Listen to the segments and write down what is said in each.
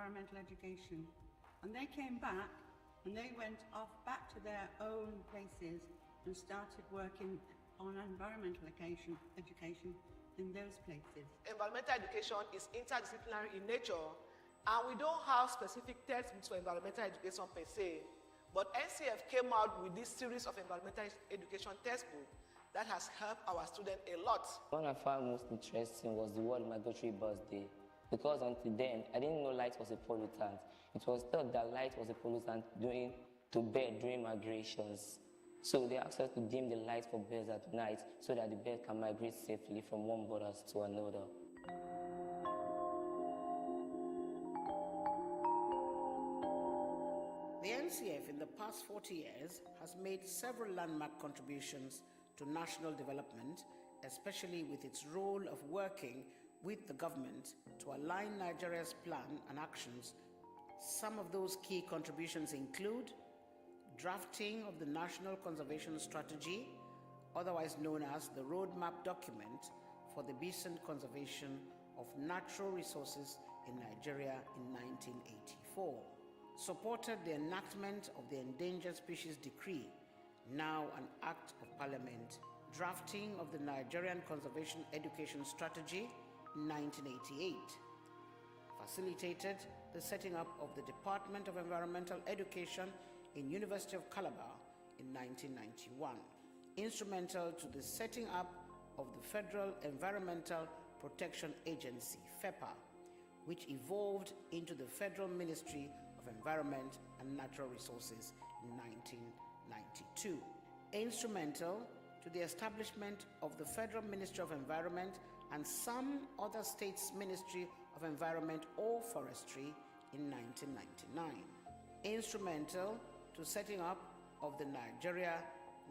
environmental education. And they came back and they went off back to their own places and started working on environmental education in those places. Environmental education is interdisciplinary in nature, and we don't have specific textbooks for environmental education per se, but NCF came out with this series of environmental education textbooks that has helped our students a lot. One I found most interesting was the World Migratory Birds Day, because until then, I didn't know light was a pollutant. It was thought that light was a pollutant to birds during migrations. So they asked us to dim the light for birds at night so that the birds can migrate safely from one border to another. The NCF in the past 40 years has made several landmark contributions to national development, especially with its role of working with the government to align Nigeria's plan and actions. Some of those key contributions include drafting of the National Conservation Strategy, otherwise known as the Roadmap document for the decent conservation of natural resources in Nigeria in 1984, supported the enactment of the Endangered Species Decree, now an Act of Parliament, drafting of the Nigerian Conservation Education Strategy in 1988, facilitated the setting up of the Department of Environmental Education in University of Calabar in 1991, instrumental to the setting up of the Federal Environmental Protection Agency, FEPA, which evolved into the Federal Ministry of Environment and Natural Resources in 1992, instrumental to the establishment of the Federal Ministry of Environment and some other states' Ministry of Environment or Forestry in 1999, instrumental to setting up of the Nigeria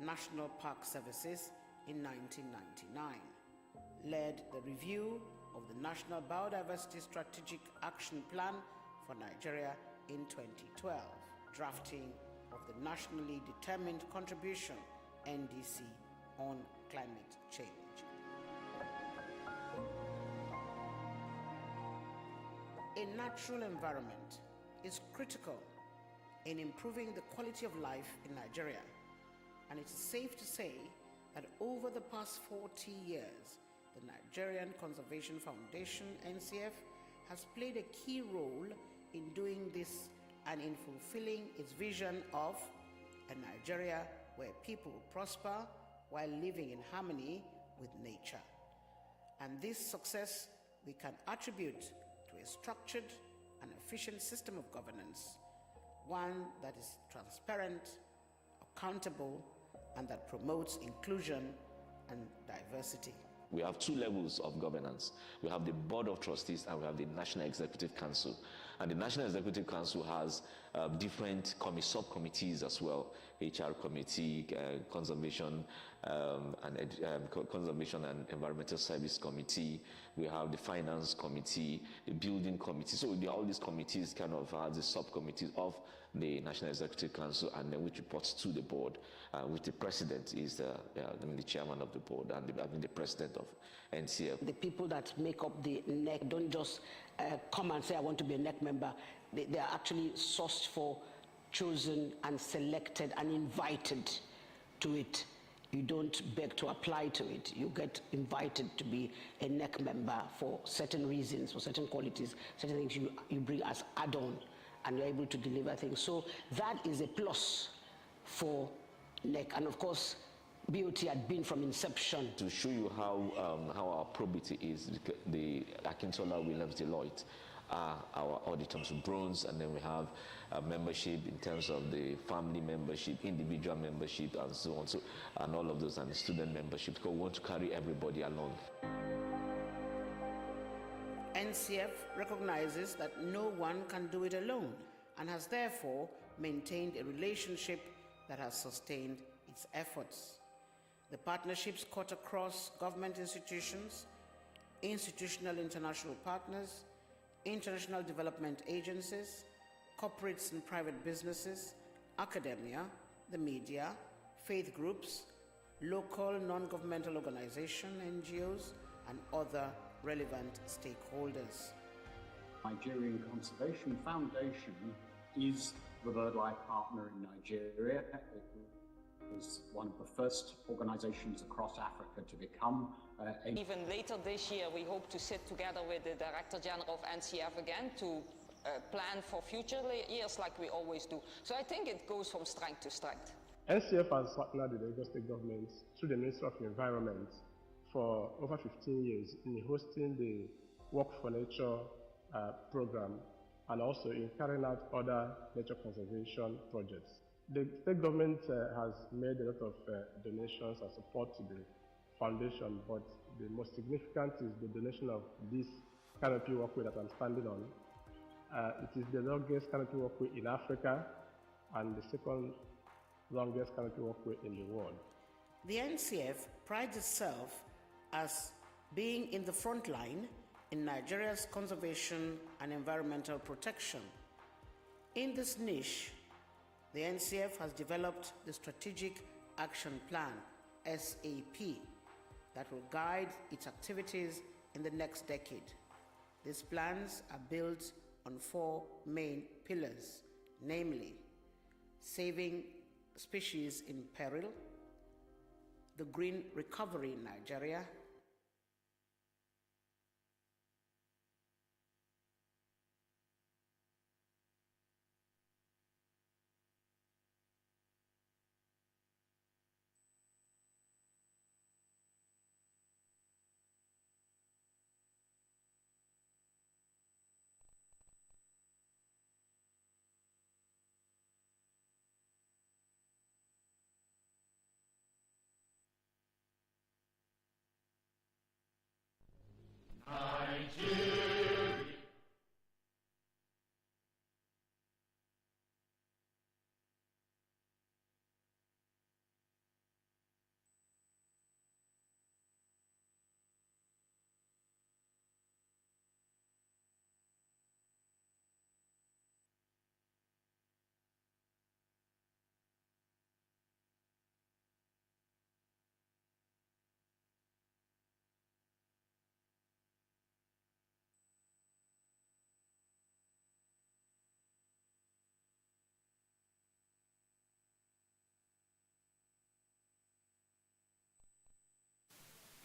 National Park Services in 1999, led the review of the National Biodiversity Strategic Action Plan for Nigeria in 2012, drafting of the Nationally Determined Contribution, NDC, on climate change. A natural environment is critical in improving the quality of life in Nigeria, and it's safe to say that over the past 40 years, the Nigerian Conservation Foundation, NCF, has played a key role in doing this and in fulfilling its vision of a Nigeria where people prosper while living in harmony with nature. And this success we can attribute to a structured and efficient system of governance, one that is transparent, accountable, and that promotes inclusion and diversity. We have two levels of governance. We have the Board of Trustees and we have the National Executive Council. And the National Executive Council has different subcommittees as well. HR Committee, Conservation and Environmental Service Committee. We have the Finance Committee, the Building Committee. So all these committees kind of have the subcommittees of the National Executive Council, and then which reports to the board, which the president is the chairman of the board and the president of NCF. The people that make up the NEC don't just come and say, I want to be a NEC member. They are actually sourced for, chosen and selected and invited to it. You don't beg to apply to it. You get invited to be a NEC member for certain reasons, for certain qualities, certain things you bring as add-on, and you're able to deliver things. So that is a plus for NEC. And of course, BOT had been from inception. To show you how our probity is, the Akintola Williams Deloitte are our auditors bronze, and then we have membership in terms of the family membership, individual membership, and so on, and all of those, and the student membership, because we want to carry everybody along. NCF recognizes that no one can do it alone and has therefore maintained a relationship that has sustained its efforts. The partnerships cut across government institutions, institutional international partners, international development agencies, corporates and private businesses, academia, the media, faith groups, local non-governmental organizations, NGOs, and other relevant stakeholders. Nigerian Conservation Foundation is the BirdLife partner in Nigeria. It was one of the first organizations across Africa to become Even later this year, we hope to sit together with the Director General of NCF again to plan for future years like we always do. So I think it goes from strength to strength. NCF has partnered with the Lagos State government through the Ministry of Environment for over 15 years in hosting the Work for Nature program and also in carrying out other nature conservation projects. The state government has made a lot of donations and support to the foundation, but the most significant is the donation of this canopy walkway that I'm standing on. It is the longest canopy walkway in Africa and the second longest canopy walkway in the world. The NCF prides itself as being in the front line in Nigeria's conservation and environmental protection. In this niche, the NCF has developed the Strategic Action Plan, SAP, that will guide its activities in the next decade. These plans are built on 4 main pillars, namely saving species in peril, the green recovery in Nigeria,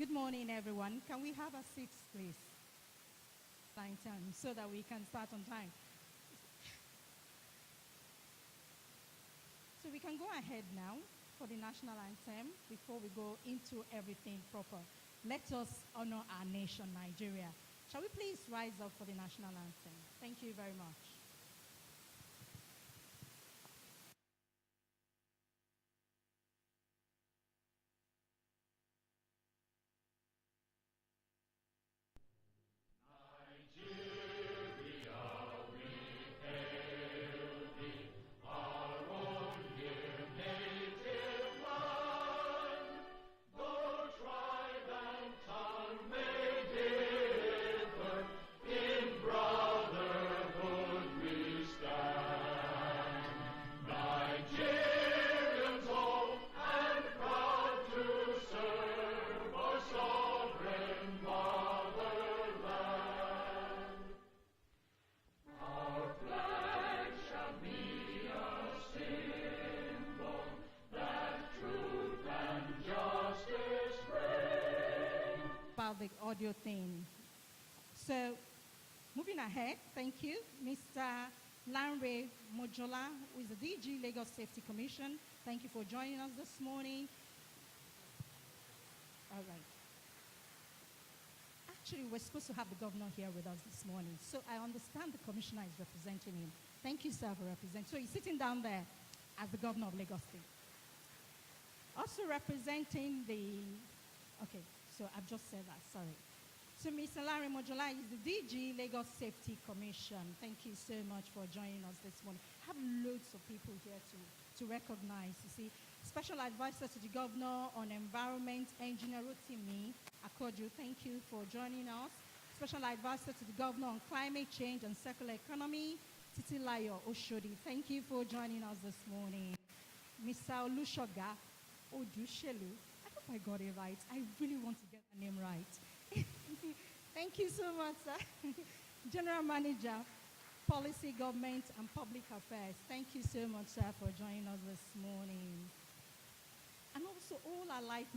Good morning, everyone. Can we have a seat, please? Thank you, so that we can start on time. So we can go ahead now for the national anthem before we go into everything proper. Let us honor our nation, Nigeria. Shall we please rise up for the national anthem? Thank you very much. The audio thing. So, moving ahead, thank you, Mr. Lanre Mojola, who is the DG Lagos Safety Commission. Thank you for joining us this morning. All right. Actually, we're supposed to have the governor here with us this morning, so I understand the commissioner is representing him. Thank you, sir, for representing. So he's sitting down there as the governor of Lagos State. Also representing the, okay. So I've just said that, sorry. So Mr. Larry Mojola is the DG Lagos Safety Commission. Thank you so much for joining us this morning. I have loads of people here to recognize. You see, Special Advisor to the Governor on Environment, Engineer Rotimi Akoju, thank you for joining us. Special Advisor to the Governor on Climate Change and Circular Economy, Titilayo Oshodi, thank you for joining us this morning. Mr. Olushoga Odushelu, I got it right. I really want to get the name right. Thank you so much, sir. General Manager, Policy, Government, and Public Affairs. Thank you so much, sir, for joining us this morning. And also all our life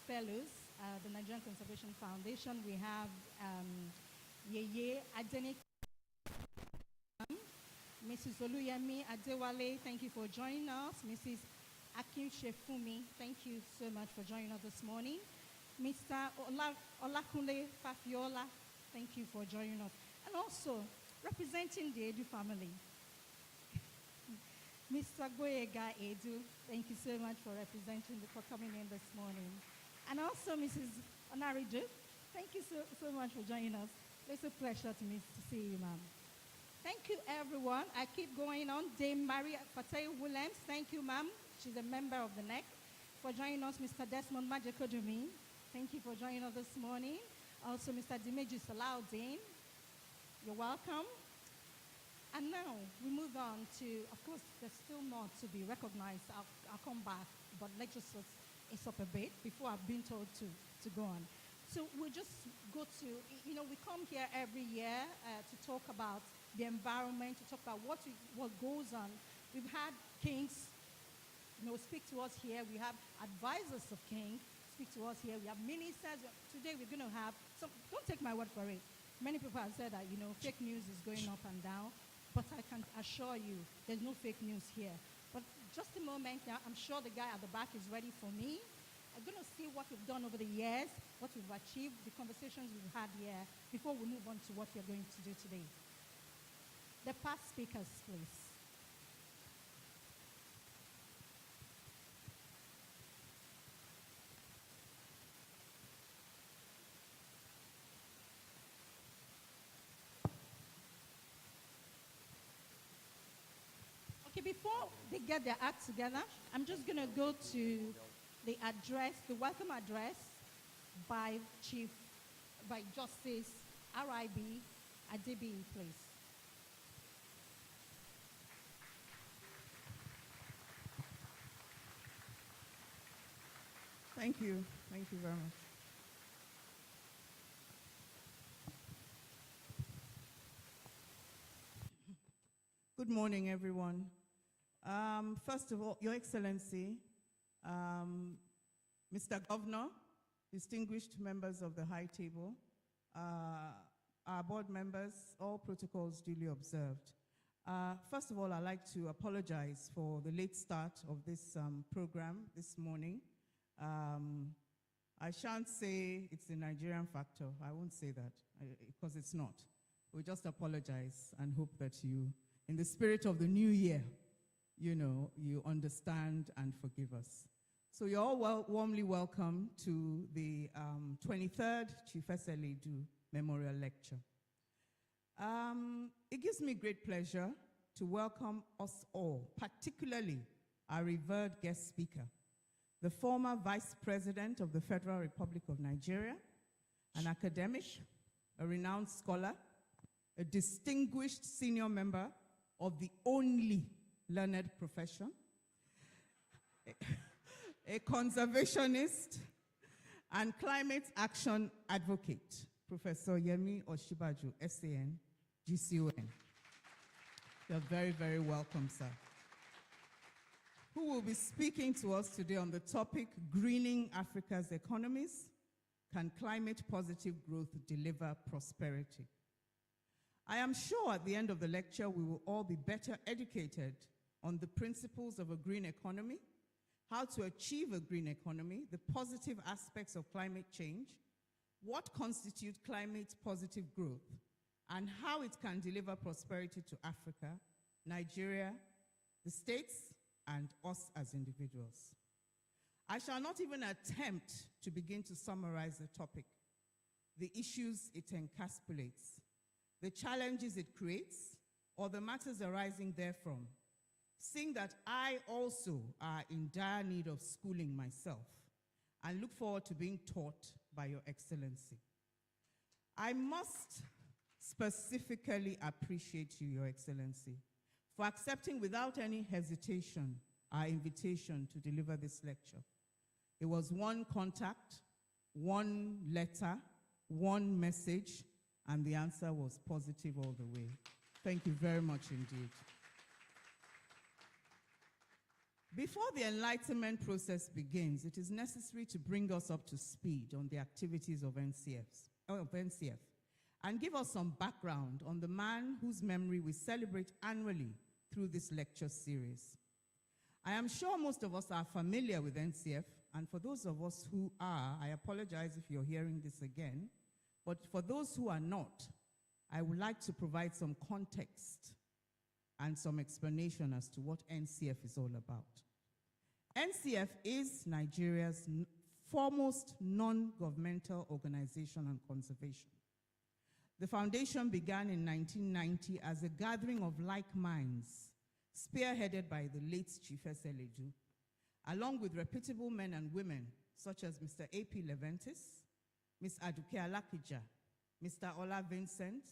fellows, the Nigerian Conservation Foundation. We have Yeye Adenik, Mrs. Yemi Adewale, thank you for joining us. Mrs. Akin Shefumi, thank you so much for joining us this morning. Mr. Olakunle Fafiola, thank you for joining us. And also, representing the Edu family, Mr. Goyega Edu, thank you so much for for coming in this morning. And also Mrs. Onaridu, thank you so much for joining us. It's a pleasure to see you, ma'am. Thank you, everyone. I keep going on. Dame Maria Fateh Williams, thank you, ma'am. She's a member of the NEC. For joining us, Mr. Desmond Majekodumi, thank you for joining us this morning. Also, Mr. Dimeji Salaudin, you're welcome. And now we move on to, of course, there's still more to be recognized. I'll come back, but let's just stop a bit before I've been told to go on. So we'll just go to, we come here every year to talk about the environment, to talk about what goes on. We've had kings, speak to us here. We have advisors of kings speak to us here. We have ministers. Today we're going to have some, don't take my word for it. Many people have said that, fake news is going up and down, but I can assure you there's no fake news here. But just a moment now, I'm sure the guy at the back is ready for me. I'm going to see what we've done over the years, what we've achieved, the conversations we've had here, before we move on to what we're going to do today. The past speakers, please. Okay, before they get their act together, I'm just going to go to the address, the welcome address by Justice R.I.B. Adebi, please. Thank you. Thank you very much. Good morning, everyone. First of all, Your Excellency, Mr. Governor, distinguished members of the High Table, our board members, all protocols duly observed. First of all, I'd like to apologize for the late start of this program this morning. I shan't say it's a Nigerian factor. I won't say that because it's not. We just apologize and hope that you, in the spirit of the new year, you understand and forgive us. So you're all warmly welcome to the 23rd Chief Eseledu Memorial Lecture. It gives me great pleasure to welcome us all, particularly our revered guest speaker, the former Vice President of the Federal Republic of Nigeria, an academic, a renowned scholar, a distinguished senior member of the only learned profession, a conservationist, and climate action advocate, Professor Yemi Osinbajo, SAN, GCON. You're very, very welcome, sir. Who will be speaking to us today on the topic, Greening Africa's Economies, Can Climate-Positive Growth Deliver Prosperity? I am sure at the end of the lecture, we will all be better educated on the principles of a green economy, how to achieve a green economy, the positive aspects of climate change, what constitutes climate-positive growth, and how it can deliver prosperity to Africa, Nigeria, the states, and us as individuals. I shall not even attempt to begin to summarize the topic, the issues it encapsulates, the challenges it creates, or the matters arising therefrom, seeing that I also are in dire need of schooling myself and look forward to being taught by Your Excellency. I must specifically appreciate you, Your Excellency, for accepting without any hesitation our invitation to deliver this lecture. It was one contact, one letter, one message, And the answer was positive all the way. Thank you very much indeed. Before the enlightenment process begins, it is necessary to bring us up to speed on the activities of NCF and give us some background on the man whose memory we celebrate annually through this lecture series. I am sure most of us are familiar with NCF, and for those of us who are, I apologize if you're hearing this again, but for those who are not, I would like to provide some context and some explanation as to what NCF is all about. NCF is Nigeria's foremost non-governmental organization on conservation. The foundation began in 1990 as a gathering of like minds, spearheaded by the late Chief Eseledu, along with reputable men and women such as Mr. A.P. Leventis, Ms. Aduke Alakija, Mr. Ola Vincent,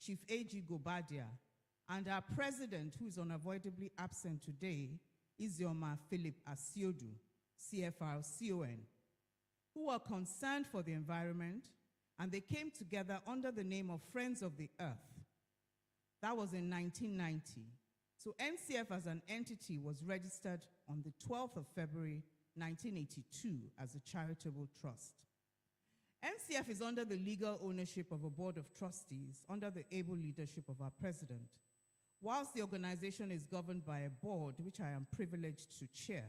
Chief A.G. Gobadia, and our president, who is unavoidably absent today, Izioma Philip Asiodu, CFR GCON, who are concerned for the environment, and they came together under the name of Friends of the Earth. That was in 1990. So NCF as an entity was registered on the 12th of February 1982 as a charitable trust. NCF is under the legal ownership of a board of trustees under the able leadership of our president, whilst the organization is governed by a board which I am privileged to chair,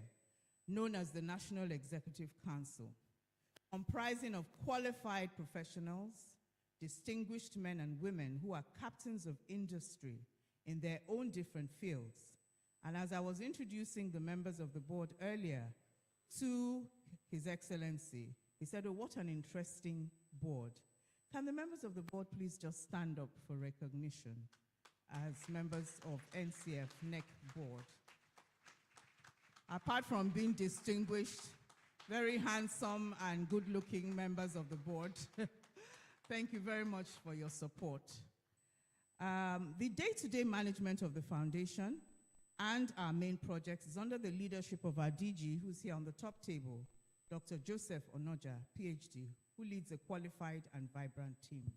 known as the National Executive Council, comprising of qualified professionals, distinguished men and women who are captains of industry in their own different fields. And as I was introducing the members of the board earlier to His Excellency, he said, "Oh, what an interesting board." Can the members of the board please just stand up for recognition as members of NCF NEC board? Apart from being distinguished, very handsome and good-looking members of the board, thank you very much for your support. The day-to-day management of the foundation and our main projects is under the leadership of our DG, who's here on the top table, Dr. Joseph Onoja, PhD, who leads a qualified and vibrant team.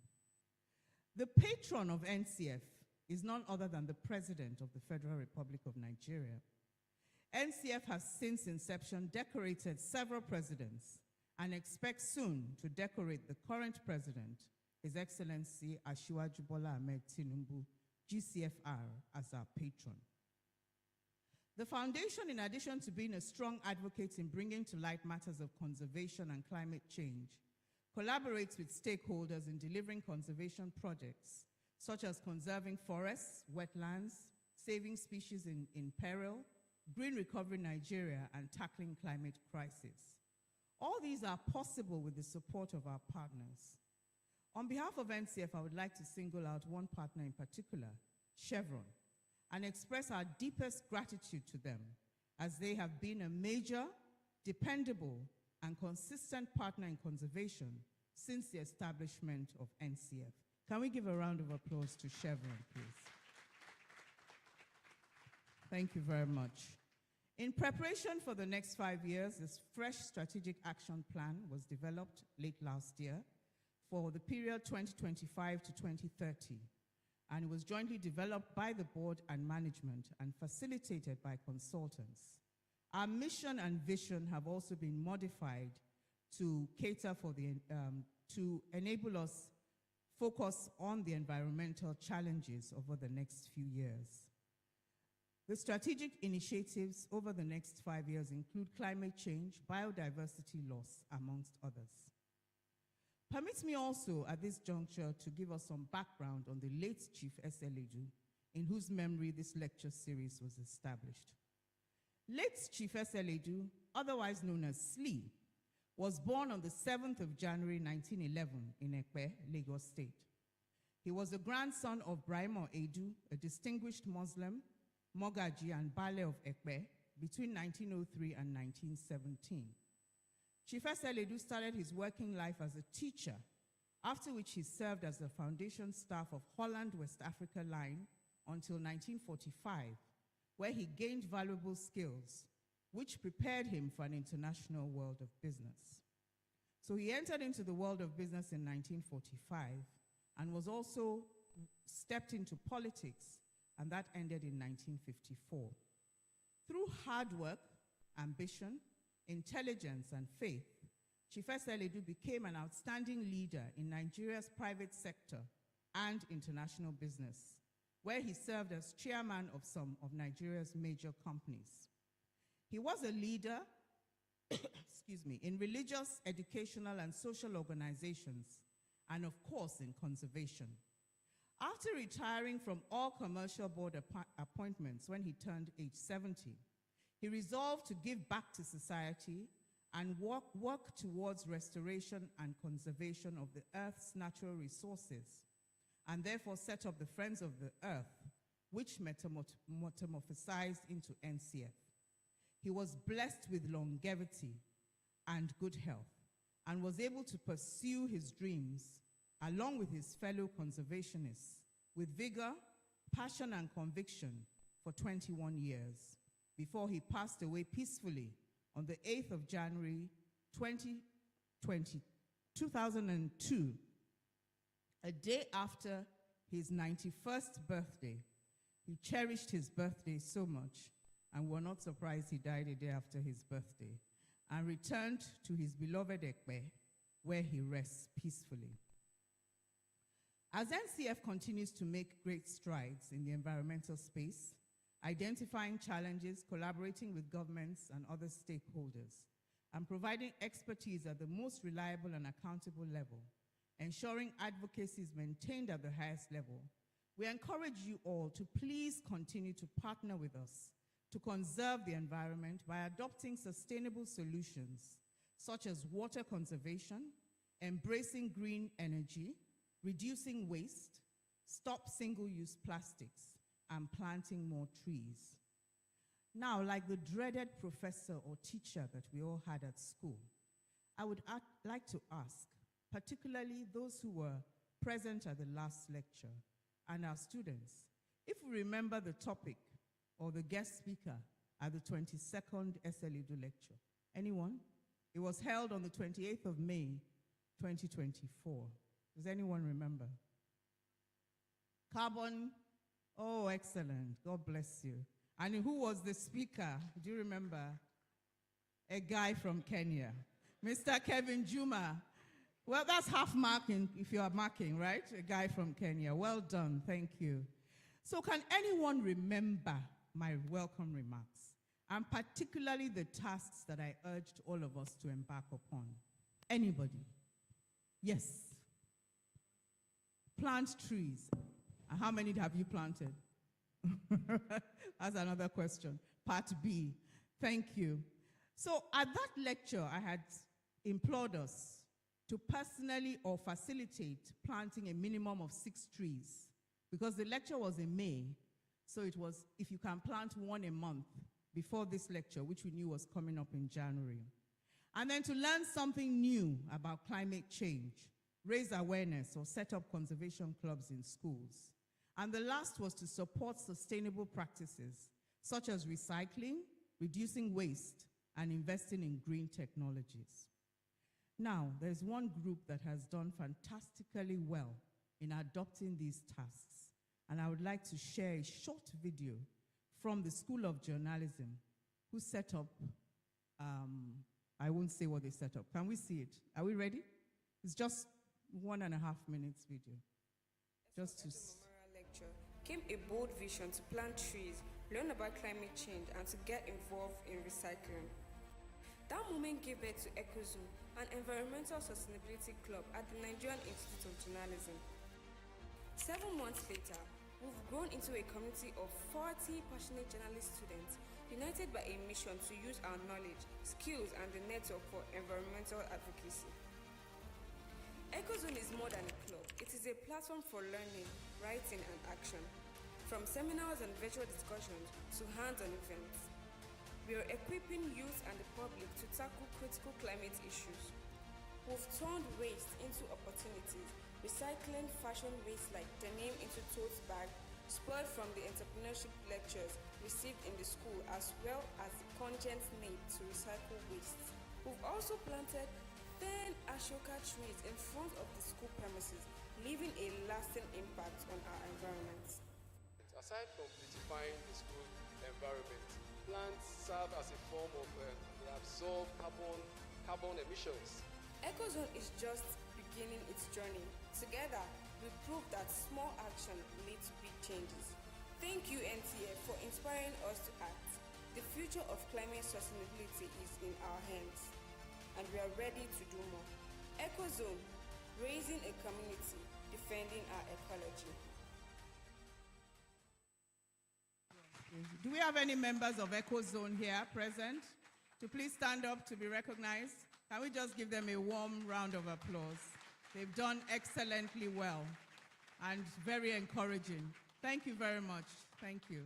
The patron of NCF is none other than the President of the Federal Republic of Nigeria. NCF has since inception decorated several presidents and expects soon to decorate the current president, His Excellency Asiwaju Bola Ahmed Tinubu, GCFR, as our patron. The foundation, in addition to being a strong advocate in bringing to light matters of conservation and climate change, collaborates with stakeholders in delivering conservation projects, such as conserving forests, wetlands, saving species in peril, green recovery Nigeria, and tackling climate crisis. All these are possible with the support of our partners. On behalf of NCF, I would like to single out one partner in particular, Chevron, and express our deepest gratitude to them, as they have been a major, dependable, and consistent partner in conservation since the establishment of NCF. Can we give a round of applause to Chevron, please? Thank you very much. In preparation for the next 5 years, this fresh strategic action plan was developed late last year for the period 2025 to 2030. And it was jointly developed by the board and management and facilitated by consultants. Our mission and vision have also been modified to cater for to enable us focus on the environmental challenges over the next few years. The strategic initiatives over the next 5 years include climate change, biodiversity loss, amongst others. Permit me also at this juncture to give us some background on the late Chief Eseledu, in whose memory this lecture series was established. Late Chief Eseledu, otherwise known as SLEE, was born on the 7th of January 1911 in Ekpe, Lagos State. He was the grandson of Brahima Edu, a distinguished Muslim, Mogaji and Bale of Ekpe between 1903 and 1917. Chief Eseledu started his working life as a teacher, after which he served as the foundation staff of Holland West Africa Line until 1945, where he gained valuable skills, which prepared him for an international world of business. So he entered into the world of business in 1945 and was also stepped into politics, and that ended in 1954. Through hard work, ambition, intelligence, and faith, Chief Eseledu became an outstanding leader in Nigeria's private sector and international business, where he served as chairman of some of Nigeria's major companies. He was a leader excuse me, in religious, educational, and social organizations, and of course in conservation. After retiring from all commercial board appointments when he turned age 70, he resolved to give back to society and work towards restoration and conservation of the Earth's natural resources, and therefore set up the Friends of the Earth, which metamorphosized into NCF. He was blessed with longevity and good health, and was able to pursue his dreams along with his fellow conservationists with vigor, passion, and conviction for 21 years before he passed away peacefully on the 8th of January 2002, a day after his 91st birthday. He cherished his birthday so much, and we're not surprised he died a day after his birthday, and returned to his beloved Ekpe, where he rests peacefully. As NCF continues to make great strides in the environmental space, identifying challenges, collaborating with governments and other stakeholders, and providing expertise at the most reliable and accountable level, ensuring advocacy is maintained at the highest level, we encourage you all to please continue to partner with us to conserve the environment by adopting sustainable solutions such as water conservation, embracing green energy, reducing waste, stop single-use plastics, and planting more trees. Now, like the dreaded professor or teacher that we all had at school, I would like to ask, particularly those who were present at the last lecture and our students, if we remember the topic or the guest speaker at the 22nd Eseledu lecture. Anyone? It was held on the 28th of May, 2024. Does anyone remember? Carbon. Oh, excellent. God bless you. And who was the speaker? Do you remember? A guy from Kenya, Mr. Kevin Juma. Well, that's half marking if you are marking, right? A guy from Kenya. Well done. Thank you. So can anyone remember my welcome remarks, and particularly the tasks that I urged all of us to embark upon? Anybody? Yes. Plant trees. And how many have you planted? That's another question. Part B. Thank you. So at that lecture, I had implored us to personally or facilitate planting a minimum of 6 trees, because the lecture was in May, so it was if you can plant 1 a month before this lecture, which we knew was coming up in January. And then to learn something new about climate change, raise awareness, or set up conservation clubs in schools. And the last was to support sustainable practices, such as recycling, reducing waste, and investing in green technologies. Now, there's one group that has done fantastically well in adopting these tasks, and I would like to share a short video from the School of Journalism, who set up, I won't say what they set up. Can we see it? Are we ready? It's just 1.5 minutes video. Just to lecture came a bold vision to plant trees, learn about climate change, and to get involved in recycling. That moment gave birth to Ecozone, an environmental sustainability club at the Nigerian Institute of Journalism. 7 months later, we've grown into a community of 40 passionate journalist students united by a mission to use our knowledge, skills, and the network for environmental advocacy. Ecozone is more than a club. It is a platform for learning, writing, and action. From seminars and virtual discussions to hands-on events, we are equipping youth and the public to tackle critical climate issues. We've turned waste into opportunities, recycling fashion waste like denim into tote bag, spurred from the entrepreneurship lectures received in the school, as well as the content made to recycle waste. We've also planted 10 Ashoka trees in front of the school premises, leaving a lasting impact on our environment. Aside from beautifying the school environment, plants serve as a form of they absorb carbon emissions. Ecozone is just beginning its journey. Together, we prove that small action leads to big changes. Thank you, NTF, for inspiring us to act. The future of climate sustainability is in our hands, and we are ready to do more. Ecozone, raising a community, defending our ecology. Do we have any members of Ecozone here present to please stand up to be recognized? Can we just give them a warm round of applause? They've done excellently well and very encouraging. Thank you very much. Thank you.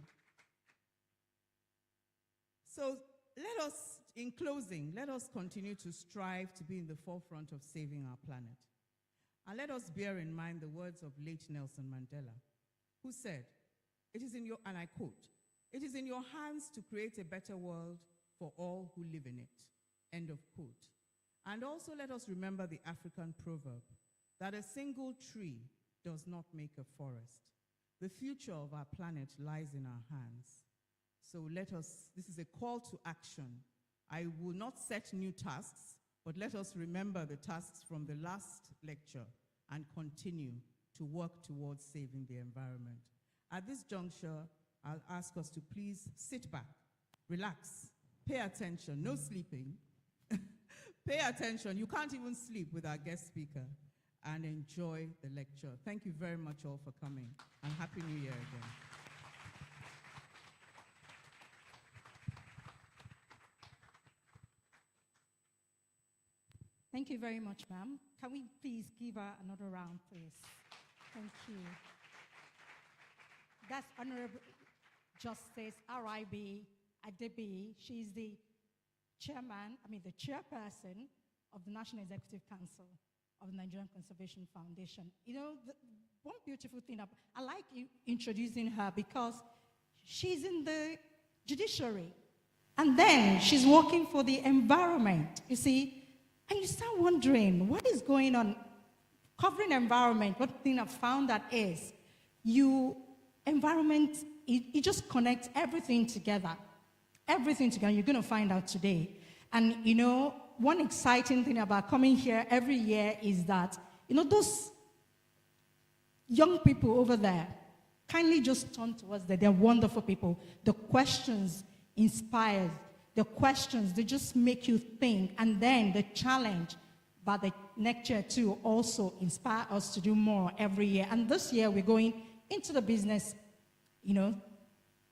So let us, in closing, let us continue to strive to be in the forefront of saving our planet. And let us bear in mind the words of late Nelson Mandela, who said, "It is in your," and I quote, "It is in your hands to create a better world for all who live in it." End of quote. And also let us remember the African proverb that a single tree does not make a forest. The future of our planet lies in our hands. So let us, this is a call to action. I will not set new tasks, but let us remember the tasks from the last lecture and continue to work towards saving the environment. At this juncture, I'll ask us to please sit back, relax, pay attention, no sleeping. Pay attention, you can't even sleep with our guest speaker, and enjoy the lecture. Thank you very much all for coming, and Happy New Year again. Thank you very much, ma'am. Can we please give her another round, please? Thank you. That's Honorable Justice R.I.B. Adebi. She's the chairperson of the National Executive Council of the Nigerian Conservation Foundation. You know, one beautiful thing, I like you introducing her because she's in the judiciary, and then she's working for the environment, you see, and you start wondering, what is going on? Covering environment, one thing I've found that is, environment, it just connects everything together. Everything together, you're going to find out today. And, you know, one exciting thing about coming here every year is that, you know, those young people over there, kindly just turn towards them. They're wonderful people. The questions inspire. The questions, they just make you think. And then the challenge by the next year too also inspire us to do more every year. And this year we're going into the business, you know,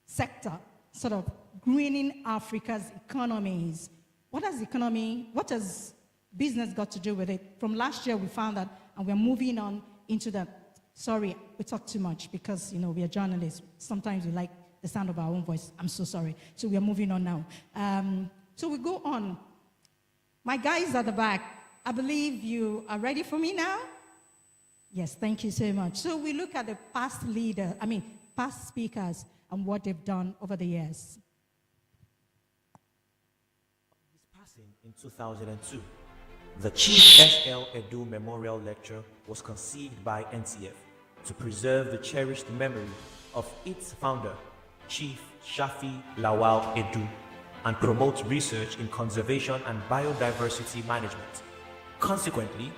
sector, sort of greening Africa's economies. What has business got to do with it? From last year we found that, and we're moving on into the, sorry, we talk too much because, you know, we are journalists. Sometimes we like the sound of our own voice. I'm so sorry. So we are moving on now. So we go on. My guys at the back, I believe you are ready for me now? Yes, thank you so much. So we look at the past speakers and what they've done over the years. His passing in 2002, the Chief S.L. Edu Memorial Lecture was conceived by NCF to preserve the cherished memory of its founder, Chief Shafi Lawal Edu, and promote research in conservation and biodiversity management. Consequently,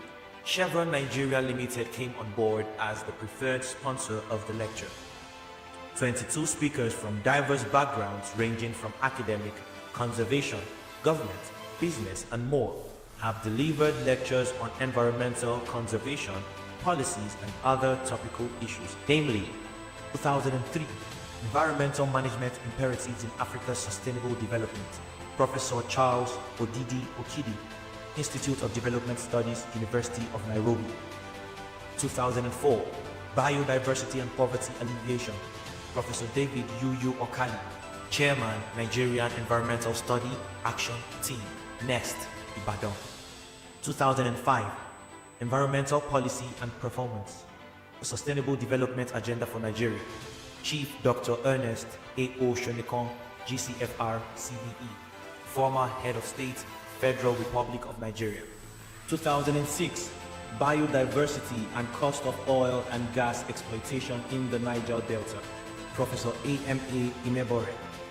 Chevron Nigeria Limited came on board as the preferred sponsor of the lecture. 22 speakers from diverse backgrounds ranging from academic, conservation, government, business, and more have delivered lectures on environmental conservation, policies, and other topical issues, namely 2003, Environmental Management Imperatives in Africa's Sustainable Development, Professor Charles Odidi Okidi, Institute of Development Studies, University of Nairobi. 2004, Biodiversity and Poverty Alleviation, Professor David Yuyu Okali, Chairman, Nigerian Environmental Study Action Team, NEST, Ibadan. 2005, Environmental Policy and Performance, a Sustainable Development Agenda for Nigeria, Chief Dr. Ernest A.O. Shonikon, GCFR, CBE, former Head of State, Federal Republic of Nigeria. 2006, biodiversity and cost of oil and gas exploitation in the Niger Delta. Professor A.M.A. Imebore,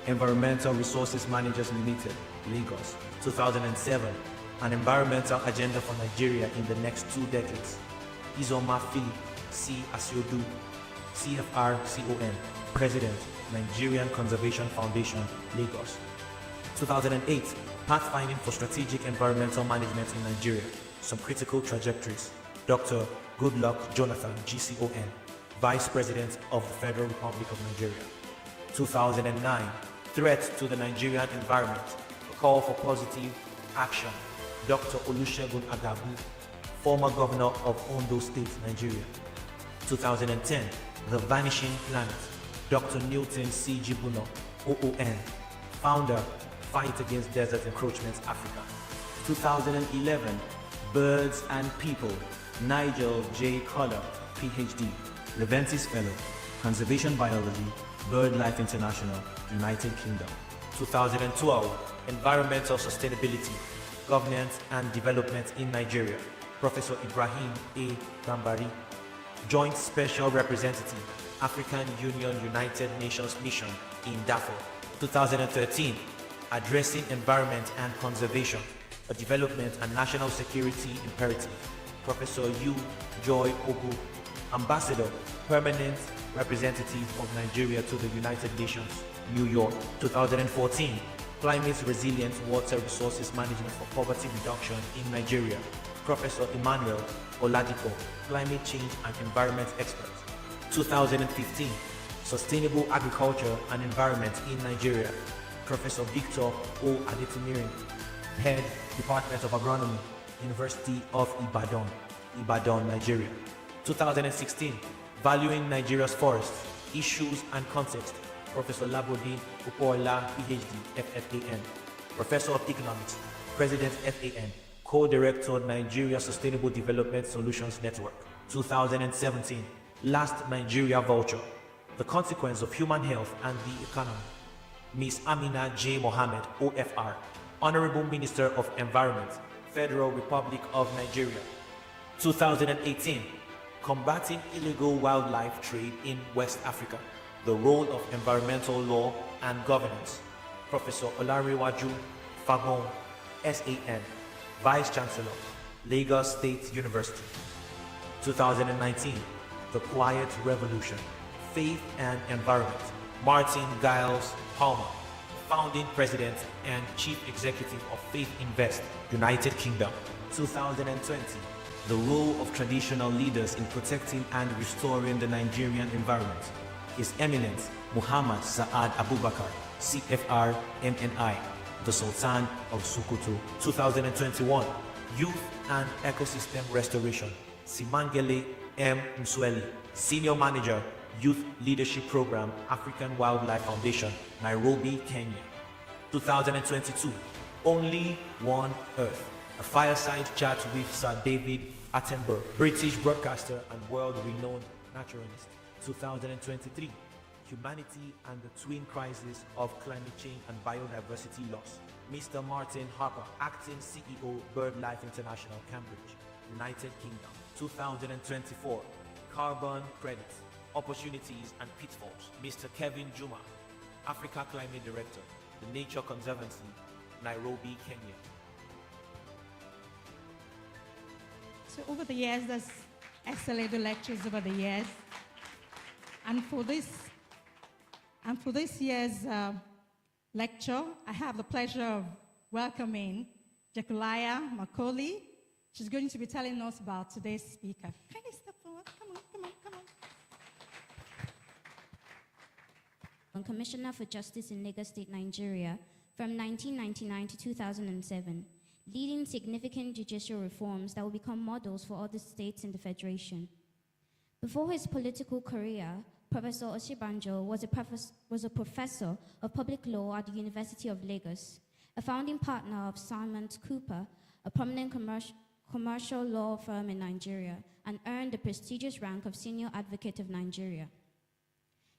Environmental Resources Managers Limited, Lagos, 2007, An Environmental Agenda for Nigeria in the Next 2 Decades. Izoma Philip, C. Asiodu, CFR CON, President, Nigerian Conservation Foundation, Lagos. 2008, Pathfinding for Strategic Environmental Management in Nigeria, Some Critical Trajectories. Dr. Goodluck Jonathan, GCON, Vice President of the Federal Republic of Nigeria. 2009, Threat to the Nigerian Environment, a Call for Positive Action. Dr. Olusegun Agabu, former Governor of Ondo State, Nigeria. 2010, The Vanishing Planet, Dr. Newton C. Jibuno, OON, Founder, Fight Against Desert Encroachments, Africa. 2011, Birds and People, Nigel J. Collar, PhD, Leventis Fellow, Conservation Biology, BirdLife International, United Kingdom. 2012, Environmental Sustainability, Governance and Development in Nigeria, Professor Ibrahim A. Gambari, Joint Special Representative, African Union United Nations Mission in Darfur. 2013, Addressing Environment and Conservation, a Development and National Security Imperative, Professor Yu Joy Ogu, Ambassador, Permanent Representative of Nigeria to the United Nations, New York. 2014, Climate Resilient Water Resources Management for Poverty Reduction in Nigeria, Professor Emmanuel Oladipo, Climate Change and Environment Expert. 2015, Sustainable Agriculture and Environment in Nigeria, Professor Victor O. Adetuniri, Head, Department of Agronomy, University of Ibadan, Ibadan, Nigeria. 2016, Valuing Nigeria's Forests, Issues and Context, Professor Labode Upola, PhD, FFAN, Professor of Economics, President FAN, Co-Director Nigeria Sustainable Development Solutions Network. 2017, Last Nigeria Vulture, The Consequence of Human Health and the Economy, Ms. Amina J. Mohammed, OFR, Honorable Minister of Environment, Federal Republic of Nigeria. 2018, Combating Illegal Wildlife Trade in West Africa, The Role of Environmental Law and Governance, Professor Olarewaju Fagbon, SAN, Vice Chancellor, Lagos State University. 2019, The Quiet Revolution, Faith and Environment, Martin Giles Palmer, Founding President and Chief Executive of Faith Invest, United Kingdom. 2020, The Role of Traditional Leaders in Protecting and Restoring the Nigerian Environment, His Eminence Muhammad Sa'ad Abubakar, CFR MNI, the Sultan of Sokoto. 2021, Youth and Ecosystem Restoration, Simangele M. Msweli, Senior Manager, Youth Leadership Program, African Wildlife Foundation, Nairobi, Kenya. 2022, Only One Earth, a fireside chat with Sir David Attenborough, British broadcaster and world-renowned naturalist. 2023, Humanity and the Twin Crisis of Climate Change and Biodiversity Loss, Mr. Martin Harper, Acting CEO, BirdLife International, Cambridge, United Kingdom. 2024, Carbon Credits, Opportunities and Pitfalls, Mr. Kevin Juma, Africa Climate Director, The Nature Conservancy, Nairobi, Kenya. So over the years, there's accelerated lectures over the years. And for this year's lecture, I have the pleasure of welcoming Jekuliah Macaulay. She's going to be telling us about today's speaker. Kindly step forward. Come on. Commissioner for Justice in Lagos State, Nigeria, from 1999 to 2007, leading significant judicial reforms that will become models for other states in the Federation. Before his political career, Professor Osinbajo was a professor of public law at the University of Lagos, a founding partner of Simon Cooper, a prominent commercial law firm in Nigeria, and earned the prestigious rank of Senior Advocate of Nigeria.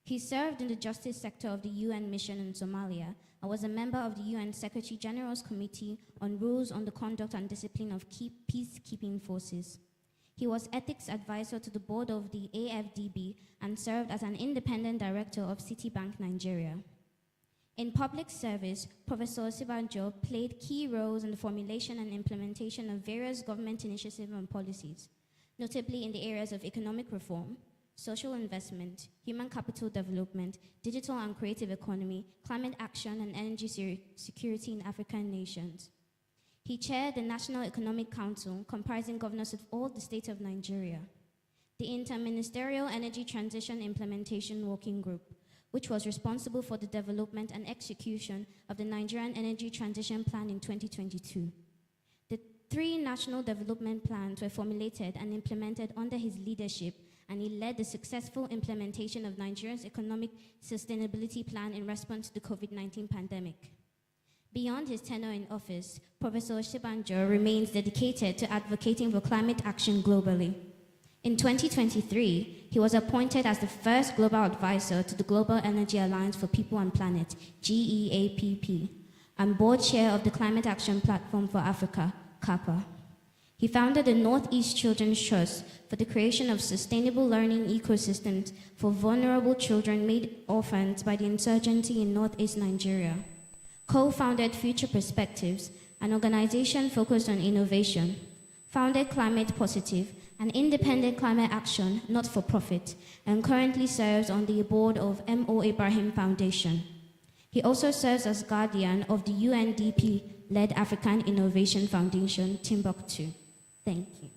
He served in the justice sector of the UN mission in Somalia and was a member of the UN Secretary General's Committee on Rules on the Conduct and Discipline of Peacekeeping Forces. He was ethics advisor to the board of the AFDB and served as an independent director of Citibank Nigeria. In public service, Professor Osinbajo played key roles in the formulation and implementation of various government initiatives and policies, notably in the areas of economic reform, social investment, human capital development, digital and creative economy, climate action, and energy security in African nations. He chaired the National Economic Council, comprising governors of all the states of Nigeria, the Interministerial Energy Transition Implementation Working Group, which was responsible for the development and execution of the Nigerian Energy Transition Plan in 2022. The 3 national development plans were formulated and implemented under his leadership, and he led the successful implementation of Nigeria's Economic Sustainability Plan in response to the COVID-19 pandemic. Beyond his tenure in office, Professor Osinbajo remains dedicated to advocating for climate action globally. In 2023, he was appointed as the first global advisor to the Global Energy Alliance for People and Planet, GEAPP, and board chair of the Climate Action Platform for Africa, CAPA. He founded the Northeast Children's Trust for the creation of sustainable learning ecosystems for vulnerable children made orphans by the insurgency in Northeast Nigeria. Co-founded Future Perspectives, an organization focused on innovation. Founded Climate Positive, an independent climate action, not-for-profit, and currently serves on the board of M.O. Ibrahim Foundation. He also serves as guardian of the UNDP-led African Innovation Foundation, Timbuktu. Thank you.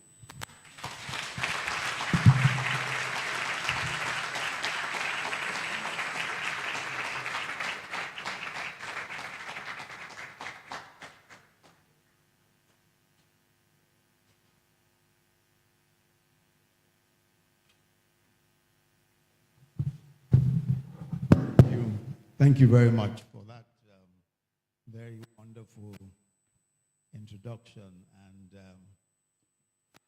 Thank you very much for that very wonderful introduction. And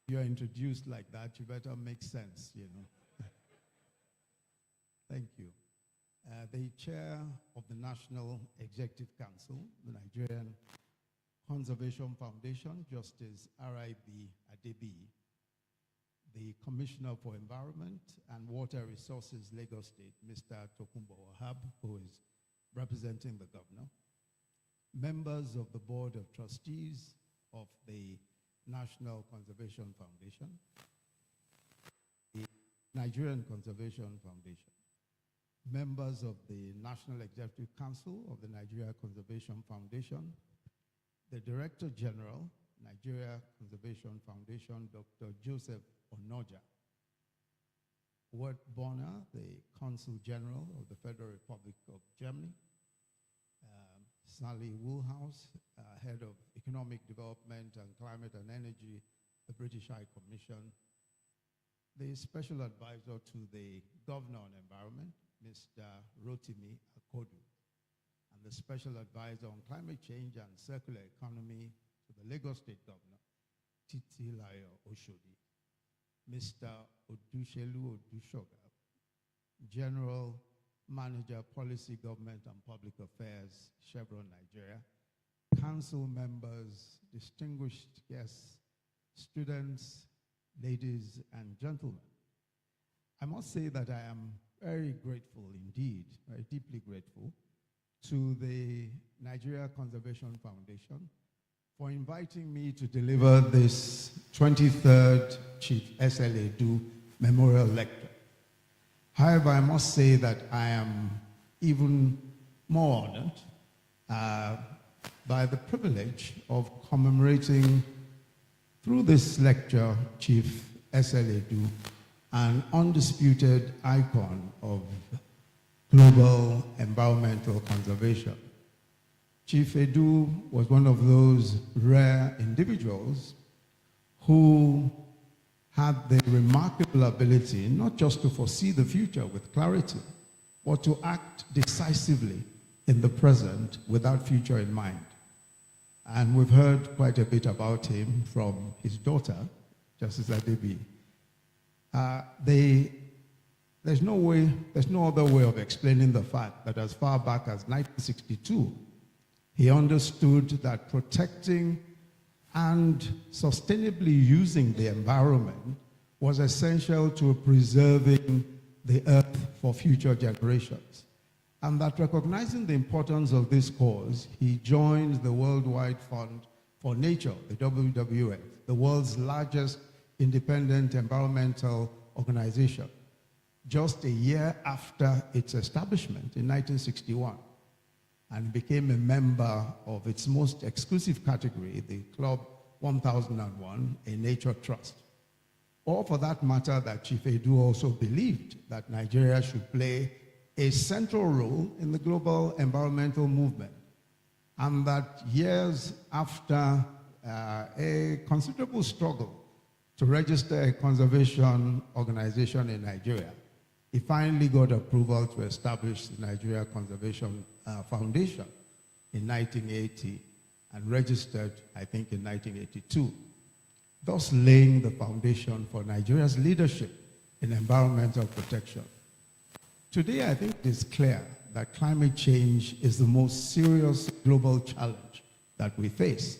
you're introduced like that, you better make sense, you know. Thank you. The chair of the National Executive Council, the Nigerian Conservation Foundation, Justice R.I.B. Adebi, the Commissioner for Environment and Water Resources, Lagos State, Mr. Tokunbo Wahab, who is representing the governor, members of the Board of Trustees of the National Conservation Foundation, the Nigerian Conservation Foundation, members of the National Executive Council of the Nigeria Conservation Foundation, the Director General, Nigeria Conservation Foundation, Dr. Joseph Onoja, Wert Bonner, the Consul General of the Federal Republic of Germany, Sally Woolhouse, Head of Economic Development and Climate and Energy, the British High Commission, the Special Advisor to the Governor on Environment, Mr. Rotimi Akodu, and the Special Advisor on Climate Change and Circular Economy to the Lagos State Governor, Titilayo Oshodi, Mr. Odushelu Odushoga, General Manager, Policy, Government and Public Affairs, Chevron Nigeria, council members, distinguished guests, students, ladies and gentlemen. I must say that I am very grateful indeed, very deeply grateful to the Nigeria Conservation Foundation for inviting me to deliver this 23rd Chief S.L. Edu Memorial Lecture. However, I must say that I am even more honored by the privilege of commemorating through this lecture Chief S.L. Edu, an undisputed icon of global environmental conservation. Chief Edu was one of those rare individuals who had the remarkable ability not just to foresee the future with clarity, but to act decisively in the present without future in mind. And we've heard quite a bit about him from his daughter, Justice Adebi. There's no other way of explaining the fact that as far back as 1962, he understood that protecting and sustainably using the environment was essential to preserving the earth for future generations. And that recognizing the importance of this cause, he joined the Worldwide Fund for Nature, the WWF, the world's largest independent environmental organization, just a year after its establishment in 1961, and became a member of its most exclusive category, the Club 1001, a nature trust. Or for that matter, that Chief Edu also believed that Nigeria should play a central role in the global environmental movement, and that years after a considerable struggle to register a conservation organization in Nigeria, he finally got approval to establish the Nigeria Conservation Foundation in 1980 and registered, I think, in 1982, thus laying the foundation for Nigeria's leadership in environmental protection. Today, I think it is clear that climate change is the most serious global challenge that we face.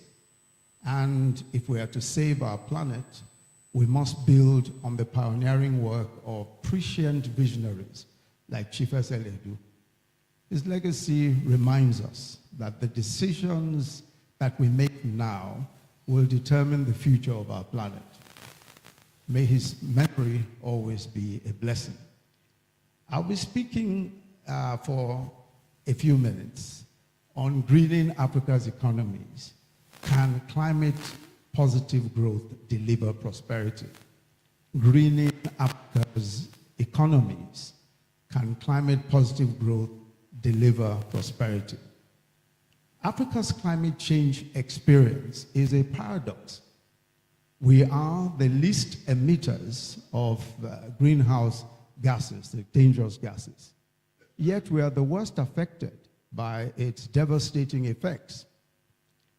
And if we are to save our planet, we must build on the pioneering work of prescient visionaries like Chief S.L. Edu. His legacy reminds us that the decisions that we make now will determine the future of our planet. May his memory always be a blessing. I'll be speaking for a few minutes on greening Africa's economies. Can climate-positive growth deliver prosperity? Greening Africa's economies. Can climate-positive growth deliver prosperity? Africa's climate change experience is a paradox. We are the least emitters of greenhouse gases, the dangerous gases. Yet we are the worst affected by its devastating effects.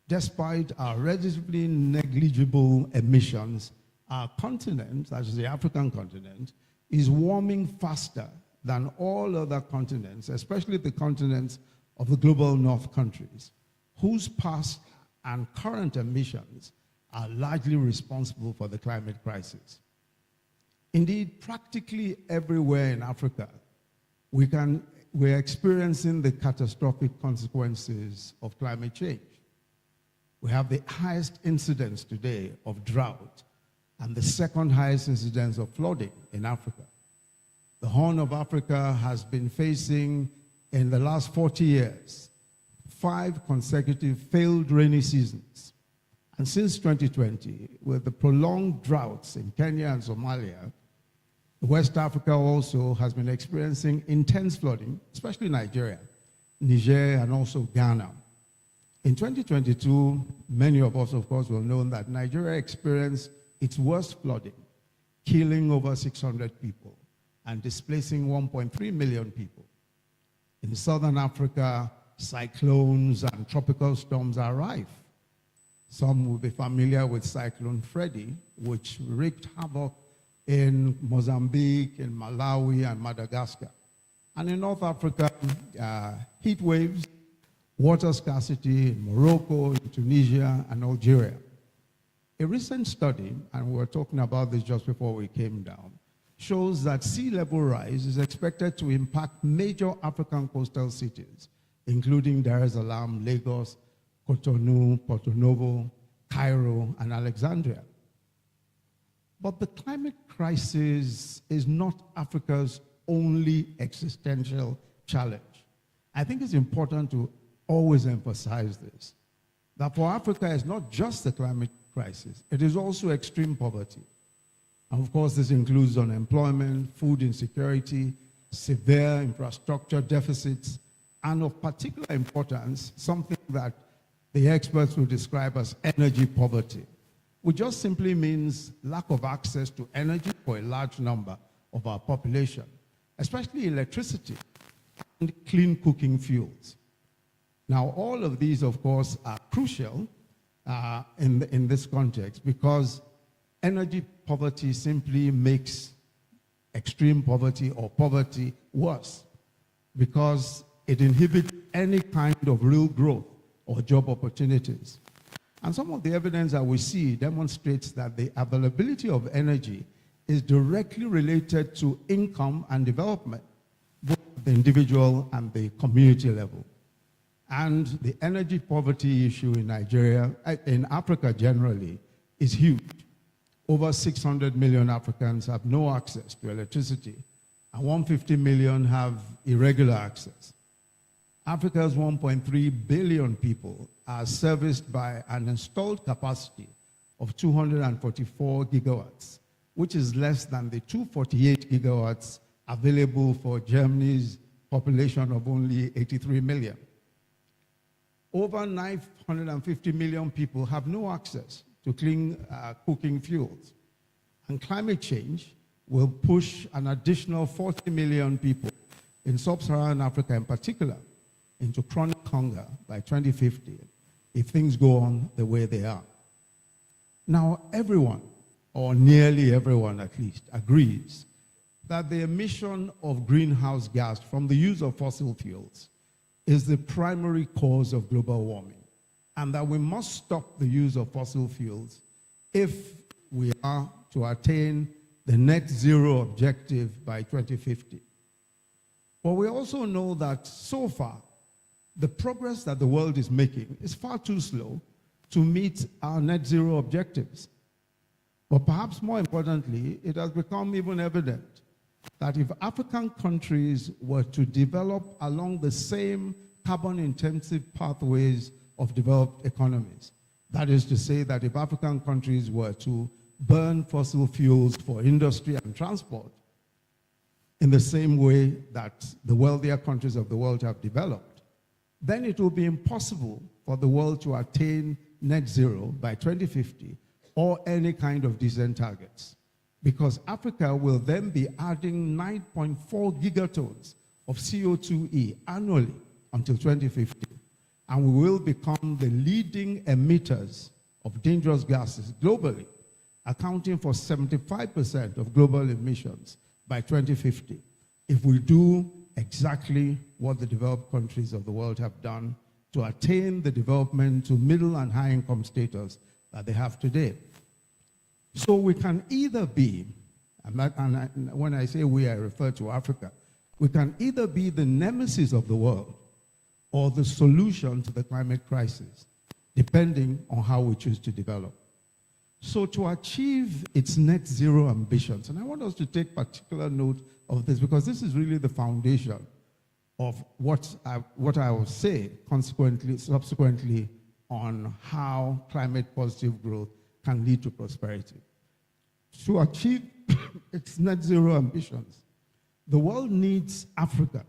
Despite our relatively negligible emissions, our continent, that is the African continent, is warming faster than all other continents, especially the continents of the global north countries, whose past and current emissions are largely responsible for the climate crisis. Indeed, practically everywhere in Africa, we're experiencing the catastrophic consequences of climate change. We have the highest incidence today of drought and the second highest incidence of flooding in Africa. The Horn of Africa has been facing, in the last 40 years, 5 consecutive failed rainy seasons. And since 2020, with the prolonged droughts in Kenya and Somalia, West Africa also has been experiencing intense flooding, especially Nigeria, Niger, and also Ghana. In 2022, many of us, of course, will know that Nigeria experienced its worst flooding, killing over 600 people and displacing 1.3 million people. In southern Africa, cyclones and tropical storms are rife. Some will be familiar with Cyclone Freddy, which wreaked havoc in Mozambique, in Malawi, and Madagascar. And in North Africa, heat waves, water scarcity in Morocco, in Tunisia, and Algeria. A recent study, and we were talking about this just before we came down, shows that sea level rise is expected to impact major African coastal cities, including Dar es Salaam, Lagos, Cotonou, Porto Novo, Cairo, and Alexandria. But the climate crisis is not Africa's only existential challenge. I think it's important to always emphasize this, that for Africa, it's not just the climate crisis, it is also extreme poverty. And of course, this includes unemployment, food insecurity, severe infrastructure deficits, and of particular importance, something that the experts will describe as energy poverty, which just simply means lack of access to energy for a large number of our population, especially electricity and clean cooking fuels. Now, all of these, of course, are crucial in this context because energy poverty simply makes extreme poverty or poverty worse because it inhibits any kind of real growth or job opportunities. And some of the evidence that we see demonstrates that the availability of energy is directly related to income and development, both at the individual and the community level. And the energy poverty issue in Nigeria, in Africa generally, is huge. Over 600 million Africans have no access to electricity, and 150 million have irregular access. Africa's 1.3 billion people are serviced by an installed capacity of 244 gigawatts, which is less than the 248 gigawatts available for Germany's population of only 83 million. Over 950 million people have no access to clean cooking fuels. And climate change will push an additional 40 million people in sub-Saharan Africa in particular into chronic hunger by 2050 if things go on the way they are. Now, everyone, or nearly everyone at least, agrees that the emission of greenhouse gas from the use of fossil fuels is the primary cause of global warming, and that we must stop the use of fossil fuels if we are to attain the net zero objective by 2050. But we also know that so far, the progress that the world is making is far too slow to meet our net zero objectives. But perhaps more importantly, it has become even evident that if African countries were to develop along the same carbon-intensive pathways of developed economies, that is to say that if African countries were to burn fossil fuels for industry and transport in the same way that the wealthier countries of the world have developed, then it will be impossible for the world to attain net zero by 2050 or any kind of decent targets, because Africa will then be adding 9.4 gigatons of CO2e annually until 2050, and we will become the leading emitters of dangerous gases globally, accounting for 75% of global emissions by 2050, if we do exactly what the developed countries of the world have done to attain the development to middle and high income status that they have today. So we can either be, when I say we, I refer to Africa, we can either be the nemesis of the world or the solution to the climate crisis, depending on how we choose to develop. So to achieve its net zero ambitions, and I want us to take particular note of this because this is really the foundation of what I will say subsequently on how climate positive growth can lead to prosperity. To achieve its net zero ambitions, the world needs Africa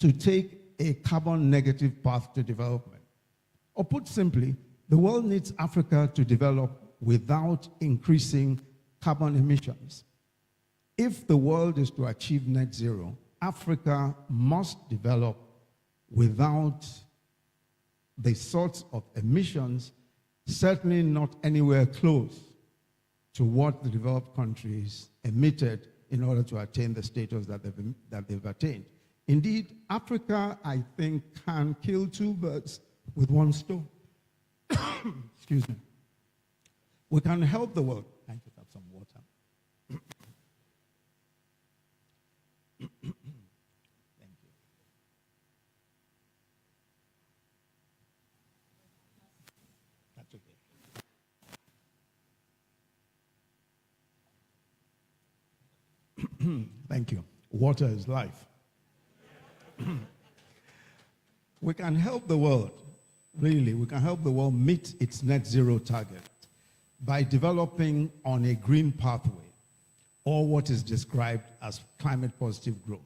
to take a carbon negative path to development. Or put simply, the world needs Africa to develop without increasing carbon emissions. If the world is to achieve net zero, Africa must develop without the sorts of emissions, certainly not anywhere close to what the developed countries emitted in order to attain the status that they've attained. Indeed, Africa, I think, can kill two birds with one stone. Excuse me. We can help the world. Thank you, have some water. Thank you. That's okay. Thank you. Water is life. We can help the world, really, we can help the world meet its net zero target by developing on a green pathway, or what is described as climate positive growth.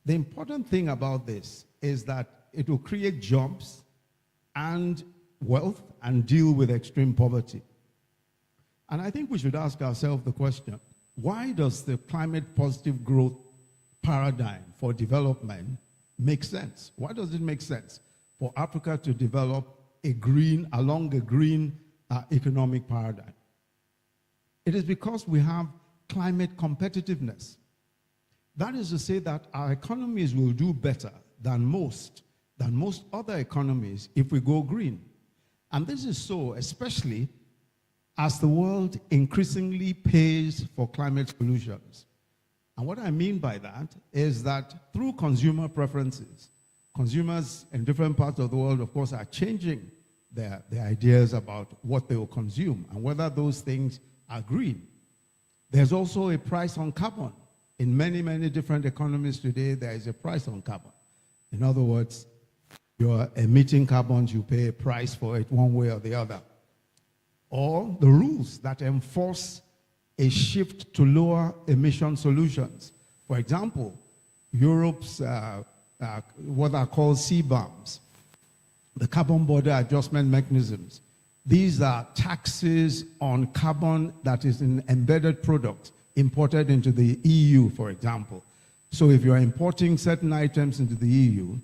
The important thing about this is that it will create jobs and wealth and deal with extreme poverty. And I think we should ask ourselves the question, why does the climate positive growth paradigm for development make sense? Why does it make sense for Africa to develop along a green economic paradigm? It is because we have climate competitiveness. That is to say that our economies will do better than most other economies if we go green. And this is so especially as the world increasingly pays for climate solutions. And what I mean by that is that through consumer preferences, consumers in different parts of the world, of course, are changing their ideas about what they will consume and whether those things are green. There's also a price on carbon. In many, many different economies today, there is a price on carbon. In other words, you're emitting carbons, you pay a price for it one way or the other. Or the rules that enforce a shift to lower emission solutions. For example, Europe's what are called CBAMs, the carbon border adjustment mechanisms. These are taxes on carbon that is in embedded products imported into the EU, for example. So if you're importing certain items into the EU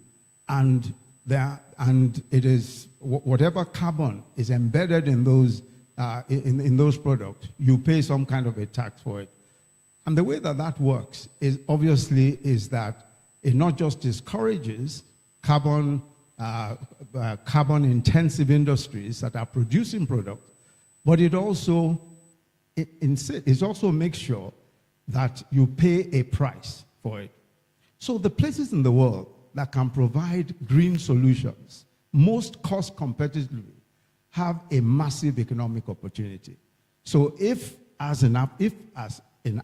and it is whatever carbon is embedded in those products, you pay some kind of a tax for it. And the way that that works is obviously is that it not just discourages carbon intensive industries that are producing products, but it also makes sure that you pay a price for it. So the places in the world that can provide green solutions most cost competitively have a massive economic opportunity. So if as in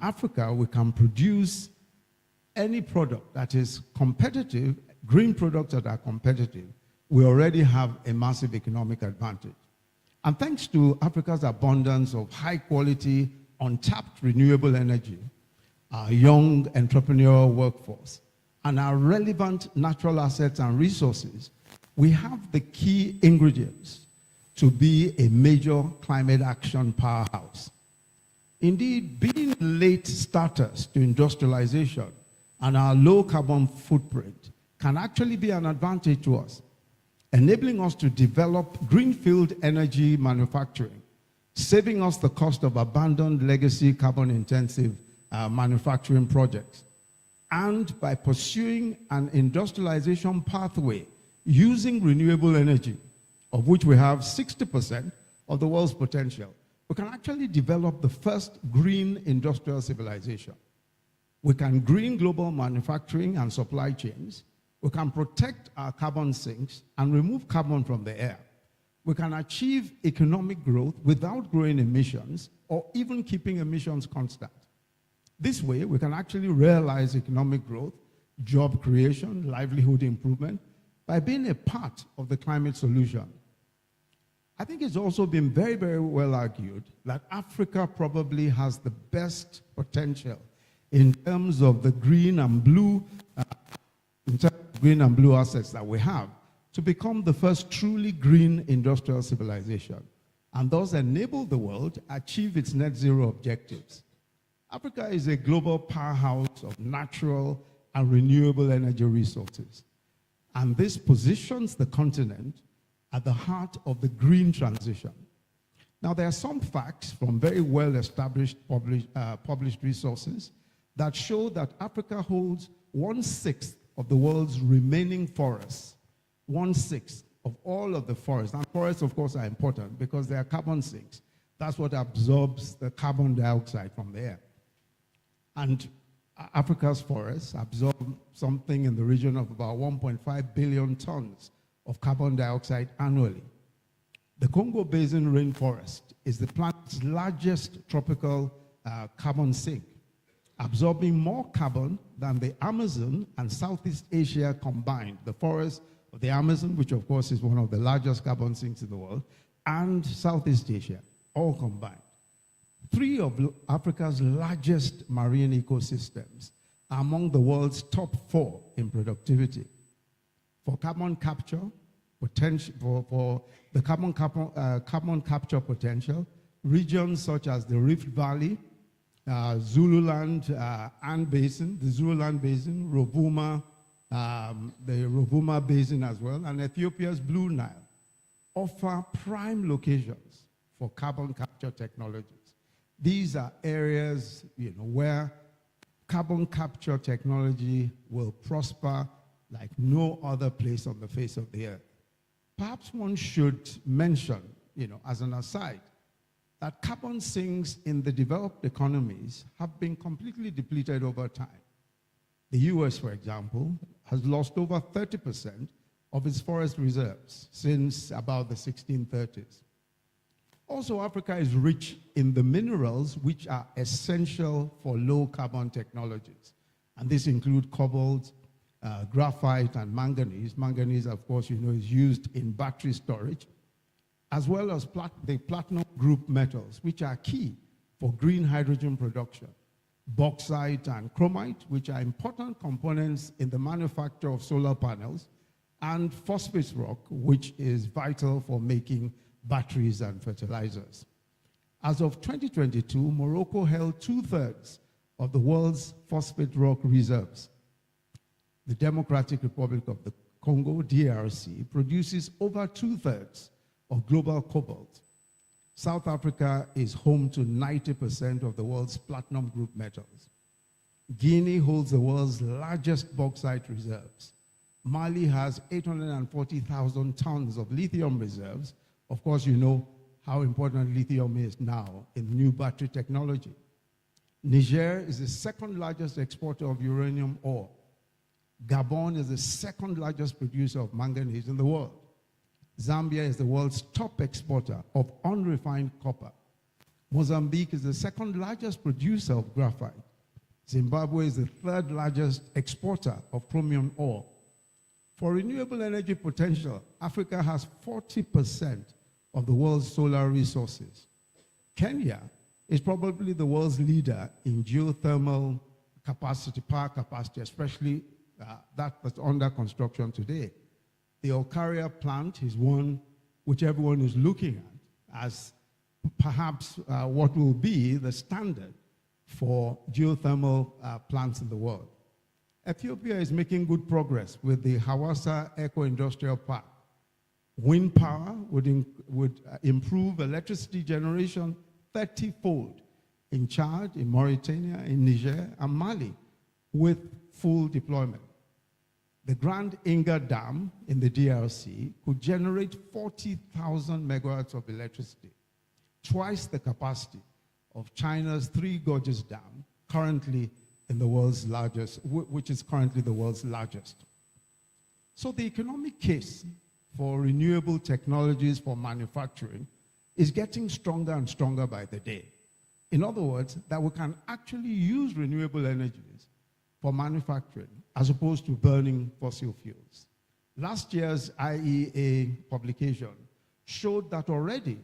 Africa we can produce any product that is competitive, green products that are competitive, we already have a massive economic advantage. And thanks to Africa's abundance of high quality, untapped renewable energy, our young entrepreneurial workforce, and our relevant natural assets and resources, we have the key ingredients to be a major climate action powerhouse. Indeed, being late starters to industrialization and our low carbon footprint can actually be an advantage to us, enabling us to develop greenfield energy manufacturing, saving us the cost of abandoned legacy carbon-intensive manufacturing projects. And by pursuing an industrialization pathway using renewable energy, of which we have 60% of the world's potential, we can actually develop the first green industrial civilization. We can green global manufacturing and supply chains. We can protect our carbon sinks and remove carbon from the air. We can achieve economic growth without growing emissions or even keeping emissions constant. This way, we can actually realize economic growth, job creation, livelihood improvement by being a part of the climate solution. I think it's also been very, very well argued that Africa probably has the best potential in terms of the green and blue assets that we have to become the first truly green industrial civilization and thus enable the world to achieve its net zero objectives. Africa is a global powerhouse of natural and renewable energy resources, and this positions the continent at the heart of the green transition. Now, there are some facts from very well-established published resources that show that Africa holds 1/6 of the world's remaining forests, 1/6 of all of the forests. And forests, of course, are important because they are carbon sinks. That's what absorbs the carbon dioxide from the air. And Africa's forests absorb something in the region of about 1.5 billion tons of carbon dioxide annually. The Congo Basin rainforest is the planet's largest tropical carbon sink, absorbing more carbon than the Amazon and Southeast Asia combined. The forest of the Amazon, which of course is one of the largest carbon sinks in the world, and Southeast Asia, all combined. 3 of Africa's largest marine ecosystems are among the world's top 4 in productivity. For carbon capture, for the carbon capture potential, regions such as the Rift Valley, Zululand and Basin, the Zululand Basin, Rovuma, the Rovuma Basin as well, and Ethiopia's Blue Nile offer prime locations for carbon capture technologies. These are areas, where carbon capture technology will prosper like no other place on the face of the earth. Perhaps one should mention, as an aside, that carbon sinks in the developed economies have been completely depleted over time. The US, for example, has lost over 30% of its forest reserves since about the 1630s. Also, Africa is rich in the minerals which are essential for low carbon technologies. And this includes cobalt, graphite, and manganese. Manganese, of course, you know, is used in battery storage, as well as the platinum group metals, which are key for green hydrogen production. Bauxite and chromite, which are important components in the manufacture of solar panels, and phosphate rock, which is vital for making batteries and fertilizers. As of 2022, Morocco held 2/3 of the world's phosphate rock reserves. The Democratic Republic of the Congo, DRC, produces over 2/3 of global cobalt. South Africa is home to 90% of the world's platinum group metals. Guinea holds the world's largest bauxite reserves. Mali has 840,000 tons of lithium reserves. Of course, you know how important lithium is now in new battery technology. Niger is the second largest exporter of uranium ore. Gabon is the second largest producer of manganese in the world. Zambia is the world's top exporter of unrefined copper. Mozambique is the second largest producer of graphite. Zimbabwe is the third largest exporter of chromium ore. For renewable energy potential, Africa has 40% of the world's solar resources. Kenya is probably the world's leader in geothermal capacity, power capacity, especially that's under construction today. The Olkaria plant is one which everyone is looking at as perhaps what will be the standard for geothermal plants in the world. Ethiopia is making good progress with the Hawassa Eco-Industrial Park. Wind power would improve electricity generation 30-fold in Chad, in Mauritania, in Niger, and Mali with full deployment. The Grand Inga Dam in the DRC could generate 40,000 megawatts of electricity, twice the capacity of China's Three Gorges Dam, currently in the world's largest, which is currently the world's largest. So the economic case for renewable technologies for manufacturing is getting stronger and stronger by the day. In other words, that we can actually use renewable energies for manufacturing as opposed to burning fossil fuels. Last year's IEA publication showed that already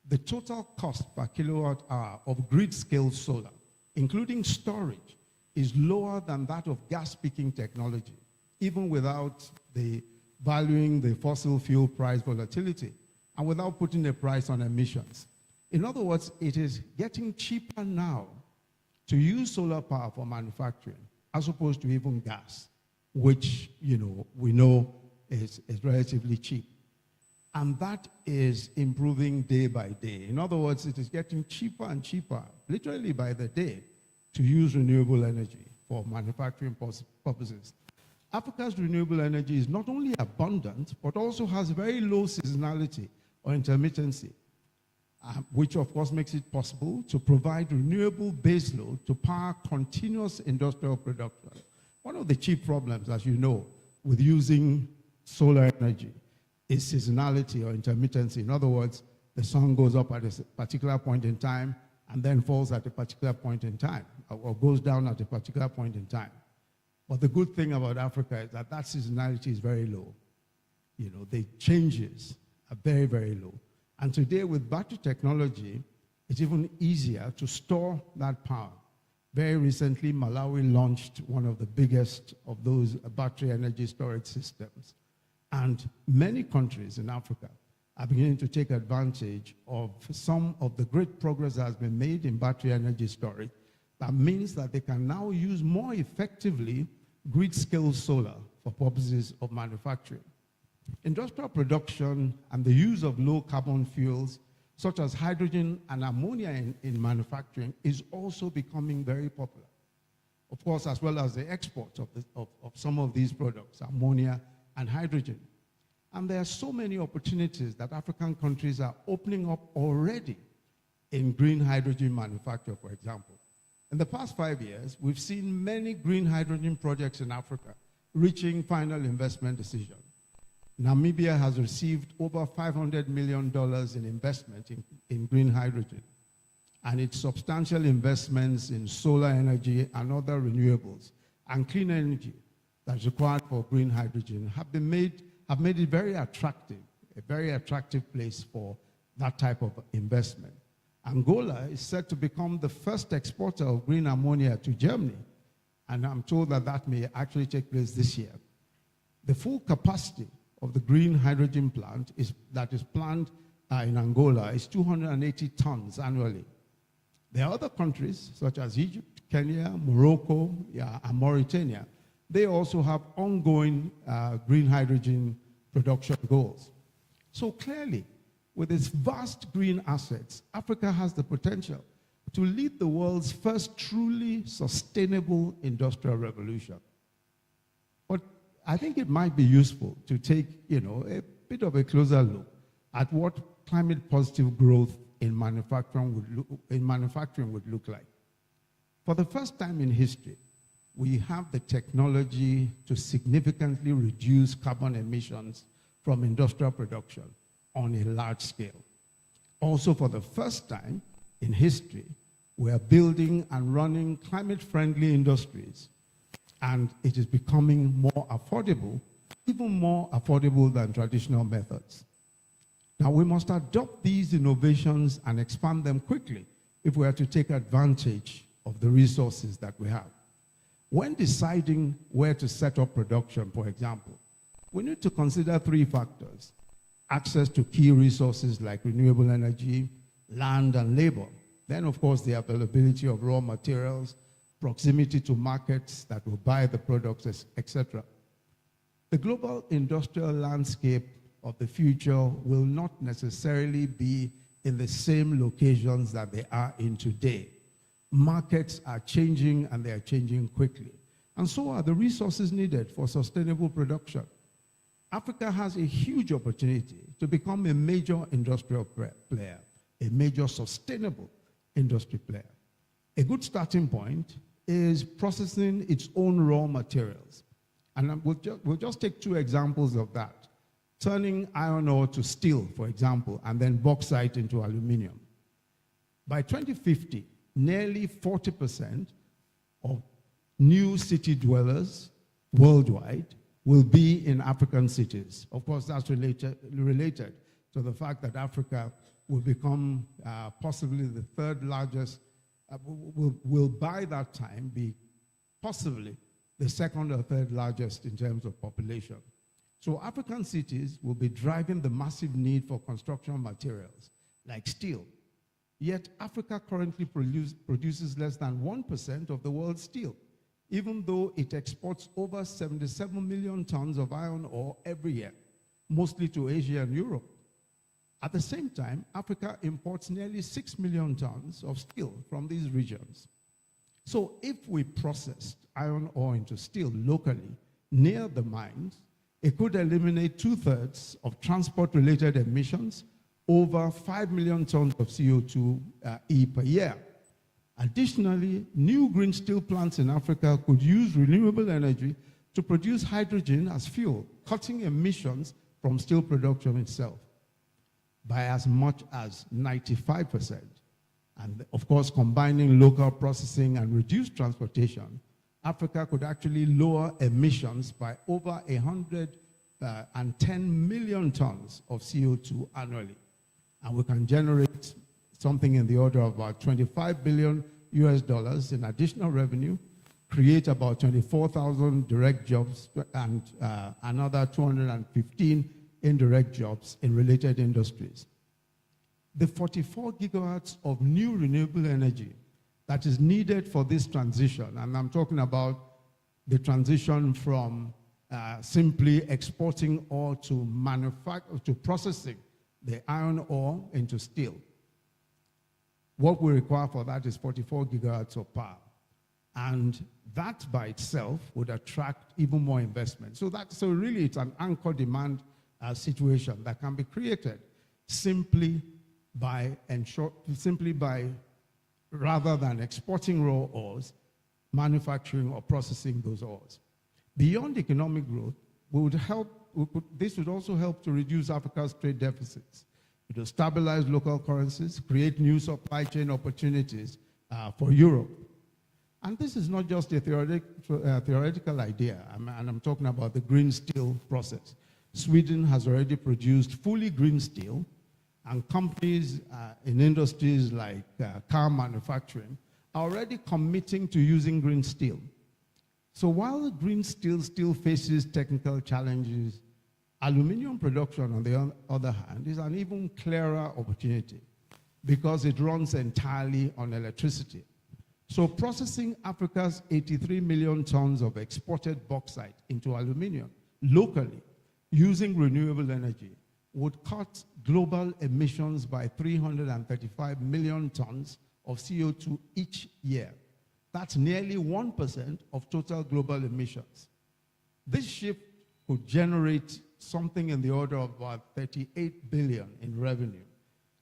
the total cost per kilowatt hour of grid-scale solar, including storage, is lower than that of gas peaking technology, even without the valuing the fossil fuel price volatility and without putting a price on emissions. In other words, it is getting cheaper now to use solar power for manufacturing as opposed to even gas, which we know is relatively cheap. And that is improving day by day. In other words, it is getting cheaper and cheaper, literally by the day, to use renewable energy for manufacturing purposes. Africa's renewable energy is not only abundant, but also has very low seasonality or intermittency, which of course makes it possible to provide renewable baseload to power continuous industrial production. One of the chief problems, as you know, with using solar energy is seasonality or intermittency. In other words, the sun goes up at a particular point in time and then falls at a particular point in time, or goes down at a particular point in time. But the good thing about Africa is that seasonality is very low. The changes are very, very low. And today with battery technology, it's even easier to store that power. Very recently, Malawi launched one of the biggest of those battery energy storage systems. And many countries in Africa are beginning to take advantage of some of the great progress that has been made in battery energy storage. That means that they can now use more effectively grid-scale solar for purposes of manufacturing. Industrial production and the use of low-carbon fuels, such as hydrogen and ammonia in manufacturing, is also becoming very popular. Of course, as well as the export of some of these products, ammonia and hydrogen. And there are so many opportunities that African countries are opening up already in green hydrogen manufacture, for example. In the past 5 years, we've seen many green hydrogen projects in Africa reaching final investment decision. Namibia has received over $500 million in investment in green hydrogen, and its substantial investments in solar energy and other renewables and clean energy that's required for green hydrogen have made it very attractive, a very attractive place for that type of investment. Angola is set to become the first exporter of green ammonia to Germany, and I'm told that that may actually take place this year. The full capacity of the green hydrogen plant that is planned in Angola is 280 tons annually. There are other countries such as Egypt, Kenya, Morocco, and Mauritania. They also have ongoing green hydrogen production goals. So clearly, with its vast green assets, Africa has the potential to lead the world's first truly sustainable industrial revolution. But I think it might be useful to take, a bit of a closer look at what climate positive growth in manufacturing would look like. For the first time in history, we have the technology to significantly reduce carbon emissions from industrial production on a large scale. Also, for the first time in history, we are building and running climate-friendly industries, and it is becoming more affordable, even more affordable than traditional methods. Now, we must adopt these innovations and expand them quickly if we are to take advantage of the resources that we have. When deciding where to set up production, for example, we need to consider 3 factors: access to key resources like renewable energy, land, and labor. Then, of course, the availability of raw materials, proximity to markets that will buy the products, etc. The global industrial landscape of the future will not necessarily be in the same locations that they are in today. Markets are changing, and they are changing quickly. And so are the resources needed for sustainable production. Africa has a huge opportunity to become a major industrial player, a major sustainable industry player. A good starting point is processing its own raw materials. And we'll just take 2 examples of that. Turning iron ore to steel, for example, and then bauxite into aluminum. By 2050, nearly 40% of new city dwellers worldwide will be in African cities. Of course, that's related to the fact that Africa will become possibly the 3rd largest, will by that time be possibly the 2nd or 3rd largest in terms of population. So African cities will be driving the massive need for construction materials like steel. Yet Africa currently produces less than 1% of the world's steel, even though it exports over 77 million tons of iron ore every year, mostly to Asia and Europe. At the same time, Africa imports nearly 6 million tons of steel from these regions. So if we processed iron ore into steel locally near the mines, it could eliminate 2/3 of transport-related emissions, over 5 million tons of CO2 per year. Additionally, new green steel plants in Africa could use renewable energy to produce hydrogen as fuel, cutting emissions from steel production itself by as much as 95%. And of course, combining local processing and reduced transportation, Africa could actually lower emissions by over 110 million tons of CO2 annually. And we can generate something in the order of about $25 billion in additional revenue, create about 24,000 direct jobs and another 215 indirect jobs in related industries. The 44 gigawatts of new renewable energy that is needed for this transition, and I'm talking about the transition from simply exporting ore to processing the iron ore into steel. What we require for that is 44 gigawatts of power. And that by itself would attract even more investment. So really it's an anchor demand situation that can be created simply simply by, rather than exporting raw ores, manufacturing or processing those ores. Beyond economic growth, this would also help to reduce Africa's trade deficits. It will stabilize local currencies, create new supply chain opportunities for Europe. And this is not just a theoretical idea, and I'm talking about the green steel process. Sweden has already produced fully green steel, and companies in industries like car manufacturing are already committing to using green steel. So while green steel still faces technical challenges, aluminum production, on the other hand, is an even clearer opportunity because it runs entirely on electricity. So processing Africa's 83 million tons of exported bauxite into aluminum locally using renewable energy would cut global emissions by 335 million tons of CO2 each year. That's nearly 1% of total global emissions. This shift could generate something in the order of about 38 billion in revenue,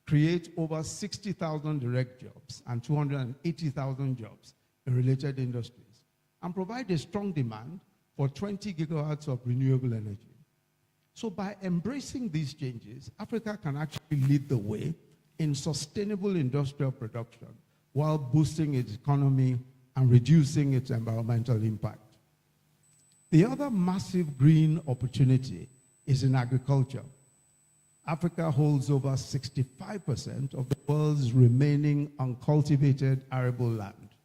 create over 60,000 direct jobs and 280,000 jobs in related industries, and provide a strong demand for 20 gigawatts of renewable energy. So by embracing these changes, Africa can actually lead the way in sustainable industrial production while boosting its economy and reducing its environmental impact. The other massive green opportunity is in agriculture. Africa holds over 65% of the world's remaining uncultivated arable land,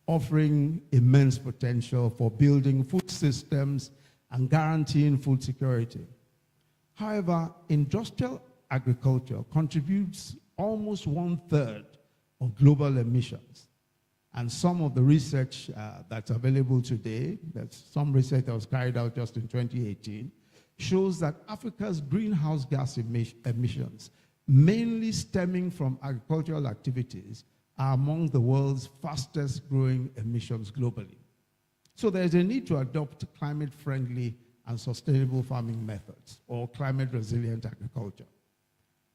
offering immense potential for building food systems and guaranteeing food security. However, industrial agriculture contributes almost 1/3 of global emissions. And some of the research that's available today, that's some research that was carried out just in 2018, shows that Africa's greenhouse gas emissions, mainly stemming from agricultural activities, are among the world's fastest growing emissions globally. So there's a need to adopt climate-friendly and sustainable farming methods, or climate-resilient agriculture.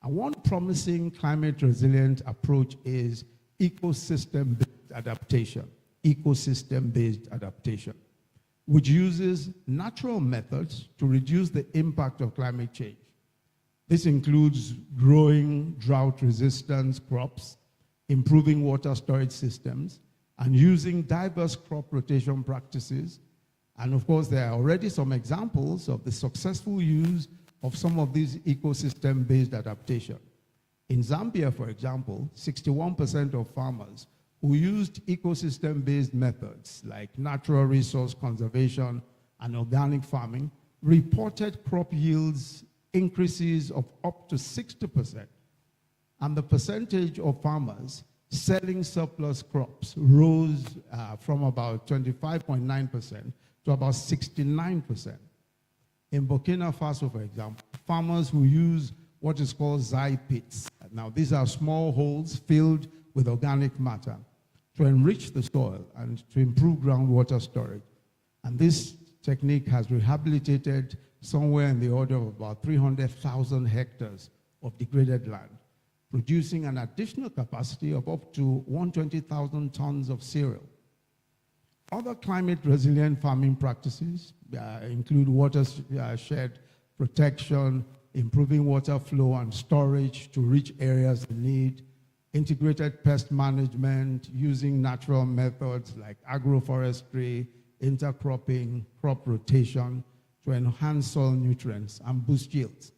And one promising climate-resilient approach is ecosystem-based adaptation, which uses natural methods to reduce the impact of climate change. This includes growing drought-resistant crops, improving water storage systems, and using diverse crop rotation practices. And of course, there are already some examples of the successful use of some of these ecosystem-based adaptation. In Zambia, for example, 61% of farmers who used ecosystem-based methods like natural resource conservation and organic farming reported crop yields increases of up to 60%. And the percentage of farmers selling surplus crops rose from about 25.9% to about 69%. In Burkina Faso, for example, farmers who use what is called zai pits. Now, these are small holes filled with organic matter to enrich the soil and to improve groundwater storage. And this technique has rehabilitated somewhere in the order of about 300,000 hectares of degraded land, producing an additional capacity of up to 120,000 tons of cereal. Other climate-resilient farming practices include watershed protection, improving water flow and storage to reach areas in need, integrated pest management using natural methods like agroforestry, intercropping, crop rotation to enhance soil nutrients and boost yields.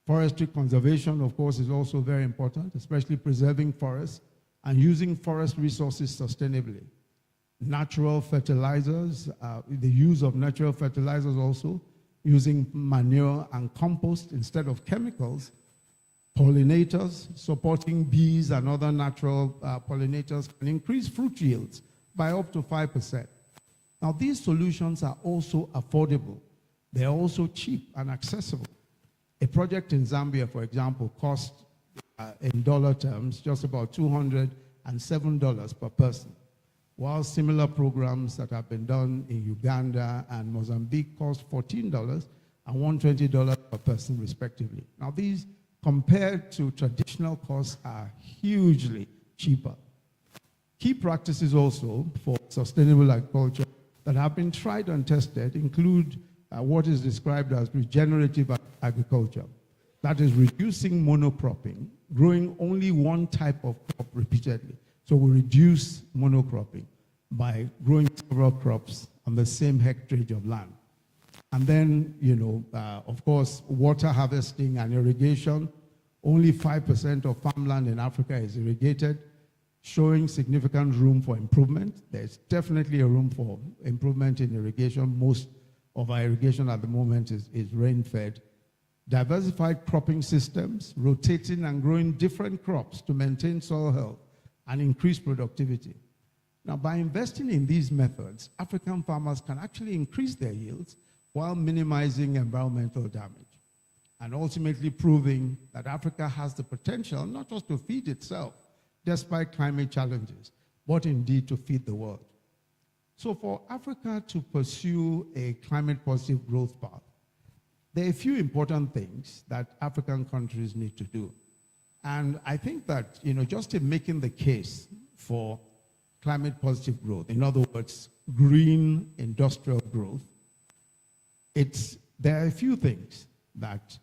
Forestry conservation, of course, is also very important, especially preserving forests and using forest resources sustainably. Natural fertilizers, the use of natural fertilizers also, using manure and compost instead of chemicals. Pollinators, supporting bees and other natural pollinators can increase fruit yields by up to 5%. Now, these solutions are also affordable. They're also cheap and accessible. A project in Zambia, for example, costs in dollar terms just about $207 per person, while similar programs that have been done in Uganda and Mozambique cost $14 and $120 per person, respectively. Now, these compared to traditional costs, are hugely cheaper. Key practices also for sustainable agriculture that have been tried and tested include what is described as regenerative agriculture. That is reducing monocropping, growing only one type of crop repeatedly. So we reduce monocropping by growing several crops on the same hectare of land. And then, of course, water harvesting and irrigation. Only 5% of farmland in Africa is irrigated, showing significant room for improvement. There's definitely a room for improvement in irrigation. Most of our irrigation at the moment is rain-fed. Diversified cropping systems, rotating and growing different crops to maintain soil health and increase productivity. Now, by investing in these methods, African farmers can actually increase their yields while minimizing environmental damage, and ultimately proving that Africa has the potential not just to feed itself, despite climate challenges, but indeed to feed the world. So for Africa to pursue a climate-positive growth path, there are a few important things that African countries need to do. And I think that, just in making the case for climate-positive growth, in other words, green industrial growth, there are a few things that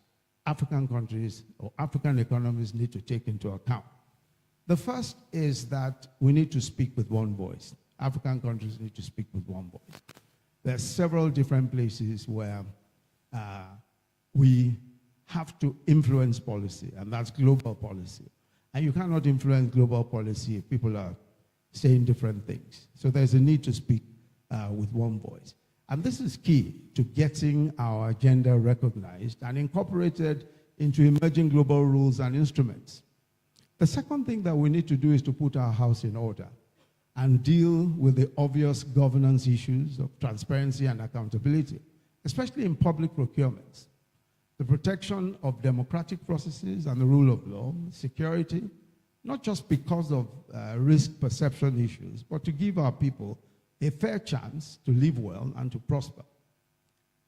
African countries or African economies need to take into account. The first is that we need to speak with one voice. African countries need to speak with one voice. There are several different places where we have to influence policy, and that's global policy. And you cannot influence global policy if people are saying different things. So there's a need to speak with one voice. And this is key to getting our agenda recognized and incorporated into emerging global rules and instruments. The second thing that we need to do is to put our house in order and deal with the obvious governance issues of transparency and accountability, especially in public procurements. The protection of democratic processes and the rule of law, security, not just because of risk perception issues, but to give our people a fair chance to live well and to prosper.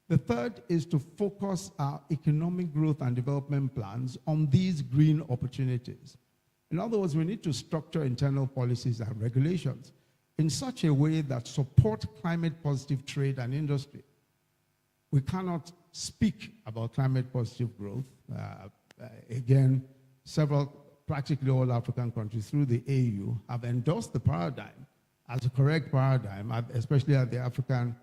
The third is to focus our economic growth and development plans on these green opportunities. In other words, we need to structure internal policies and regulations in such a way that support climate-positive trade and industry. We cannot speak about climate-positive growth. Again, practically all African countries through the AU have endorsed the paradigm as a correct paradigm, especially at the African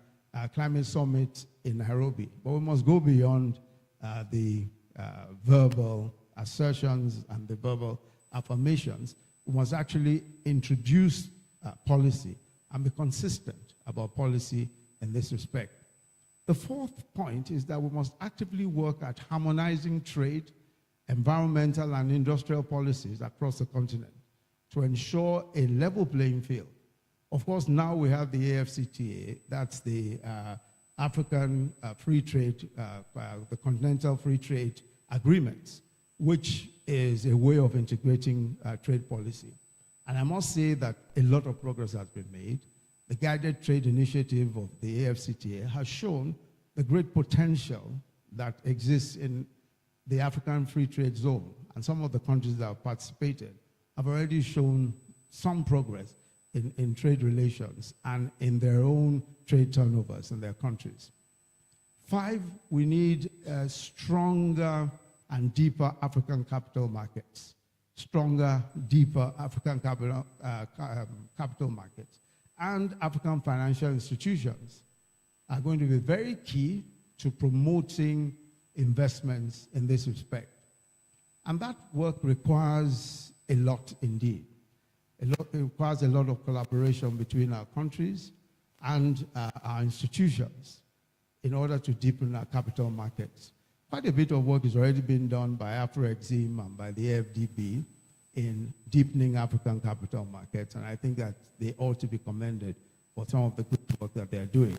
Climate Summit in Nairobi. But we must go beyond the verbal assertions and the verbal affirmations. We must actually introduce policy and be consistent about policy in this respect. The fourth point is that we must actively work at harmonizing trade, environmental and industrial policies across the continent to ensure a level playing field. Of course, now we have the AfCFTA, that's the African Free Trade, the Continental Free Trade Agreements, which is a way of integrating trade policy. And I must say that a lot of progress has been made. The Guided Trade Initiative of the AfCFTA has shown the great potential that exists in the African Free Trade Zone. And some of the countries that have participated have already shown some progress in trade relations and in their own trade turnovers in their countries. 5, we need stronger and deeper African capital markets. Stronger, deeper African capital markets. And African financial institutions are going to be very key to promoting investments in this respect. And that work requires a lot indeed. It requires a lot of collaboration between our countries and our institutions in order to deepen our capital markets. Quite a bit of work has already been done by Afro-Exim and by the AFDB in deepening African capital markets, and I think that they ought to be commended for some of the good work that they're doing.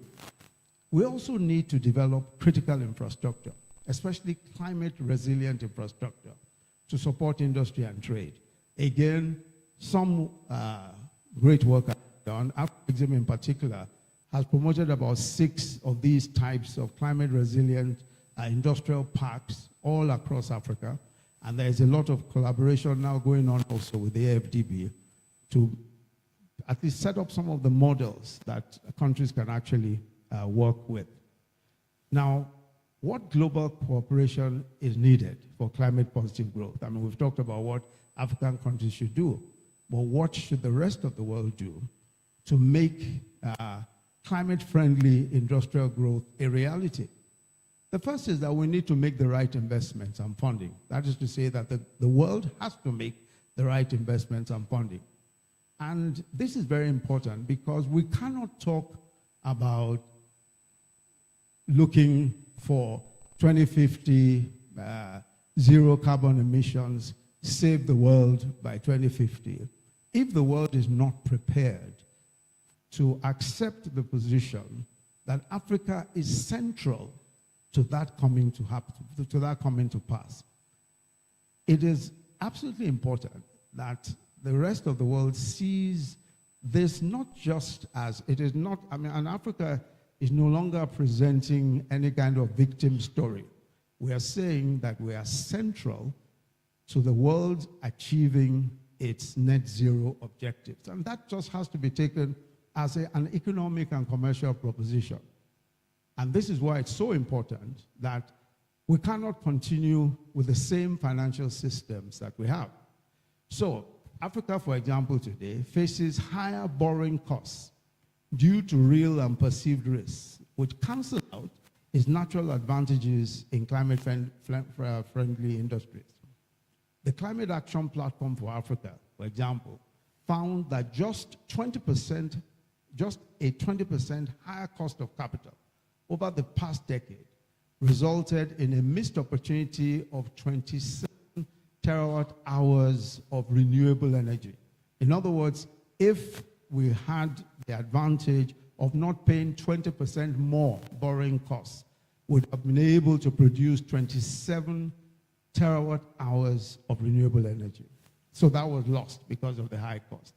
We also need to develop critical infrastructure, especially climate-resilient infrastructure, to support industry and trade. Again, some great work has been done. Afro-Exim in particular has promoted about 6 of these types of climate-resilient industrial parks all across Africa. And there's a lot of collaboration now going on also with the AFDB to at least set up some of the models that countries can actually work with. Now, what global cooperation is needed for climate positive growth? I mean, we've talked about what African countries should do, but what should the rest of the world do to make climate-friendly industrial growth a reality? The first is that we need to make the right investments and funding. That is to say that the world has to make the right investments and funding. And this is very important because we cannot talk about looking for 2050 zero carbon emissions, save the world by 2050, if the world is not prepared to accept the position that Africa is central to that coming to happen, to that coming to pass. It is absolutely important that the rest of the world sees this not just as, it is not, I mean, and Africa is no longer presenting any kind of victim story. We are saying that we are central to the world achieving its net zero objectives. And that just has to be taken as an economic and commercial proposition. And this is why it's so important that we cannot continue with the same financial systems that we have. So Africa, for example, today faces higher borrowing costs due to real and perceived risks, which cancel out its natural advantages in climate-friendly industries. The Climate Action Platform for Africa, for example, found that just a 20% higher cost of capital over the past decade resulted in a missed opportunity of 27 terawatt hours of renewable energy. In other words, if we had the advantage of not paying 20% more borrowing costs, we'd have been able to produce 27 terawatt hours of renewable energy. So that was lost because of the high cost.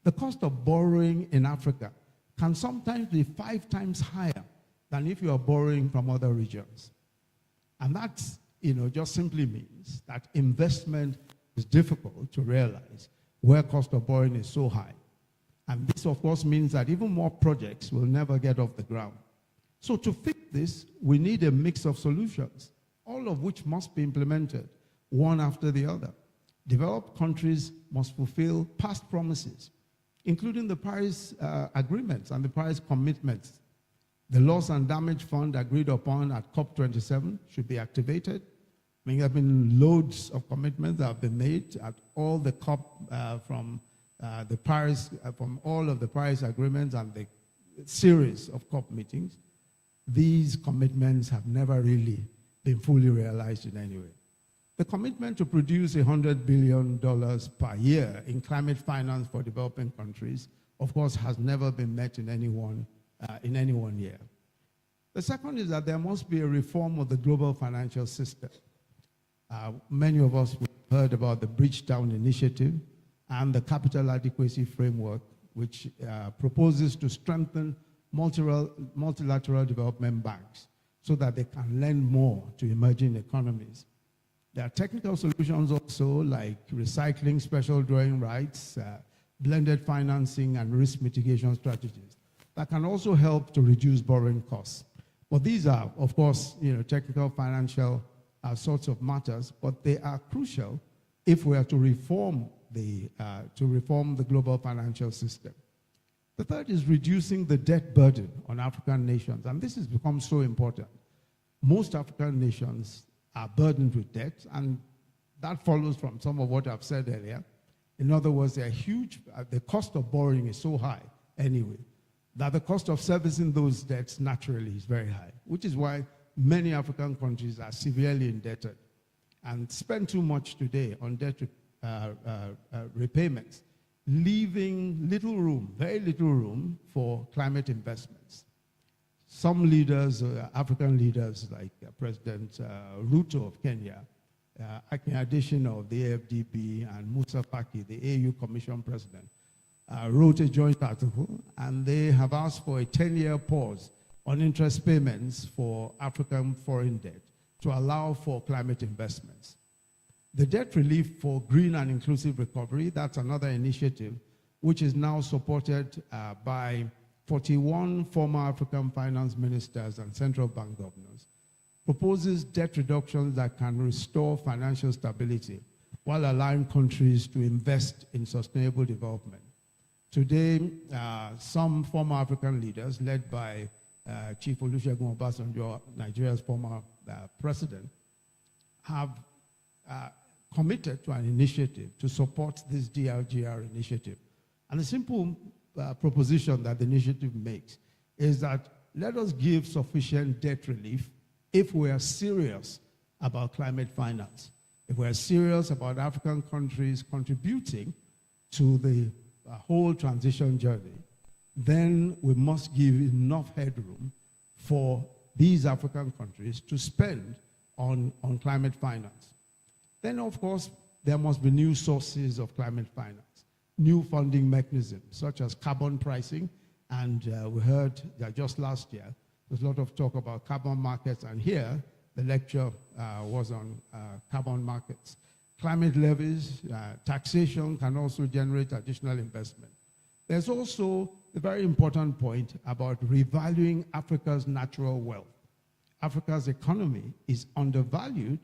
The cost of borrowing in Africa can sometimes be 5 times higher than if you are borrowing from other regions. And that, just simply means that investment is difficult to realize where cost of borrowing is so high. And this, of course, means that even more projects will never get off the ground. So to fix this, we need a mix of solutions, all of which must be implemented, one after the other. Developed countries must fulfill past promises, including the Paris agreements and the Paris commitments. The loss and damage fund agreed upon at COP27 should be activated. I mean, there have been loads of commitments that have been made at all the COP from all of the Paris agreements and the series of COP meetings. These commitments have never really been fully realized in any way. The commitment to produce $100 billion per year in climate finance for developing countries, of course, has never been met in any one year. The second is that there must be a reform of the global financial system. Many of us have heard about the Bridgetown Initiative and the Capital Adequacy Framework, which proposes to strengthen multilateral development banks so that they can lend more to emerging economies. There are technical solutions also, like recycling special drawing rights, blended financing, and risk mitigation strategies that can also help to reduce borrowing costs. But these are, of course, technical financial sorts of matters, but they are crucial if we are to reform the global financial system. The third is reducing the debt burden on African nations, and this has become so important. Most African nations are burdened with debt, and that follows from some of what I've said earlier. In other words, they're huge, the cost of borrowing is so high anyway, that the cost of servicing those debts naturally is very high, which is why many African countries are severely indebted and spend too much today on debt repayments, leaving little room, very little room for climate investments. Some leaders, African leaders like President Ruto of Kenya, in addition of the AFDB, and Musa Faki, the AU Commission President, wrote a joint article, and they have asked for a 10-year pause on interest payments for African foreign debt to allow for climate investments. The debt relief for green and inclusive recovery, that's another initiative, which is now supported by 41 former African finance ministers and central bank governors, proposes debt reductions that can restore financial stability while allowing countries to invest in sustainable development. Today, some former African leaders, led by Chief Olusegun Obasanjo, Nigeria's former president, have committed to an initiative to support this DLGR initiative. And the simple proposition that the initiative makes is that let us give sufficient debt relief if we are serious about climate finance, if we are serious about African countries contributing to the whole transition journey, then we must give enough headroom for these African countries to spend on climate finance. Then, of course, there must be new sources of climate finance, new funding mechanisms, such as carbon pricing. And we heard that just last year, there's a lot of talk about carbon markets, and here, the lecture was on carbon markets. Climate levies, taxation can also generate additional investment. There's also a very important point about revaluing Africa's natural wealth. Africa's economy is undervalued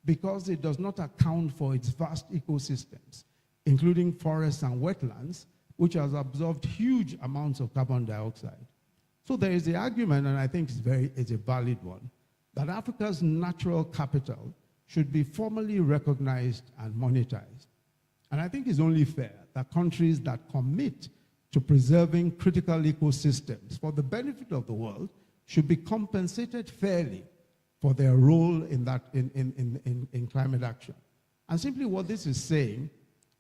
because it does not account for its vast ecosystems, including forests and wetlands, which has absorbed huge amounts of carbon dioxide. So there is the argument, and I think it's a valid one, that Africa's natural capital should be formally recognized and monetized. And I think it's only fair that countries that commit to preserving critical ecosystems for the benefit of the world should be compensated fairly for their role in that in climate action. And simply what this is saying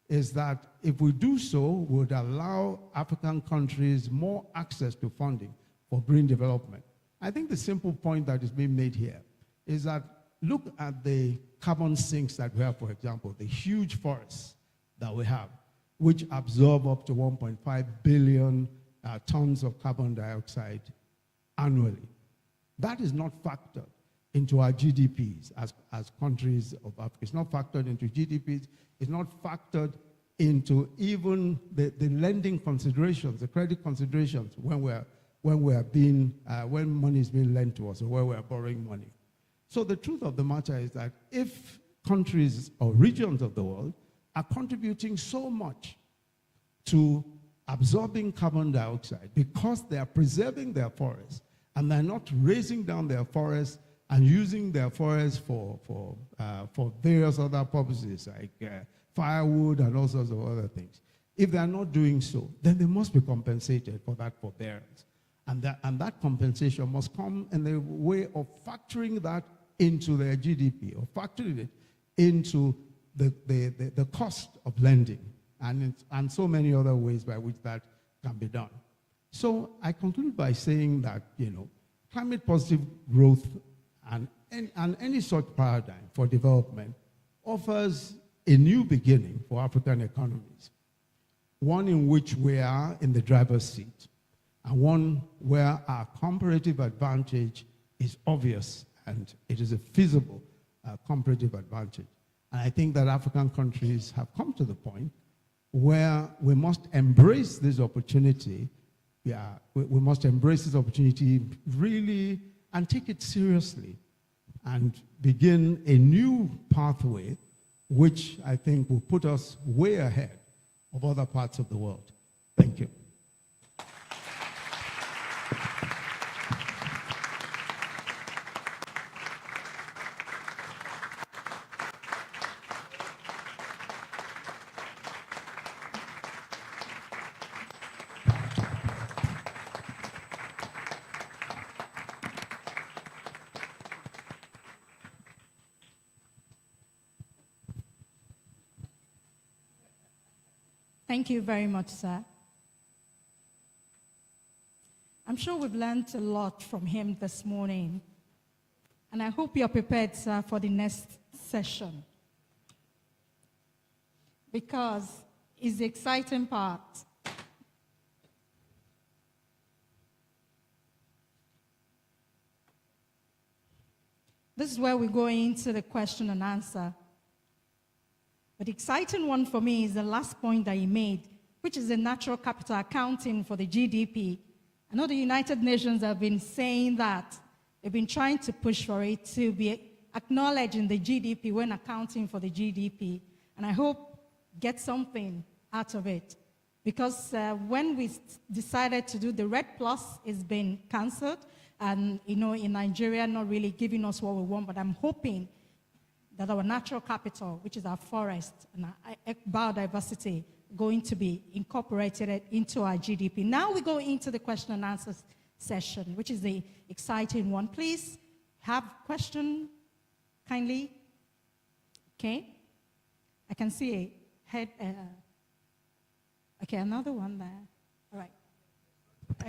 is that if we do so, we would allow African countries more access to funding for green development. I think the simple point that is being made here is that look at the carbon sinks that we have, for example, the huge forests that we have, which absorb up to 1.5 billion tons of carbon dioxide annually. That is not factored into our GDPs as countries of Africa. It's not factored into GDPs. It's not factored into even the lending considerations, the credit considerations when money is being lent to us or where we are borrowing money. So the truth of the matter is that if countries or regions of the world are contributing so much to absorbing carbon dioxide because they are preserving their forests and they're not raising down their forests and using their forests for various other purposes like firewood and all sorts of other things. If they are not doing so, then they must be compensated for that forbearance. And that compensation must come in the way of factoring that into their GDP or factoring it into the cost of lending and so many other ways by which that can be done. So I conclude by saying that, climate positive growth and any such paradigm for development offers a new beginning for African economies, one in which we are in the driver's seat, and one where our comparative advantage is obvious and it is a feasible comparative advantage. And I think that African countries have come to the point where we must embrace this opportunity. We must embrace this opportunity really and take it seriously and begin a new pathway which I think will put us way ahead of other parts of the world. Thank you. Thank you very much, sir. I'm sure we've learned a lot from him this morning, and I hope you're prepared, sir, for the next session, because it's the exciting part. This is where we go into the question and answer. But the exciting one for me is the last point that he made, which is the natural capital accounting for the GDP. I know the United Nations have been saying that. They've been trying to push for it to be acknowledged in the GDP when accounting for the GDP. And I hope get something out of it. Because when we decided to do the Red Plus, it's been cancelled. And, you know, in Nigeria, not really giving us what we want. But I'm hoping that our natural capital, which is our forest and our biodiversity, going to be incorporated into our GDP. Now we go into the question and answer session, which is the exciting one. Please have question, kindly. Okay. I can see a head. Okay, another one there. All right.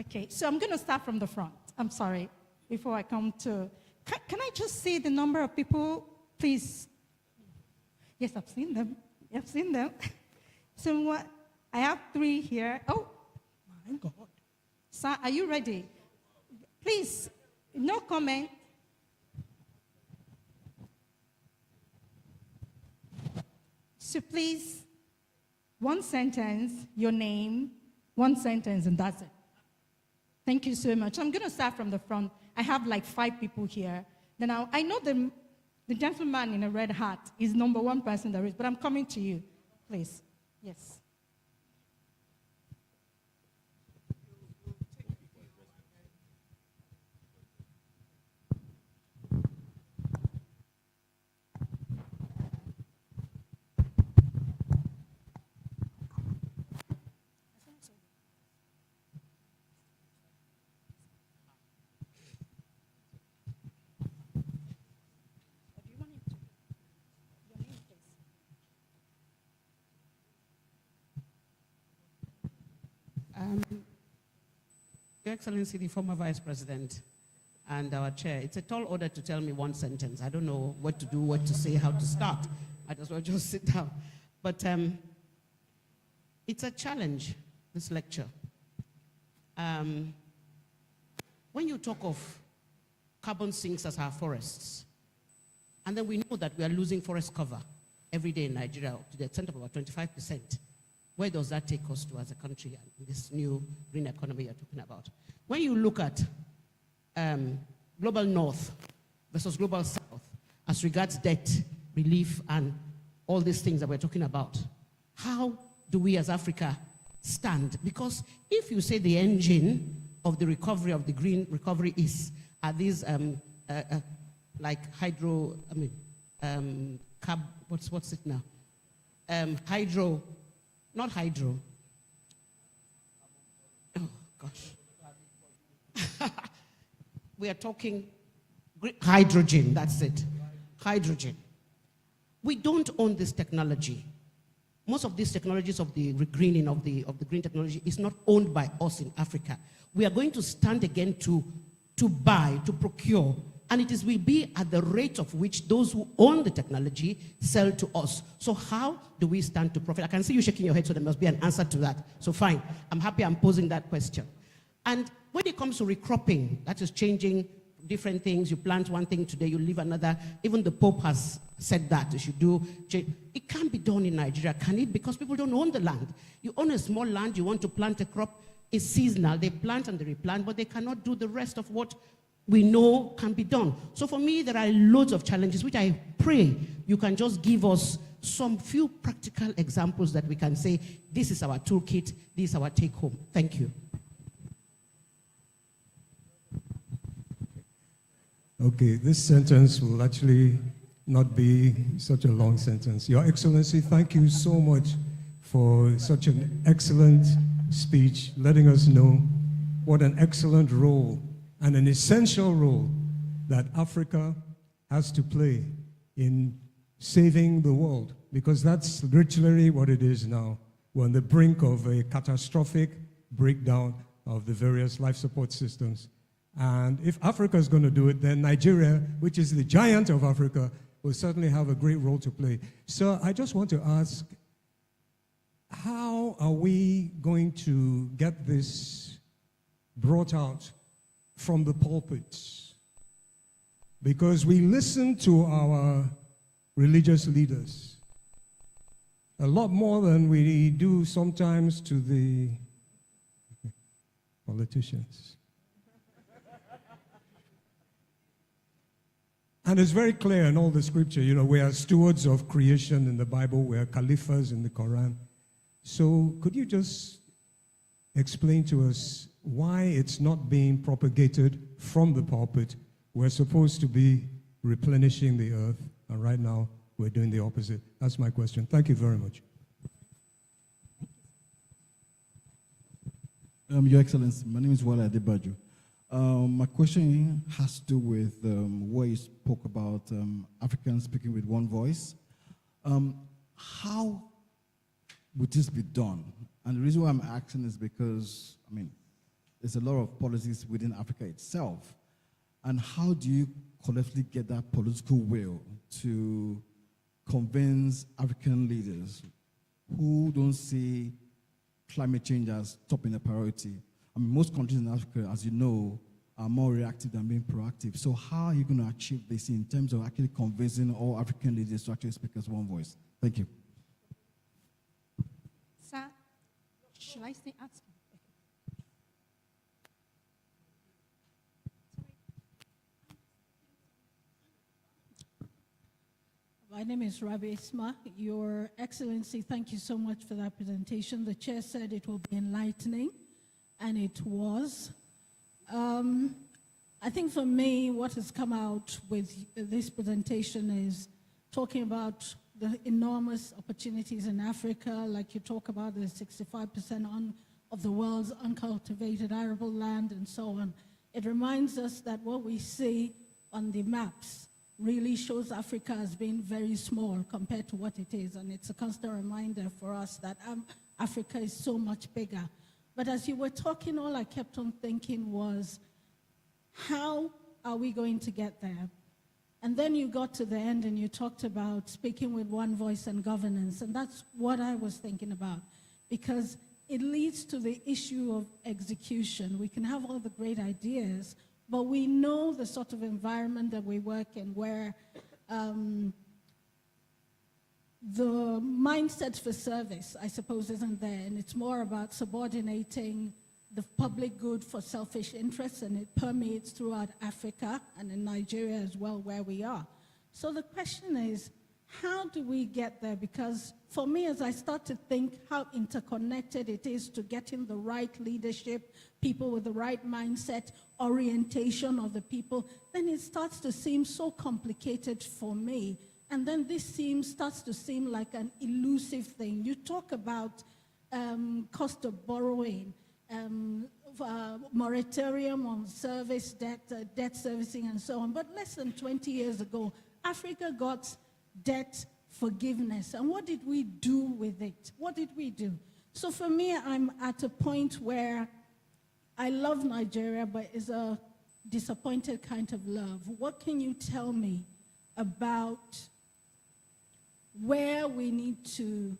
Okay, so I'm going to start from the front. I'm sorry, before I come to... Can I just see the number of people, please? Yes, I've seen them. I've seen them. So what? I have 3 here. Oh, my God. Sir, are you ready? Please, no comment. So please, 1 sentence, your name, 1 sentence, and that's it. Thank you so much. I'm going to start from the front. I have like 5 people here. Then I know the gentleman in a red hat is number 1 person there is, but I'm coming to you, please. Yes. Your Excellency, the former Vice President and our Chair, it's a tall order to tell me 1 sentence. I don't know what to do, what to say, how to start. I just want to just sit down. But it's a challenge, this lecture. When you talk of carbon sinks as our forests, and then we know that we are losing forest cover every day in Nigeria to the extent of about 25%. Where does that take us to as a country and this new green economy you're talking about? When you look at global north versus global south as regards debt, relief, and all these things that we're talking about, how do we as Africa stand? Because if you say the engine of the recovery, of the green recovery are these like hydro, what's it now? Not hydro. Oh, gosh. We are talking hydrogen, that's it. Hydrogen. We don't own this technology. Most of these technologies of the greening of the green technology is not owned by us in Africa. We are going to stand again to buy, to procure, and it will be at the rate of which those who own the technology sell to us. So how do we stand to profit? I can see you shaking your head, so there must be an answer to that. So fine, I'm happy I'm posing that question. And when it comes to recropping, that is changing different things. You plant one thing today, you leave another. Even the Pope has said that you should do. It can't be done in Nigeria, can it? Because people don't own the land. You own a small land, you want to plant a crop, it's seasonal. They plant and they replant, but they cannot do the rest of what we know can be done. So for me, there are loads of challenges, which I pray you can just give us some few practical examples that we can say, this is our toolkit, this is our take home. Thank you. Okay, this sentence will actually not be such a long sentence. Your Excellency, thank you so much for such an excellent speech, letting us know what an excellent role and an essential role that Africa has to play in saving the world, because that's literally what it is now. We're on the brink of a catastrophic breakdown of the various life support systems. And if Africa is going to do it, then Nigeria, which is the giant of Africa, will certainly have a great role to play. So I just want to ask, how are we going to get this brought out from the pulpits? Because we listen to our religious leaders, a lot more than we do sometimes to the politicians. And it's very clear in all the scripture, you know, we are stewards of creation in the Bible, we are caliphs in the Quran. So could you just explain to us why it's not being propagated from the pulpit? We're supposed to be replenishing the earth, and right now we're doing the opposite. That's my question. Thank you very much. Your Excellency, my name is Wale Adebajo. My question has to do with where you spoke about Africans speaking with one voice. How would this be done? And the reason why I'm asking is because, I mean, there's a lot of policies within Africa itself. And how do you collectively get that political will to convince African leaders who don't see climate change as top in the priority? I mean, most countries in Africa, as you know, are more reactive than being proactive. So how are you going to achieve this in terms of actually convincing all African leaders to actually speak as one voice? Thank you. Sir, should I stay asking? My name is Rabi Isma. Your Excellency, thank you so much for that presentation. The chair said it will be enlightening, and it was. I think for me, what has come out with this presentation is talking about the enormous opportunities in Africa, like you talk about the 65% of the world's uncultivated arable land and so on. It reminds us that what we see on the maps really shows Africa as being very small compared to what it is, and it's a constant reminder for us that Africa is so much bigger. But as you were talking, all I kept on thinking was, how are we going to get there? And then you got to the end and you talked about speaking with one voice and governance, and that's what I was thinking about, because it leads to the issue of execution. We can have all the great ideas, but we know the sort of environment that we work in where the mindset for service, I suppose, isn't there, and it's more about subordinating the public good for selfish interests, and it permeates throughout Africa and in Nigeria as well, where we are. So the question is, how do we get there? Because for me, as I start to think how interconnected it is to getting the right leadership, people with the right mindset, orientation of the people, then it starts to seem so complicated for me. And then this starts to seem like an elusive thing. You talk about cost of borrowing, moratorium on service debt, debt servicing and so on. But less than 20 years ago, Africa got debt forgiveness. And what did we do with it? What did we do? So for me, I'm at a point where I love Nigeria, but it's a disappointed kind of love. What can you tell me about where we need to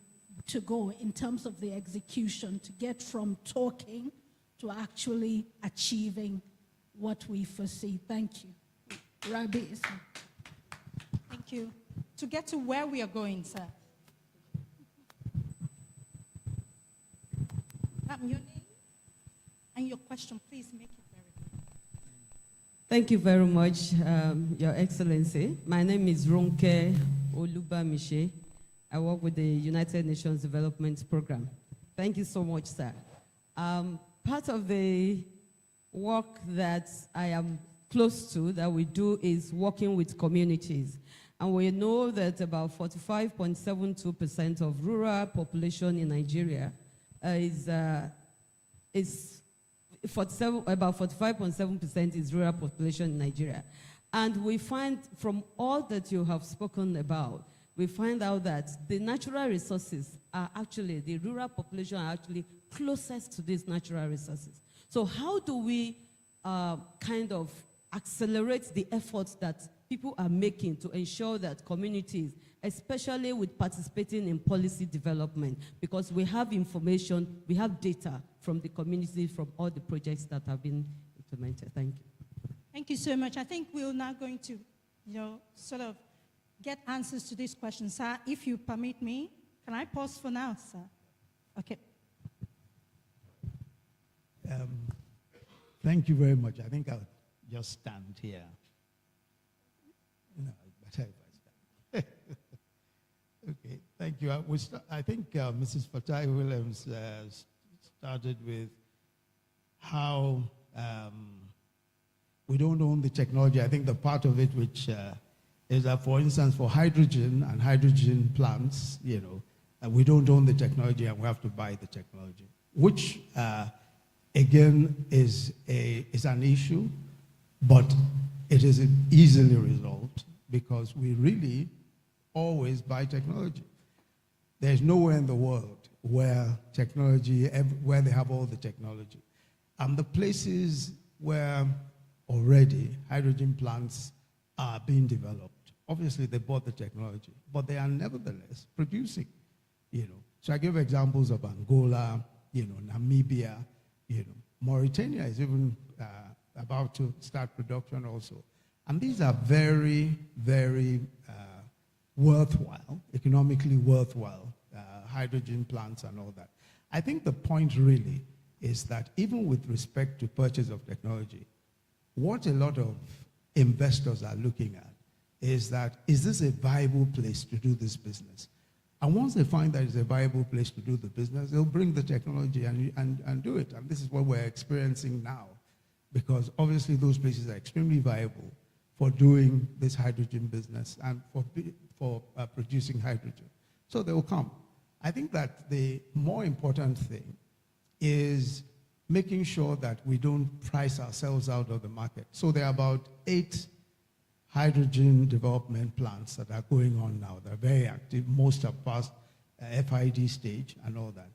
go in terms of the execution to get from talking to actually achieving what we foresee? Thank you. Rabi Isma. Thank you. To get to where we are going, sir. Your name and your question, please make it very clear. Thank you very much, Your Excellency. My name is Ronke Olubamiche. I work with the United Nations Development Program. Thank you so much, sir. Part of the work that I am close to, that we do, is working with communities. And we know that about 45.72% of rural population in Nigeria about 45.7% is rural population in Nigeria. And we find from all that you have spoken about, we find out that the natural resources are actually, the rural population are actually closest to these natural resources. So how do we kind of accelerate the efforts that people are making to ensure that communities, especially with participating in policy development, because we have information, we have data from the community, from all the projects that have been implemented. Thank you. Thank you so much. I think we're now going to, sort of get answers to these questions. Sir, if you permit me, Can I pause for now, sir? Okay. Thank you very much. I think I'll just stand here. No, it's better if I stand. Okay, thank you. I think Mrs. Fatai Williams started with how we don't own the technology. I think the part of it which is that, for instance, for hydrogen and hydrogen plants, we don't own the technology and we have to buy the technology, which again is an issue, but it is easily resolved because we really always buy technology. There's nowhere in the world where where they have all the technology. And the places where already hydrogen plants are being developed, obviously they bought the technology, but they are nevertheless producing, So I give examples of Angola, Namibia, Mauritania is even about to start production also. And these are very, very worthwhile, economically worthwhile hydrogen plants and all that. I think the point really is that even with respect to purchase of technology, what a lot of investors are looking at is that, is this a viable place to do this business? And once they find that it's a viable place to do the business, they'll bring the technology and do it. And this is what we're experiencing now, because obviously those places are extremely viable for doing this hydrogen business and for producing hydrogen. So they will come. I think that the more important thing is making sure that we don't price ourselves out of the market. So there are about 8 hydrogen development plants that are going on now. They're very active. Most have passed FID stage and all that.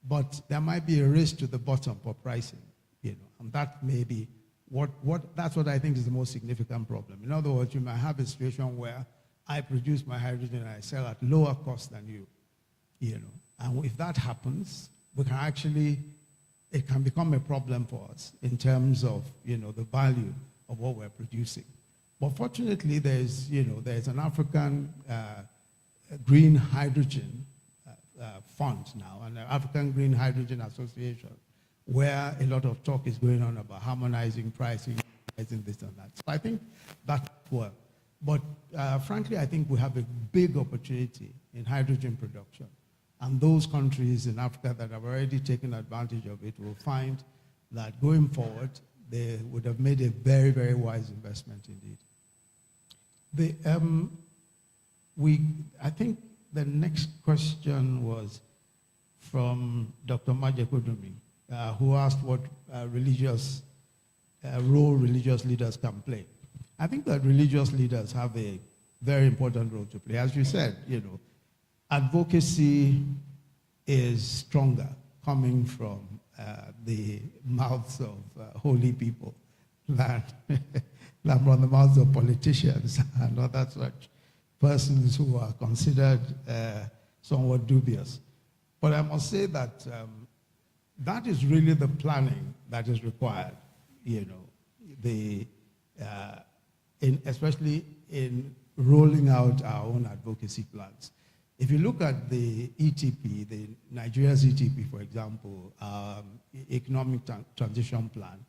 But there might be a race to the bottom for pricing, and that may be that's what I think is the most significant problem. In other words, you might have a situation where I produce my hydrogen and I sell at lower cost than you, And if that happens, we can actually, it can become a problem for us in terms of, the value of what we're producing. But fortunately, there's an African green hydrogen fund now, and the African Green Hydrogen Association, where a lot of talk is going on about harmonizing pricing, harmonizing this and that. So I think that works. But frankly, I think we have a big opportunity in hydrogen production. And those countries in Africa that have already taken advantage of it will find that going forward, they would have made a very, very wise investment indeed. I think the next question was from Dr. Maje Kudumi, who asked what role religious leaders can play. I think that religious leaders have a very important role to play. As you said, advocacy is stronger coming from the mouths of holy people than from the mouths of politicians and other such persons who are considered somewhat dubious. But I must say that that is really the planning that is required, especially in rolling out our own advocacy plans. If you look at the ETP, the Nigeria's ETP, for example, Economic Transition Plan,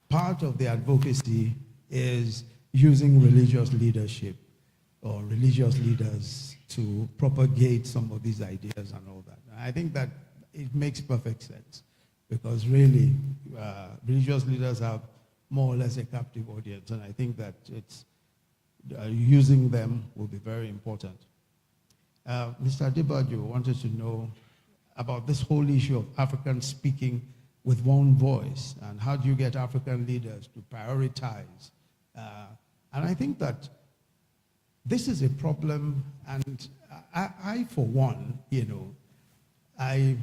part of the advocacy is using religious leadership or religious leaders to propagate some of these ideas and all that. And I think that it makes perfect sense because really religious leaders have more or less a captive audience, and I think that it's using them will be very important. Mr. Adebayo wanted to know about this whole issue of Africans speaking with one voice, and how do you get African leaders to prioritize? And I think that this is a problem, and I for one, I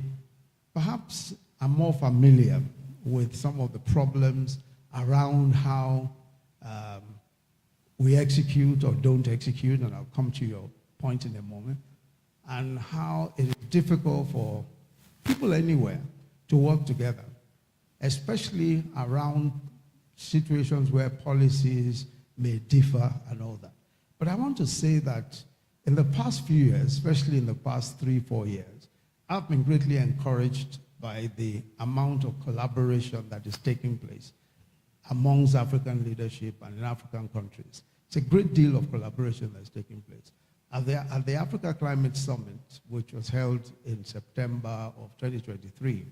perhaps am more familiar with some of the problems around how we execute or don't execute, and I'll come to your point in a moment, and how it is difficult for people anywhere to work together, especially around situations where policies may differ and all that. But I want to say that In the past few years, especially in the past 3-4 years, I've been greatly encouraged by the amount of collaboration that is taking place amongst African leadership and in African countries. It's a great deal of collaboration that's taking place. At the Africa Climate Summit, which was held in September of 2023,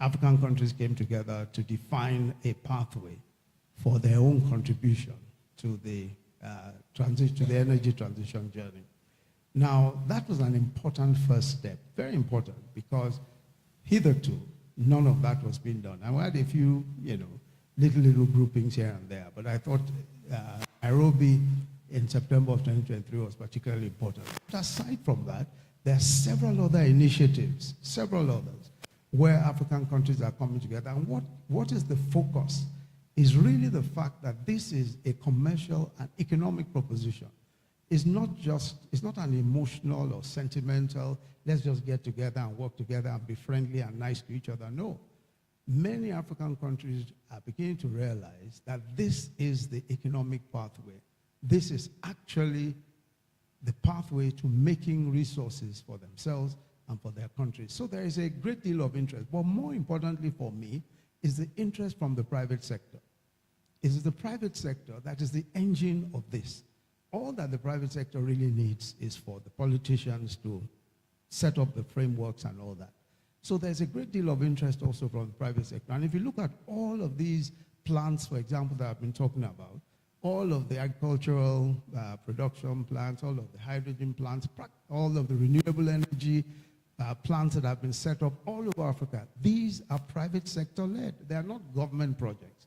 African countries came together to define a pathway for their own contribution to the energy transition journey. Now, that was an important first step, very important, because hitherto, none of that was being done. And we had a few, little groupings here and there, but I thought Nairobi in September of 2023 was particularly important. But aside from that, there are several other initiatives, several others, where African countries are coming together. And what is the focus is really the fact that this is a commercial and economic proposition. It's not an emotional or sentimental, let's just get together and work together and be friendly and nice to each other. No. Many African countries are beginning to realize that this is the economic pathway. This is actually the pathway to making resources for themselves and for their countries. So there is a great deal of interest. But more importantly for me is the interest from the private sector. It is the private sector that is the engine of this. All that the private sector really needs is for the politicians to set up the frameworks and all that. So there's a great deal of interest also from the private sector. And if you look at all of these plants, for example, that I've been talking about, all of the agricultural production plants, all of the hydrogen plants, all of the renewable energy plants that have been set up all over Africa, these are private sector led. They are not government projects.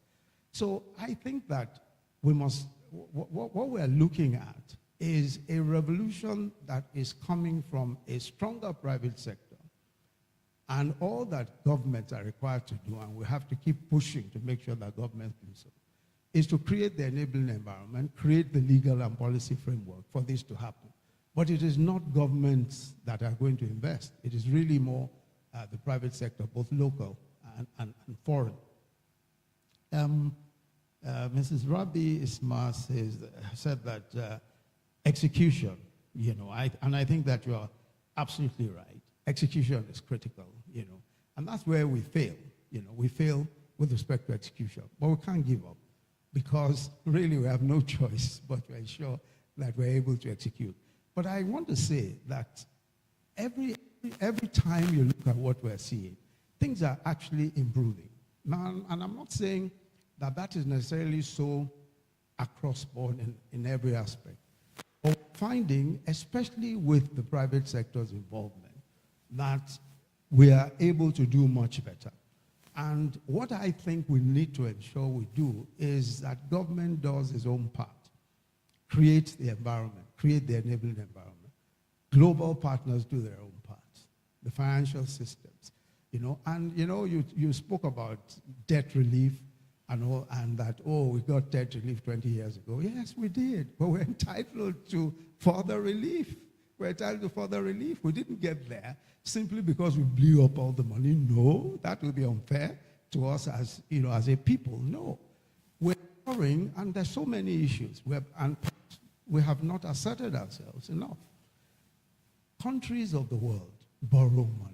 So I think that we must, what we're looking at is a revolution that is coming from a stronger private sector. And all that governments are required to do, and we have to keep pushing to make sure that governments do so, is to create the enabling environment, create the legal and policy framework for this to happen. But it is not governments that are going to invest. It is really more the private sector, both local and foreign. Mrs. Rabi Isma said that execution, and I think that you are absolutely right. Execution is critical, and that's where we fail. We fail with respect to execution, but we can't give up because really we have no choice but to ensure that we're able to execute. But I want to say that every time you look at what we're seeing, things are actually improving. Now, and I'm not saying that that is necessarily so across board in every aspect. But finding, especially with the private sector's involvement, that we are able to do much better. And what I think we need to ensure we do is that government does its own part, create the environment, create the enabling environment. Global partners do their own part, the financial systems, and you spoke about debt relief and all, and that, we got debt relief 20 years ago. Yes, we did, but we're entitled to further relief. We're entitled to further relief. We didn't get there simply because we blew up all the money. No, that would be unfair to us as a people. No, we're borrowing, and there's so many issues. We have not asserted ourselves enough. Countries of the world borrow money.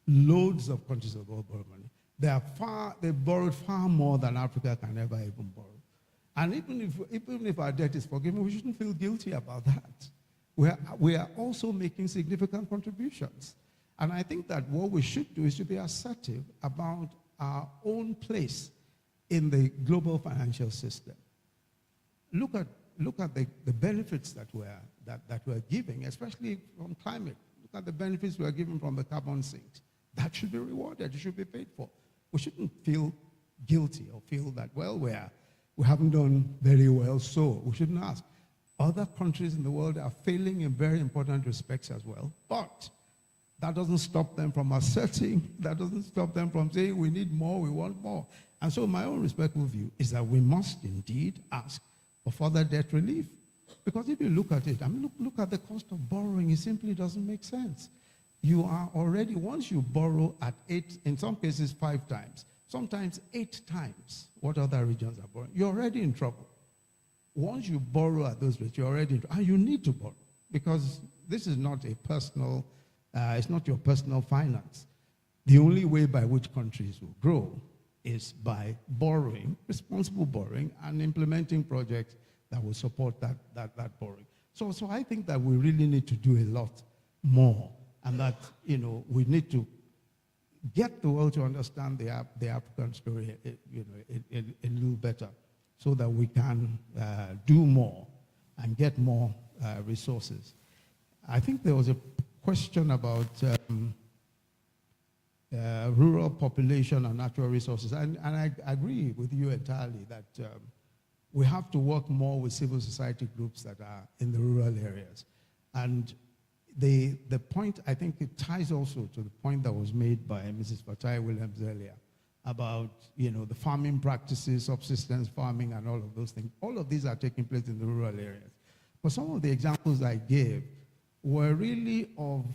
Loads of countries of the world borrow money. They borrowed far more than Africa can ever even borrow. And even if our debt is forgiven, we shouldn't feel guilty about that. We are also making significant contributions. And I think that what we should do is to be assertive about our own place in the global financial system. Look at the benefits that we're giving, especially from climate. Look at the benefits we're giving from the carbon sinks. That should be rewarded. It should be paid for. We shouldn't feel guilty or feel that, we haven't done very well, so we shouldn't ask. Other countries in the world are failing in very important respects as well, but that doesn't stop them from asserting, that doesn't stop them from saying we need more, we want more. And so my own respectful view is that we must indeed ask for further debt relief. Because if you look at it, look at the cost of borrowing, it simply doesn't make sense. You are already, once you borrow at 8, in some cases 5 times, sometimes 8 times what other regions are borrowing, you're already in trouble. Once you borrow at those rates, you're already in trouble. And you need to borrow. because this is not a personal, it's not your personal finance. The only way by which countries will grow is by borrowing, responsible borrowing, and implementing projects that will support that borrowing. So I think that we really need to do a lot more, and that, you know, we need to get the world to understand the African story, a little better, so that we can do more and get more resources. I think there was a question about rural population and natural resources, and I agree with you entirely that we have to work more with civil society groups that are in the rural areas. And the point, I think it ties also to the point that was made by Mrs. Fatai Williams earlier about, you know, the farming practices, subsistence farming, and all of those things. All of these are taking place in the rural areas. But some of the examples I gave were really of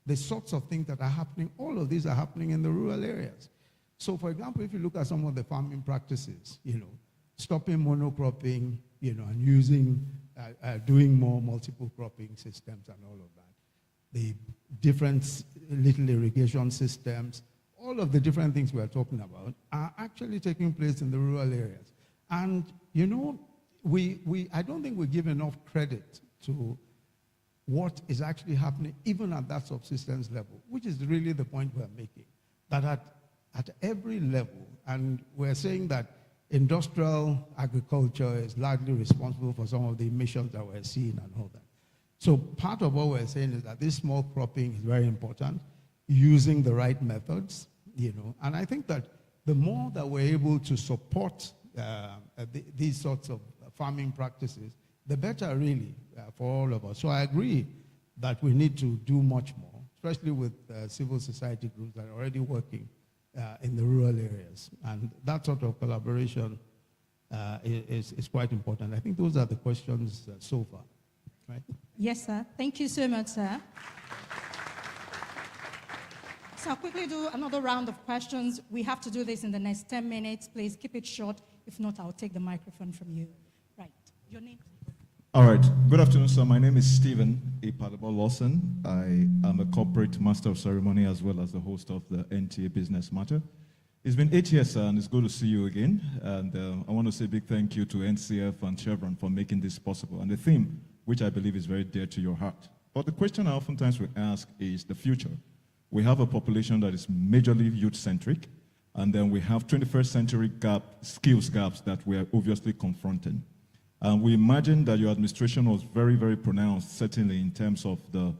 the sorts of things that are happening. All of these are happening in the rural areas. So, for example, if you look at some of the farming practices, you know, stopping monocropping, you know, and using, doing more multiple cropping systems and all of that. The different little irrigation systems, all of the different things we're talking about are actually taking place in the rural areas. And, you know, I don't think we give enough credit to what is actually happening even at that subsistence level, which is really the point we're making, that at every level, and we're saying that industrial agriculture is largely responsible for some of the emissions that we're seeing and all that. So part of what we're saying is that this small cropping is very important, using the right methods, you know, and I think that the more that we're able to support these sorts of farming practices, the better really for all of us. So I agree that we need to do much more, especially with civil society groups that are already working in the rural areas. And that sort of collaboration is quite important. I think those are the questions so far. Right? Yes, sir. Thank you so much, sir. So I'll quickly do another round of questions. We have to do this in the next 10 minutes. Please keep it short. If not, I'll take the microphone from you. Right. Your name? All right. Good afternoon, sir. My name is Stephen Ipadabo Lawson. I am a corporate master of ceremony as well as the host of the NTA Business Matter. It's been 8 years, sir, and it's good to see you again. And I want to say a big thank you to NCF and Chevron for making this possible. And the theme, which I believe is very dear to your heart. But the question I oftentimes will ask is the future. We have a population that is majorly youth-centric, and then we have 21st century skills gaps that we're obviously confronting. And we imagine that your administration was very, very pronounced, certainly in terms of the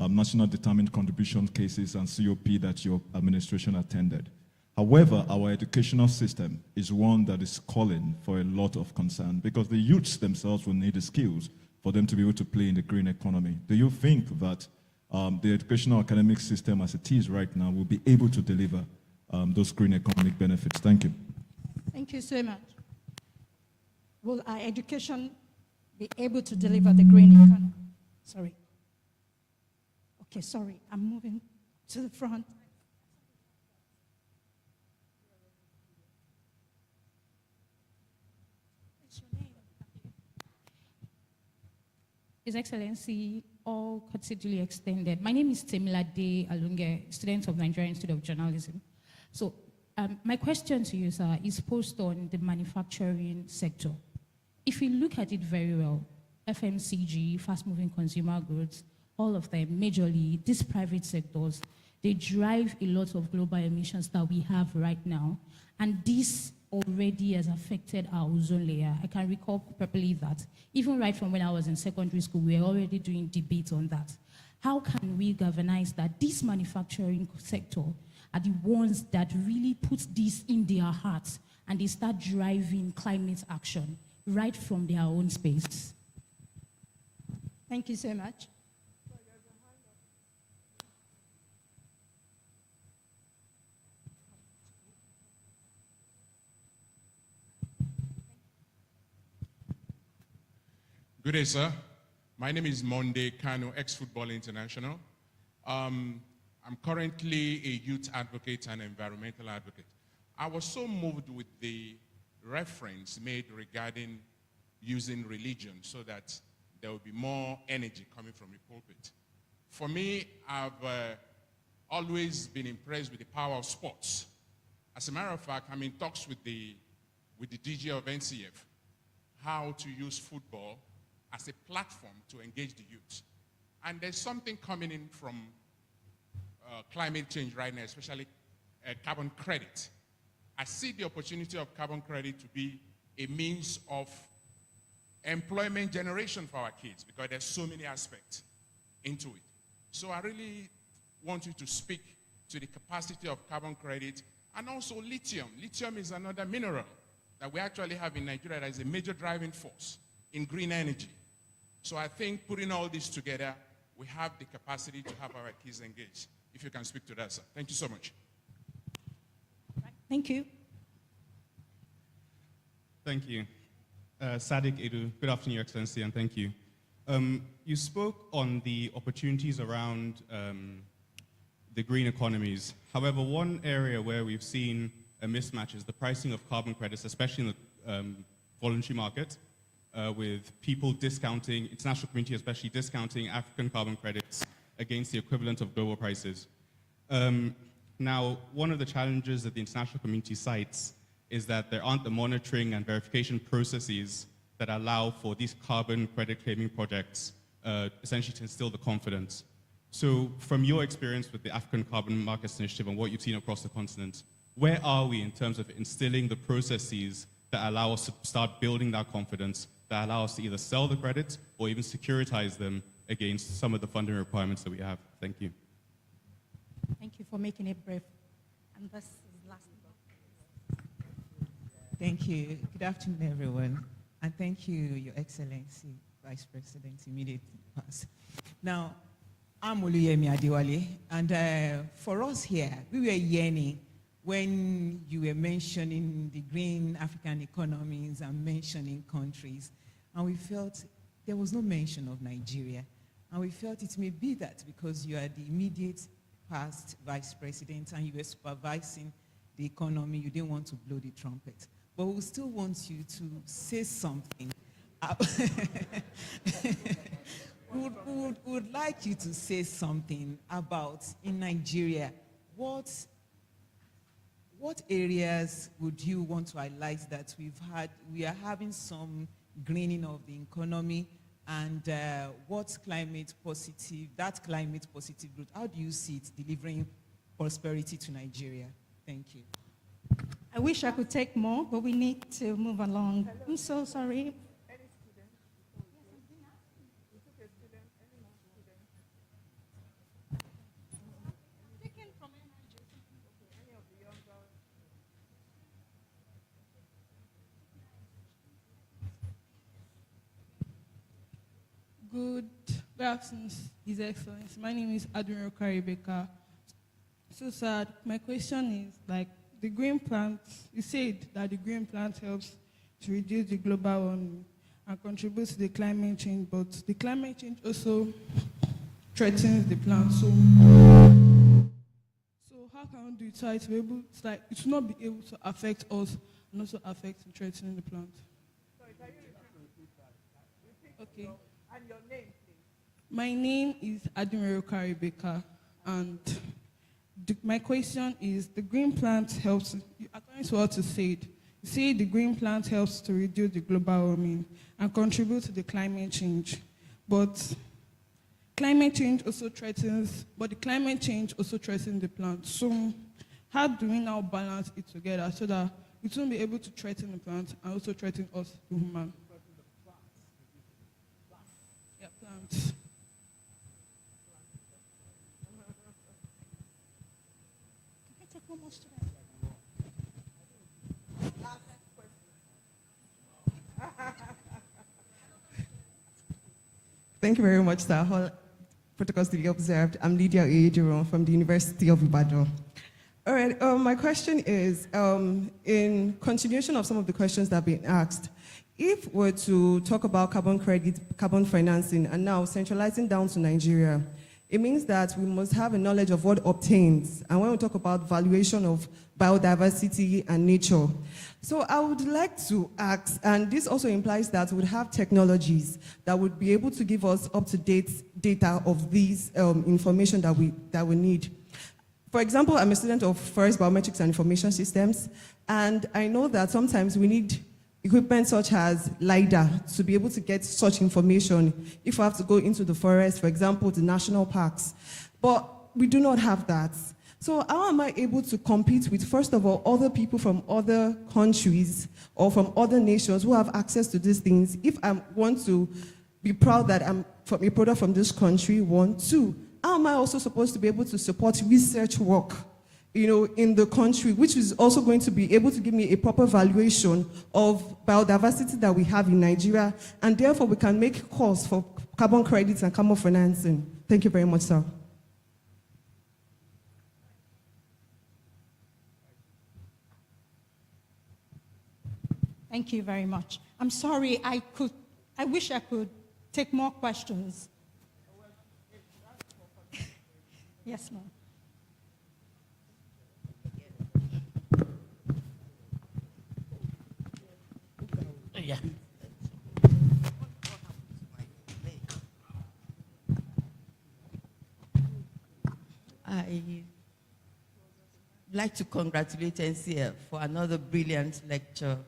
National Determined Contribution cases and COP that your administration attended. However, our educational system is one that is calling for a lot of concern because the youths themselves will need the skills for them to be able to play in the green economy. Do you think that the educational academic system as it is right now will be able to deliver those green economic benefits? Thank you. Thank you so much. Will our education be able to deliver the green economy? Sorry. Okay, sorry. I'm moving to the front. His Excellency, all courteously extended. My name is Temilade Alunge, student of Nigerian Institute of Journalism. So my question to you, sir, is posed on the manufacturing sector. If we look at it very well, FMCG, fast-moving consumer goods, all of them, majorly, these private sectors, they drive a lot of global emissions that we have right now. And this already has affected our ozone layer. I can recall properly that even right from when I was in secondary school, we were already doing debates on that. How can we galvanize that this manufacturing sector are the ones that really put this in their hearts and they start driving climate action right from their own space? Thank you so much. Good day, sir. My name is Monday Kano, ex-Football International. I'm currently a youth advocate and environmental advocate. I was so moved with the reference made regarding using religion so that there will be more energy coming from the pulpit. For me, I've always been impressed with the power of sports. As a matter of fact, I'm in talks with the DG of NCF, how to use football as a platform to engage the youth. And there's something coming in from climate change right now, especially carbon credit. I see the opportunity of carbon credit to be a means of employment generation for our kids, because there's so many aspects into it. So I really want you to speak to the capacity of carbon credit, and also lithium. Lithium is another mineral that we actually have in Nigeria that is a major driving force in green energy. So I think putting all this together, we have the capacity to have our kids engaged. If you can speak to that, sir. Thank you so much. Thank you. Thank you. Sadiq Edu, good afternoon, Your Excellency, and thank you. You spoke on the opportunities around the green economies. However, one area where we've seen a mismatch is the pricing of carbon credits, especially in the voluntary market, with people discounting, international community especially discounting African carbon credits against the equivalent of global prices. Now, one of the challenges that the international community cites is that there aren't the monitoring and verification processes that allow for these carbon credit claiming projects essentially to instill the confidence. So from your experience with the African Carbon Markets Initiative and what you've seen across the continent, where are we in terms of instilling the processes that allow us to start building that confidence, that allow us to either sell the credits or even securitize them against some of the funding requirements that we have? Thank you. Thank you for making it brief. And this is last. Thank you. Good afternoon, everyone. And thank you, Your Excellency, Vice President, immediately pass. Now, I'm Yemi Adiwale, and for us here, we were yearning when you were mentioning the green African economies and mentioning countries, and we felt there was no mention of Nigeria. And we felt it may be that because you are the immediate past Vice President and you were supervising the economy, you didn't want to blow the trumpet. But we still want you to say something. would like you to say something about, in Nigeria, what areas would you want to highlight that we are having some greening of the economy, and what's climate positive growth, how do you see it delivering prosperity to Nigeria? Thank you. I wish I could take more, but we need to move along. Hello. I'm so sorry. Good afternoon, His Excellency. My name is Admiral Karibeka. So sad. My question is, like, the green plant, you said that the green plant helps to reduce the global warming and contributes to the climate change, but the climate change also threatens the plant. So how can we do it so it will not be able to affect us and also affect and threaten the plant? Sorry, can you repeat that? Okay. And your name, please? My name is Admiral Karibeka, and my question is, the green plant helps, according to what you said, you say the green plant helps to reduce the global warming and contribute to the climate change. But the climate change also threatens the plant. So how do we now balance it together so that it won't be able to threaten the plant and also threaten us, the human? Yeah, plants. Thank you very much, sir. All protocols to be observed. I'm Lydia Oyejiron from the University of Ibadan. All right, my question is, in continuation of some of the questions that have been asked, if we're to talk about carbon credit, carbon financing, and now centralizing down to Nigeria, It means that we must have a knowledge of what obtains. And when we talk about valuation of biodiversity and nature. So I would like to ask, and this also implies that we would have technologies that would be able to give us up-to-date data of these information that we need. For example, I'm a student of Forest Biometrics and Information Systems, and I know that sometimes we need equipment such as LiDAR to be able to get such information if we have to go into the forest, for example, the national parks. But we do not have that. So how am I able to compete with, first of all, other people from other countries or from other nations who have access to these things if I want to be proud that I'm from a product from this country, one. Two, how am I also supposed to be able to support research work, in the country, which is also going to be able to give me a proper valuation of biodiversity that we have in Nigeria, and therefore we can make calls for carbon credits and carbon financing. Thank you very much, sir. Thank you very much. I'm sorry, I wish I could take more questions. Yes, ma'am. Yeah. I'd like to congratulate NCF for another brilliant lecture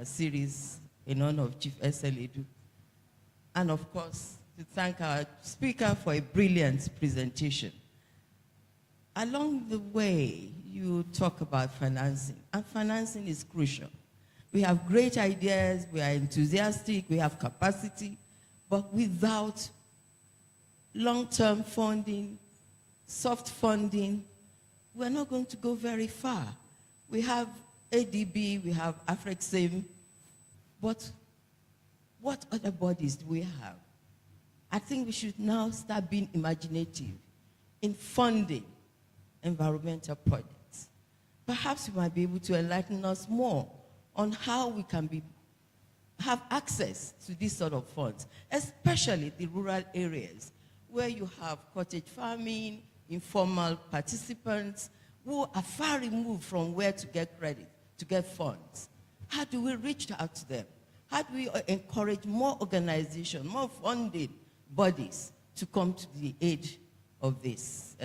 series in honor of Chief S.L. Edu. And of course, to thank our speaker for a brilliant presentation. Along the way, you talk about financing, and financing is crucial. We have great ideas, we are enthusiastic, we have capacity, but without long-term funding, soft funding, we're not going to go very far. We have ADB, we have AfricSim, but what other bodies do we have? I think we should now start being imaginative in funding environmental projects. Perhaps you might be able to enlighten us more on how we can have access to these sort of funds, especially the rural areas where you have cottage farming, informal participants who are far removed from where to get credit, to get funds. How do we reach out to them? How do we encourage more organizations, more funded bodies to come to the aid of this?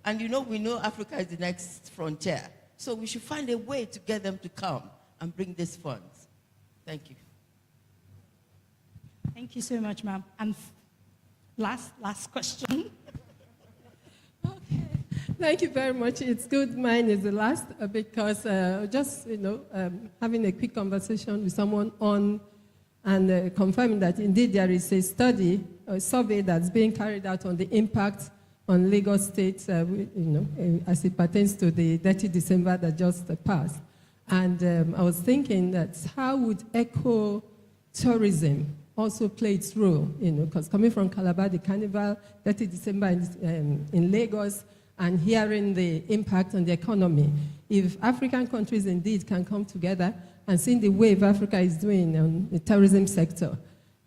And we know Africa is the next frontier, so we should find a way to get them to come and bring these funds. Thank you. Thank you so much, ma'am. And last question. Okay. Thank you very much. It's good mine is the last because having a quick conversation with someone on and confirming that indeed there is a study, a survey that's being carried out on the impact on Lagos State, as it pertains to the Dirty December that just passed. And I was thinking that how would eco-tourism also play its role, because coming from Calabar, the Carnival, Dirty December in Lagos, and hearing the impact on the economy. If African countries indeed can come together and seeing the wave Africa is doing on the tourism sector,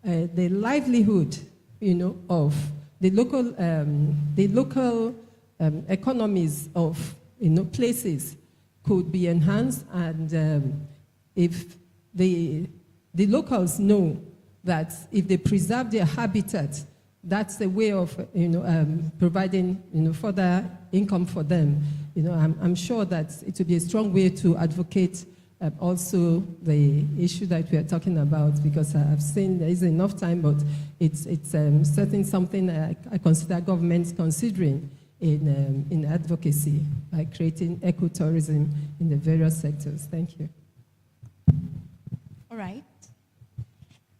the livelihood, of the local economies of, places could be enhanced, and if the locals know that if they preserve their habitat, that's a way of providing further income for them. I'm sure that it will be a strong way to advocate also the issue that we are talking about, because I've seen there is enough time, but it's certainly something I consider governments considering in advocacy by creating ecotourism in the various sectors. Thank you. All right.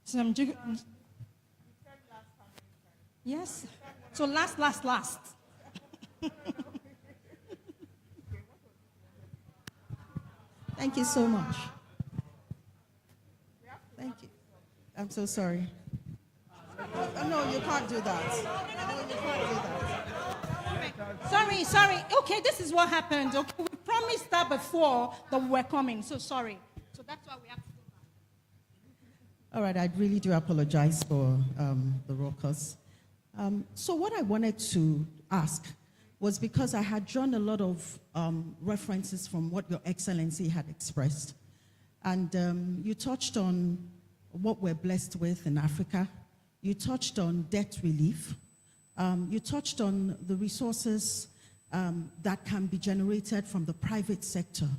So yes. So last. Thank you so much. Thank you. I'm so sorry. No, you can't do that. No, you can't do that. Sorry. Okay, this is what happened. Okay, we promised that before that we were coming. So sorry. So that's why we have to go back. All right, I really do apologize for the raucous. So what I wanted to ask was because I had drawn a lot of references from what Your Excellency had expressed. And you touched on what we're blessed with in Africa. You touched on debt relief. You touched on the resources that can be generated from the private sector.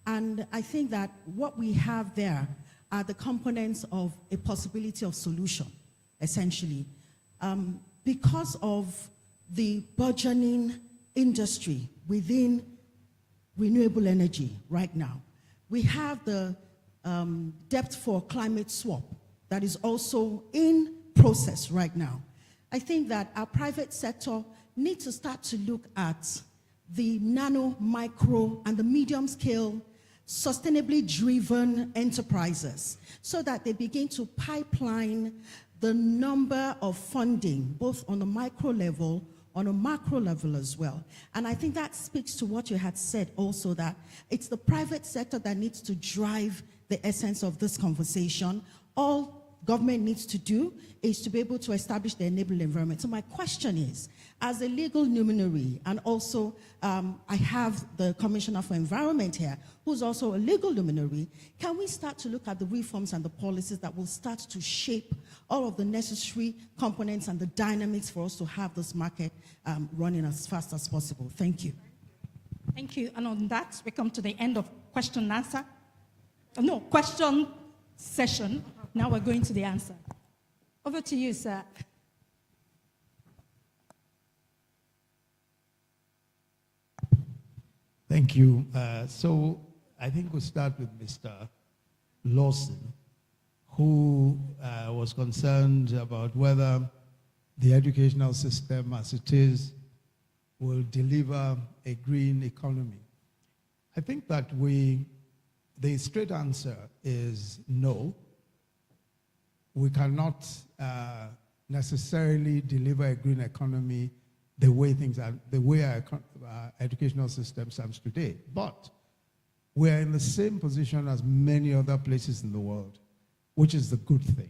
And I think that what we have there are the components of a possibility of solution, essentially. Because of the burgeoning industry within renewable energy right now, we have the debt for climate swap that is also in process right now. I think that our private sector needs to start to look at the nano, micro, and the medium scale sustainably driven enterprises so that they begin to pipeline the number of funding, both on a micro level, on a macro level as well. And I think that speaks to what you had said also, that it's the private sector that needs to drive the essence of this conversation. All government needs to do is to be able to establish the enabling environment. So my question is, as a legal luminary, and also I have the Commissioner for Environment here, who's also a legal luminary, can we start to look at the reforms and the policies that will start to shape all of the necessary components and the dynamics for us to have this market running as fast as possible? Thank you. Thank you. And on that, we come to the end of question and answer. No, question session. Now we're going to the answer. Over to you, sir. Thank you. So I think we'll start with Mr. Lawson, who was concerned about whether the educational system as it is will deliver a green economy. I think that the straight answer is no. We cannot necessarily deliver a green economy the way things are, the way our educational system stands today. But we're in the same position as many other places in the world, which is the good thing.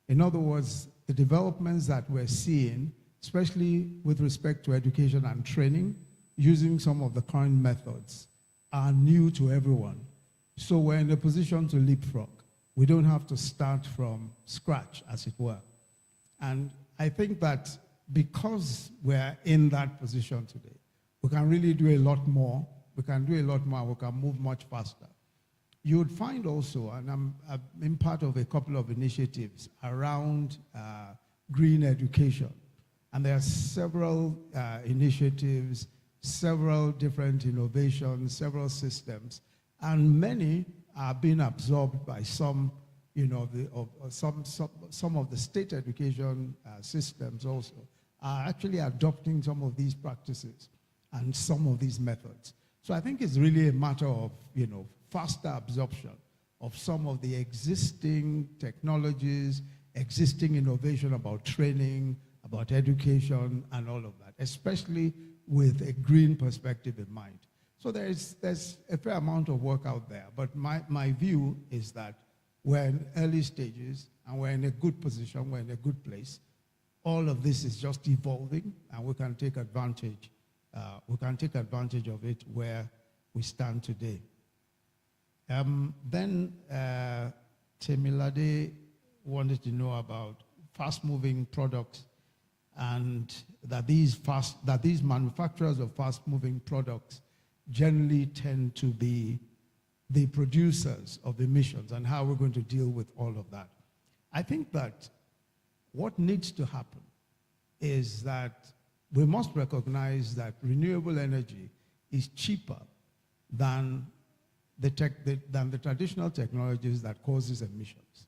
In other words, the developments that we're seeing, especially with respect to education and training, using some of the current methods, are new to everyone. So we're in a position to leapfrog. We don't have to start from scratch, as it were. And I think that because we're in that position today, we can really do a lot more. We can do a lot more. We can move much faster. You would find also, and I've been part of a couple of initiatives around green education. And there are several initiatives, several different innovations, several systems, and many are being absorbed by some, some of the state education systems also are actually adopting some of these practices and some of these methods. So I think it's really a matter of, faster absorption of some of the existing technologies, existing innovation about training, about education, and all of that, especially with a green perspective in mind. So there's a fair amount of work out there, but my view is that we're in early stages and we're in a good position, we're in a good place. All of this is just evolving and we can take advantage. Of it where we stand today. Then Temilade wanted to know about fast-moving products and that these manufacturers of fast-moving products generally tend to be the producers of emissions and how we're going to deal with all of that. I think that what needs to happen is that we must recognize that renewable energy is cheaper than the traditional technologies that causes emissions.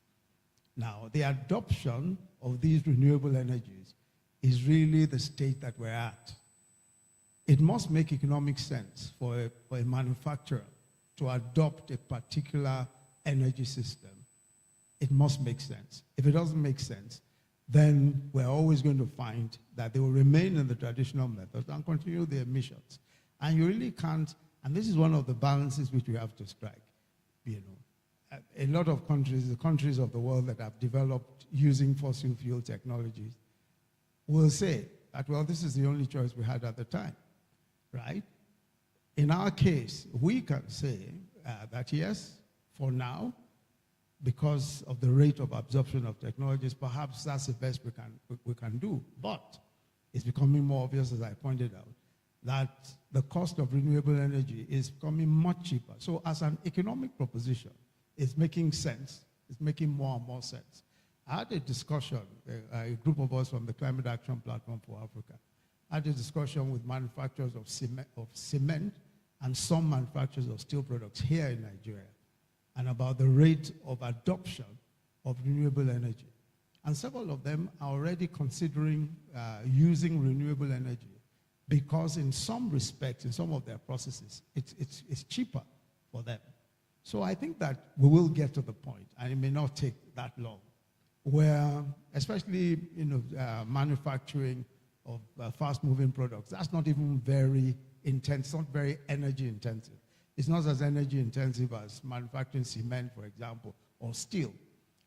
Now, the adoption of these renewable energies is really the state that we're at. It must make economic sense for a manufacturer to adopt a particular energy system. It must make sense. If it doesn't make sense, then we're always going to find that they will remain in the traditional methods and continue the emissions. And you really can't, and this is one of the balances which we have to strike. A lot of countries, the countries of the world that have developed using fossil fuel technologies, will say, that, well, this is the only choice we had at the time, right? In our case, we can say that yes, for now, because of the rate of absorption of technologies, perhaps that's the best we can do. But it's becoming more obvious, as I pointed out, that the cost of renewable energy is becoming much cheaper. So as an economic proposition, it's making sense. It's making more and more sense. I had a discussion, a group of us from the Climate Action Platform for Africa, had a discussion with manufacturers of cement and some manufacturers of steel products here in Nigeria, and about the rate of adoption of renewable energy. And several of them are already considering using renewable energy because in some respects, in some of their processes, it's cheaper for them. So I think that we will get to the point, and it may not take that long, where especially manufacturing of fast-moving products, that's not even very intense, not very energy intensive. It's not as energy intensive as manufacturing cement, for example, or steel.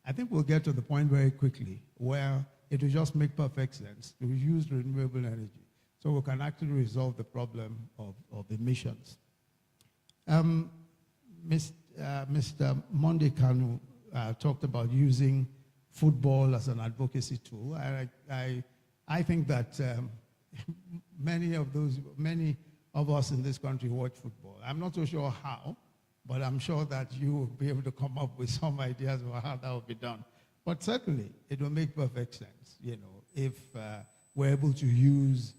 I think we'll get to the point very quickly where it will just make perfect sense to use renewable energy so we can actually resolve the problem of emissions. Mr. Monday Kanu talked about using football as an advocacy tool. I think that many of us in this country watch football. I'm not so sure how, but I'm sure that you will be able to come up with some ideas about how that will be done. But certainly, it will make perfect sense, if we're able to use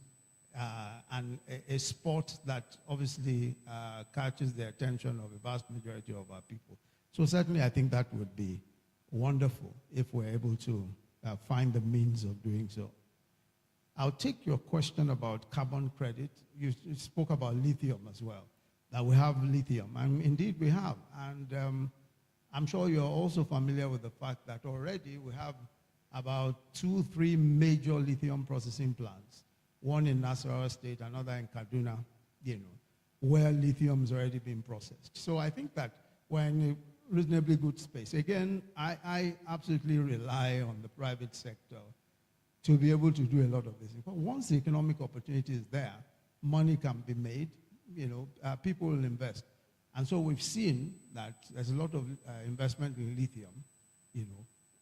a sport that obviously catches the attention of a vast majority of our people. So certainly, I think that would be wonderful if we're able to find the means of doing so. I'll take your question about carbon credit. You spoke about lithium as well, that we have lithium. And indeed, we have. And I'm sure you're also familiar with the fact that already we have about 2-3 major lithium processing plants, one in Nasarawa State, another in Kaduna, where lithium is already being processed. So I think that we're in a reasonably good space. Again, I absolutely rely on the private sector to be able to do a lot of this. But once the economic opportunity is there, money can be made, people will invest. And so we've seen that there's a lot of investment in lithium,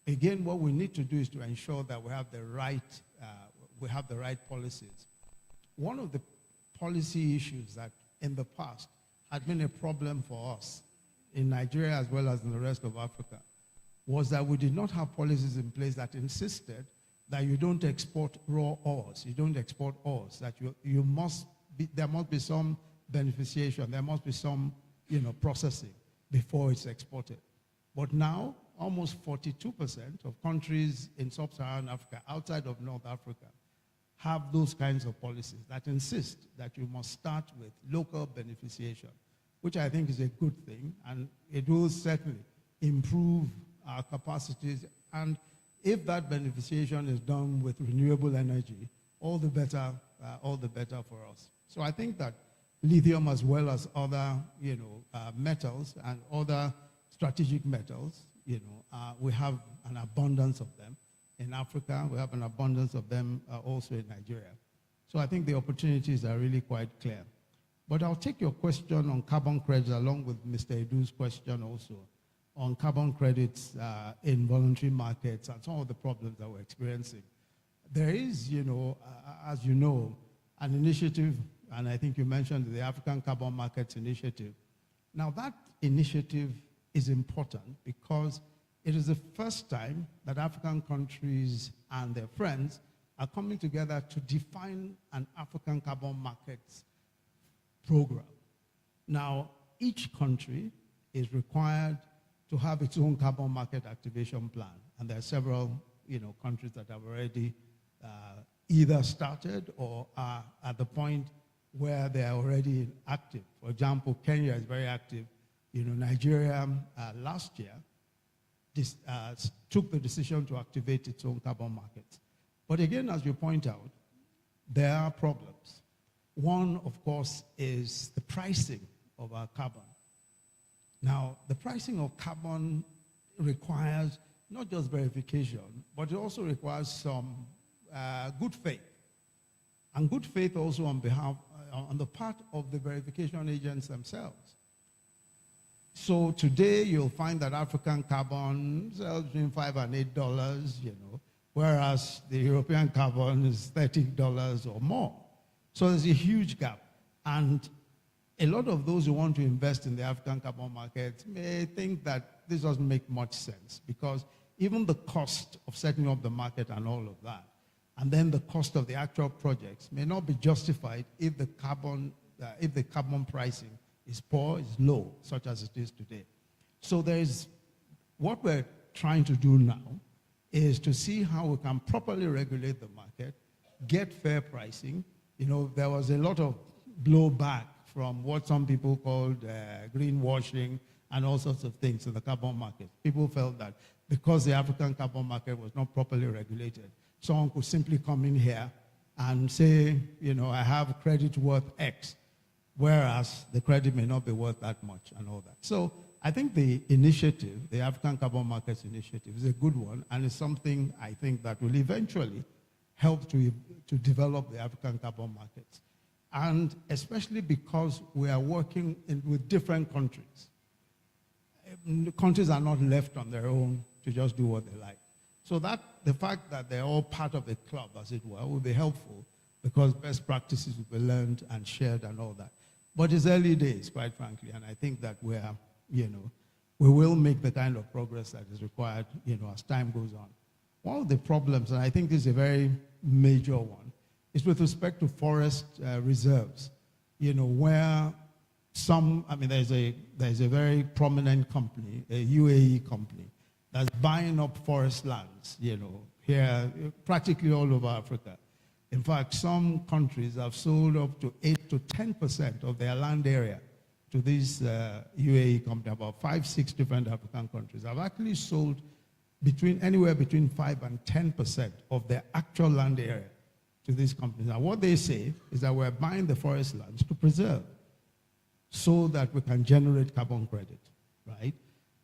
Again, what we need to do is to ensure that we have the right policies. One of the policy issues that in the past had been a problem for us in Nigeria as well as in the rest of Africa was that we did not have policies in place that insisted that you don't export raw ores, you don't export ores, that there must be some beneficiation, there must be some processing before it's exported. But now, almost 42% of countries in sub-Saharan Africa, outside of North Africa, have those kinds of policies that insist that you must start with local beneficiation, which I think is a good thing, and it will certainly improve our capacities. And if that beneficiation is done with renewable energy, all the better for us. So I think that lithium, as well as other, metals and other strategic metals, we have an abundance of them in Africa. We have an abundance of them also in Nigeria. So I think the opportunities are really quite clear. But I'll take your question on carbon credits along with Mr. Edu's question also on carbon credits in voluntary markets and some of the problems that we're experiencing. There is, as you know, an initiative, and I think you mentioned the African Carbon Markets Initiative. Now that initiative is important because it is the first time that African countries and their friends are coming together to define an African carbon markets program. Now, each country is required to have its own carbon market activation plan. And there are several countries that have already either started or are at the point where they are already active. For example, Kenya is very active. Nigeria last year took the decision to activate its own carbon markets. But again, as you point out, there are problems. One, of course, is the pricing of our carbon. Now, the pricing of carbon requires not just verification, but it also requires some good faith. and good faith also on the part of the verification agents themselves. So today you'll find that African carbon sells between $5 and $8, whereas the European carbon is $30 or more. So there's a huge gap. And a lot of those who want to invest in the African carbon market may think that this doesn't make much sense, because even the cost of setting up the market and all of that, and then the cost of the actual projects may not be justified if the carbon pricing is poor, is low, such as it is today. So what we're trying to do now is to see how we can properly regulate the market, get fair pricing. There was a lot of blowback from what some people called greenwashing and all sorts of things in the carbon market. People felt that because the African carbon market was not properly regulated, someone could simply come in here and say, I have credit worth X, whereas the credit may not be worth that much and all that. So I think the initiative, the African Carbon Markets Initiative, is a good one, and it's something I think that will eventually help to develop the African carbon markets. And especially because we are working with different countries. Countries are not left on their own to just do what they like. So the fact that they're all part of the club, as it were, will be helpful, because best practices will be learned and shared and all that. But it's early days, quite frankly, and I think that we will make the kind of progress that is required, as time goes on. One of the problems, and I think this is a very major one, is with respect to forest reserves. Where there's a very prominent company, a UAE company, that's buying up forest lands, here, practically all over Africa. In fact, some countries have sold up to 8 to 10% of their land area to this UAE company. About 5, 6 different African countries have actually sold anywhere between 5 and 10% of their actual land area to these companies. Now, what they say is that we're buying the forest lands to preserve so that we can generate carbon credit, right?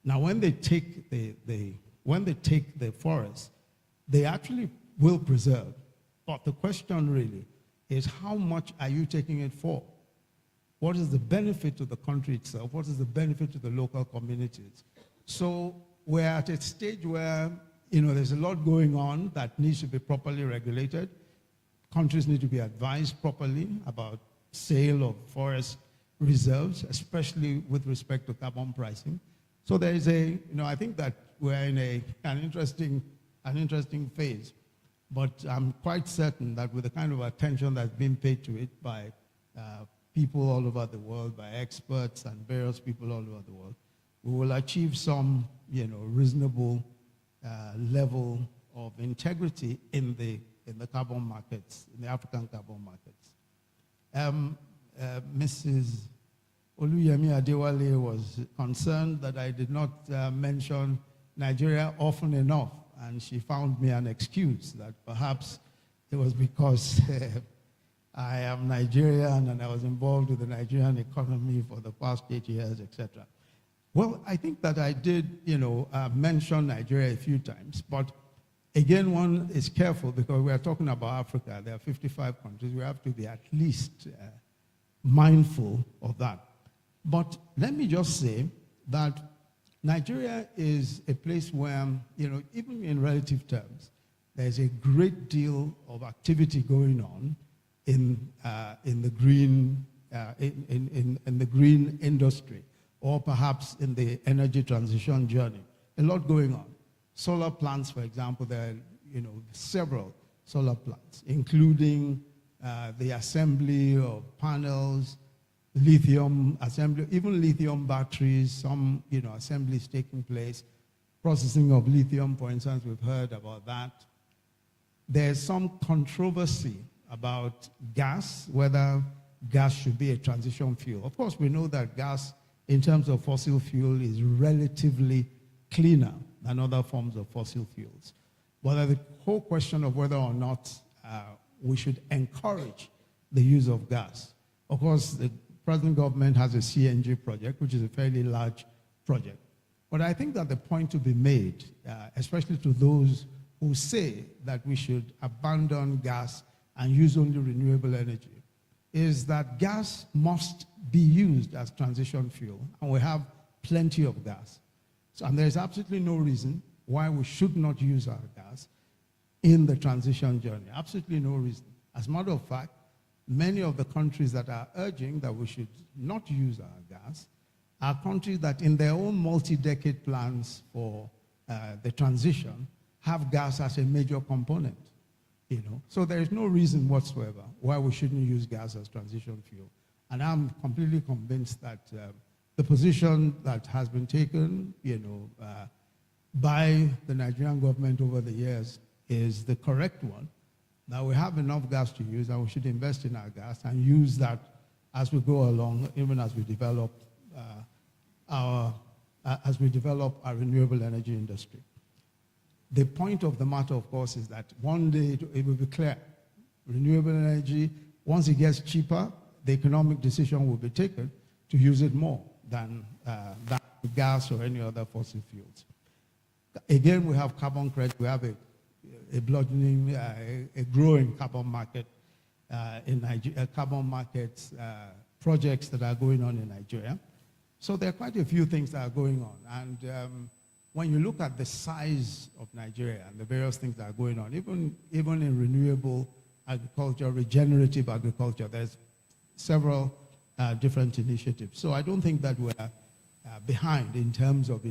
Now, when they take the forest, they actually will preserve. But the question really is, how much are you taking it for? What is the benefit to the country itself? What is the benefit to the local communities? So we're at a stage where, there's a lot going on that needs to be properly regulated. Countries need to be advised properly about sale of forest reserves, especially with respect to carbon pricing. So there is I think that we're in an interesting phase. But I'm quite certain that with the kind of attention that's been paid to it by people all over the world, by experts and various people all over the world, we will achieve some, reasonable level of integrity in the carbon markets, in the African carbon markets. Mrs. Yemi Adewale was concerned that I did not mention Nigeria often enough, and she found me an excuse that perhaps it was because I am Nigerian and I was involved with the Nigerian economy for the past 8 years, etc. Well, I think that I did, mention Nigeria a few times, but again, one is careful because we are talking about Africa. There are 55 countries. We have to be at least mindful of that. But let me just say that Nigeria is a place where, even in relative terms, there's a great deal of activity going on in the green industry, or perhaps in the energy transition journey. A lot going on. Solar plants, for example, there are several solar plants, including the assembly of panels, lithium assembly, even lithium batteries, some assemblies taking place, processing of lithium, for instance, we've heard about that. There's some controversy about gas, whether gas should be a transition fuel. Of course, we know that gas, in terms of fossil fuel, is relatively cleaner than other forms of fossil fuels. But the whole question of whether or not we should encourage the use of gas. Of course, the present government has a CNG project, which is a fairly large project. But I think that the point to be made, especially to those who say that we should abandon gas and use only renewable energy, is that gas must be used as transition fuel, and we have plenty of gas. So, and there's absolutely no reason why we should not use our gas in the transition journey. Absolutely no reason. As a matter of fact, many of the countries that are urging that we should not use our gas are countries that in their own multi-decade plans for the transition have gas as a major component. You know? So there is no reason whatsoever why we shouldn't use gas as transition fuel. And I'm completely convinced that the position that has been taken, by the Nigerian government over the years is the correct one, that we have enough gas to use and we should invest in our gas and use that as we go along, even as we develop our renewable energy industry. The point of the matter, of course, is that one day it will be clear. Renewable energy, once it gets cheaper, the economic decision will be taken to use it more than gas or any other fossil fuels. Again, we have carbon credit. We have a bludgeoning, a growing carbon market in Nigeria, carbon markets projects that are going on in Nigeria. So there are quite a few things that are going on. And when you look at the size of Nigeria and the various things that are going on, even in renewable agriculture, regenerative agriculture, there's several different initiatives. So I don't think that we're behind in terms of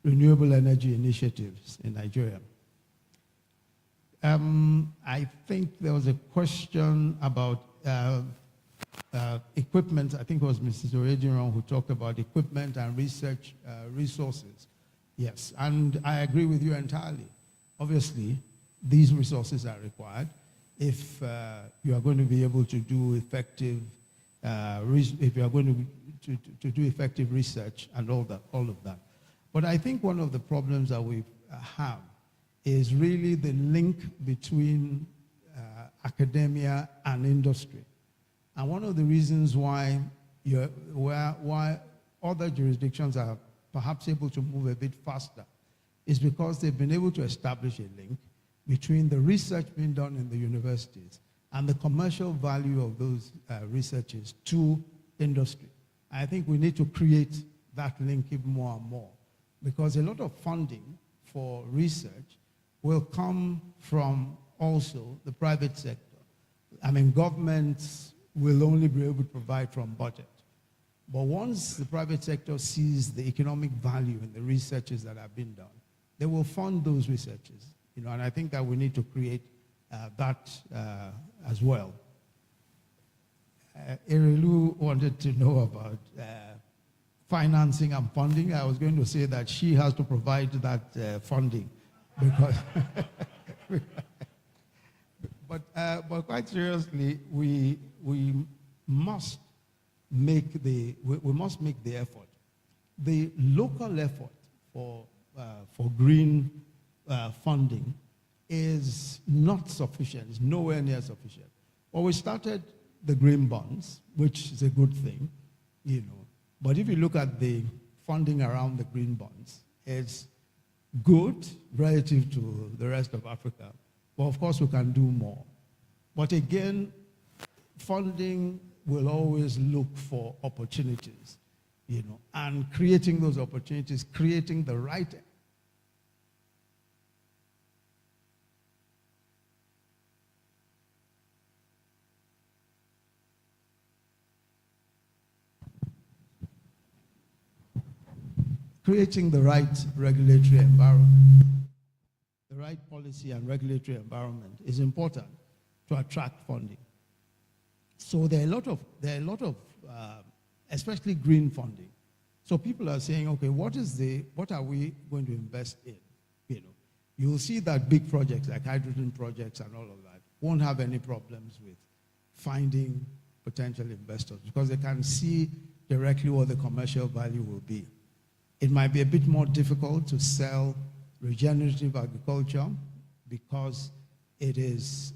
renewable energy initiatives in Nigeria. I think there was a question about equipment. I think it was Mrs. Oediran who talked about equipment and research resources. Yes, and I agree with you entirely. Obviously, these resources are required if you are going to be able to do effective, if you are going to do effective research and all of that. But I think one of the problems that we have is really the link between academia and industry. And one of the reasons why other jurisdictions are perhaps able to move a bit faster is because they've been able to establish a link between the research being done in the universities and the commercial value of those researches to industry. I think we need to create that link even more and more, because a lot of funding for research will come from also the private sector. I mean, governments will only be able to provide from budget. But once the private sector sees the economic value in the researches that have been done, they will fund those researches. And I think that we need to create that as well. Erelu wanted to know about financing and funding. I was going to say that she has to provide that funding, because but quite seriously, we must make the effort. The local effort for green funding is not sufficient. It's nowhere near sufficient. Well, we started the green bonds, which is a good thing, But if you look at the funding around the green bonds, it's good relative to the rest of Africa. But of course, we can do more. But again, funding will always look for opportunities, and creating those opportunities, creating the right regulatory environment, the right policy and regulatory environment is important to attract funding. So there are a lot of, especially green funding. So people are saying, okay, what are we going to invest in? You'll see that big projects like hydrogen projects and all of that won't have any problems with finding potential investors, because they can see directly what the commercial value will be. It might be a bit more difficult to sell regenerative agriculture because it is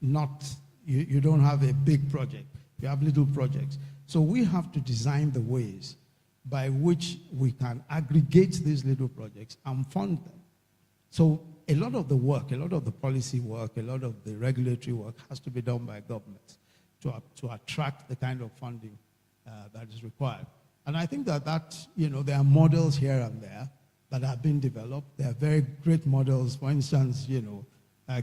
not, you don't have a big project, you have little projects. So we have to design the ways by which we can aggregate these little projects and fund them. So a lot of the work, a lot of the policy work, a lot of the regulatory work has to be done by governments to attract the kind of funding that is required. And I think that there are models here and there that have been developed. There are very great models. For instance,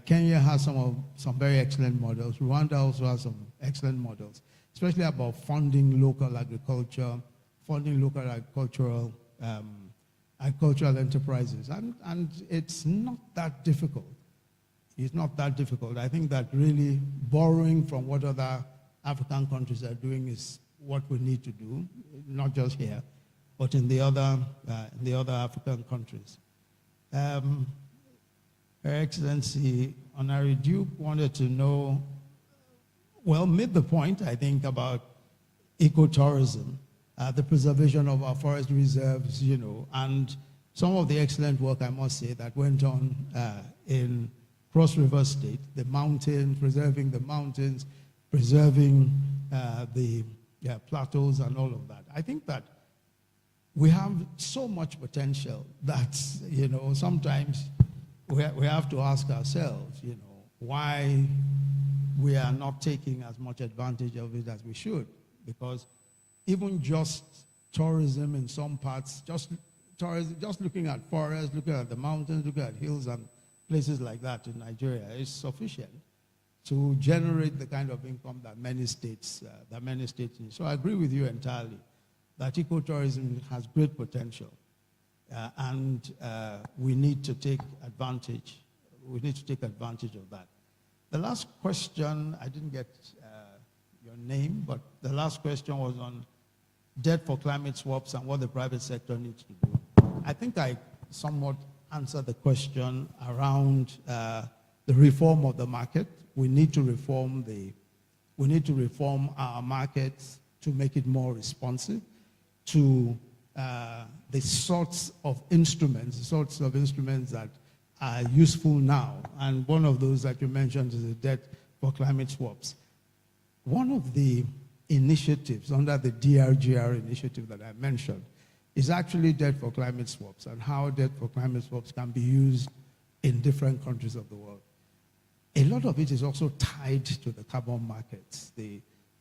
Kenya has some very excellent models. Rwanda also has some excellent models, especially about funding local agriculture, funding local agricultural enterprises. And it's not that difficult. It's not that difficult. I think that really borrowing from what other African countries are doing is what we need to do, not just here, but in the other African countries. Her Excellency Honorary Duke wanted to know, made the point, I think, about ecotourism, the preservation of our forest reserves, and some of the excellent work, I must say, that went on in Cross River State, the mountains, preserving the mountains, preserving the plateaus and all of that. I think that we have so much potential that, sometimes we have to ask ourselves, why we are not taking as much advantage of it as we should. Because even just tourism in some parts, just looking at forests, looking at the mountains, looking at hills and places like that in Nigeria is sufficient to generate the kind of income that many states need. So I agree with you entirely that ecotourism has great potential, and we need to take advantage. We need to take advantage of that. The last question, I didn't get your name, but the last question was on debt for climate swaps and what the private sector needs to do. I think I somewhat answered the question around the reform of the market. We need to reform our markets to make it more responsive to the sorts of instruments that are useful now. And one of those that you mentioned is the debt for climate swaps. One of the initiatives under the DRGR initiative that I mentioned is actually debt for climate swaps and how debt for climate swaps can be used in different countries of the world. A lot of it is also tied to the carbon markets.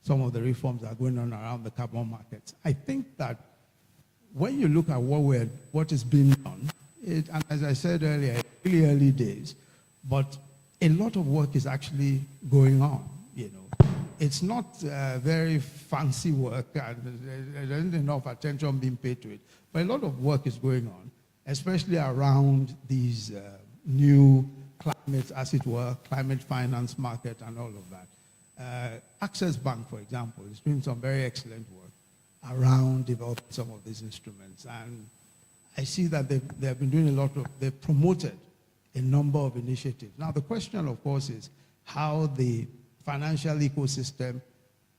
Some of the reforms that are going on around the carbon markets. I think that when you look at what is being done, and as I said earlier, it's really early days, but a lot of work is actually going on. It's not very fancy work, and there isn't enough attention being paid to it. But a lot of work is going on, especially around these new climate, as it were, climate finance market and all of that. Access Bank, for example, is doing some very excellent work around developing some of these instruments. And I see that they've been doing they've promoted a number of initiatives. Now, the question, of course, is how the financial ecosystem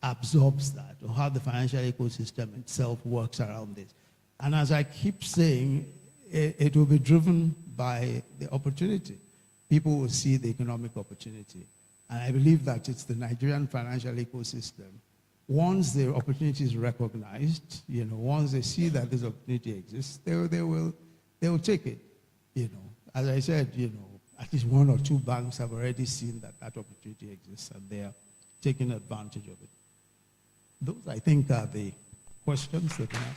absorbs that, or how the financial ecosystem itself works around this. And as I keep saying, it will be driven by the opportunity. People will see the economic opportunity. And I believe that it's the Nigerian financial ecosystem. Once the opportunity is recognized, once they see that this opportunity exists, they will take it. As I said, at least one or two banks have already seen that opportunity exists, and they are taking advantage of it. Those, I think, are the questions that we have.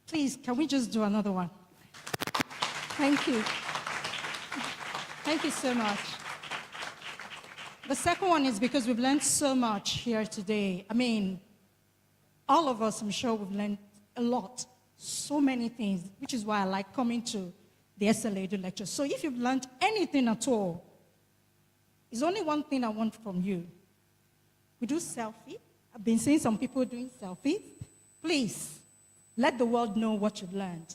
Please, can we just do another one? Thank you. Thank you so much. The second one is because we've learned so much here today. I mean, all of us, I'm sure we've learned a lot, so many things, which is why I like coming to the SLA lecture. So if you've learned anything at all, there's only one thing I want from you. We do selfie. I've been seeing some people doing selfies. Please, let the world know what you've learned.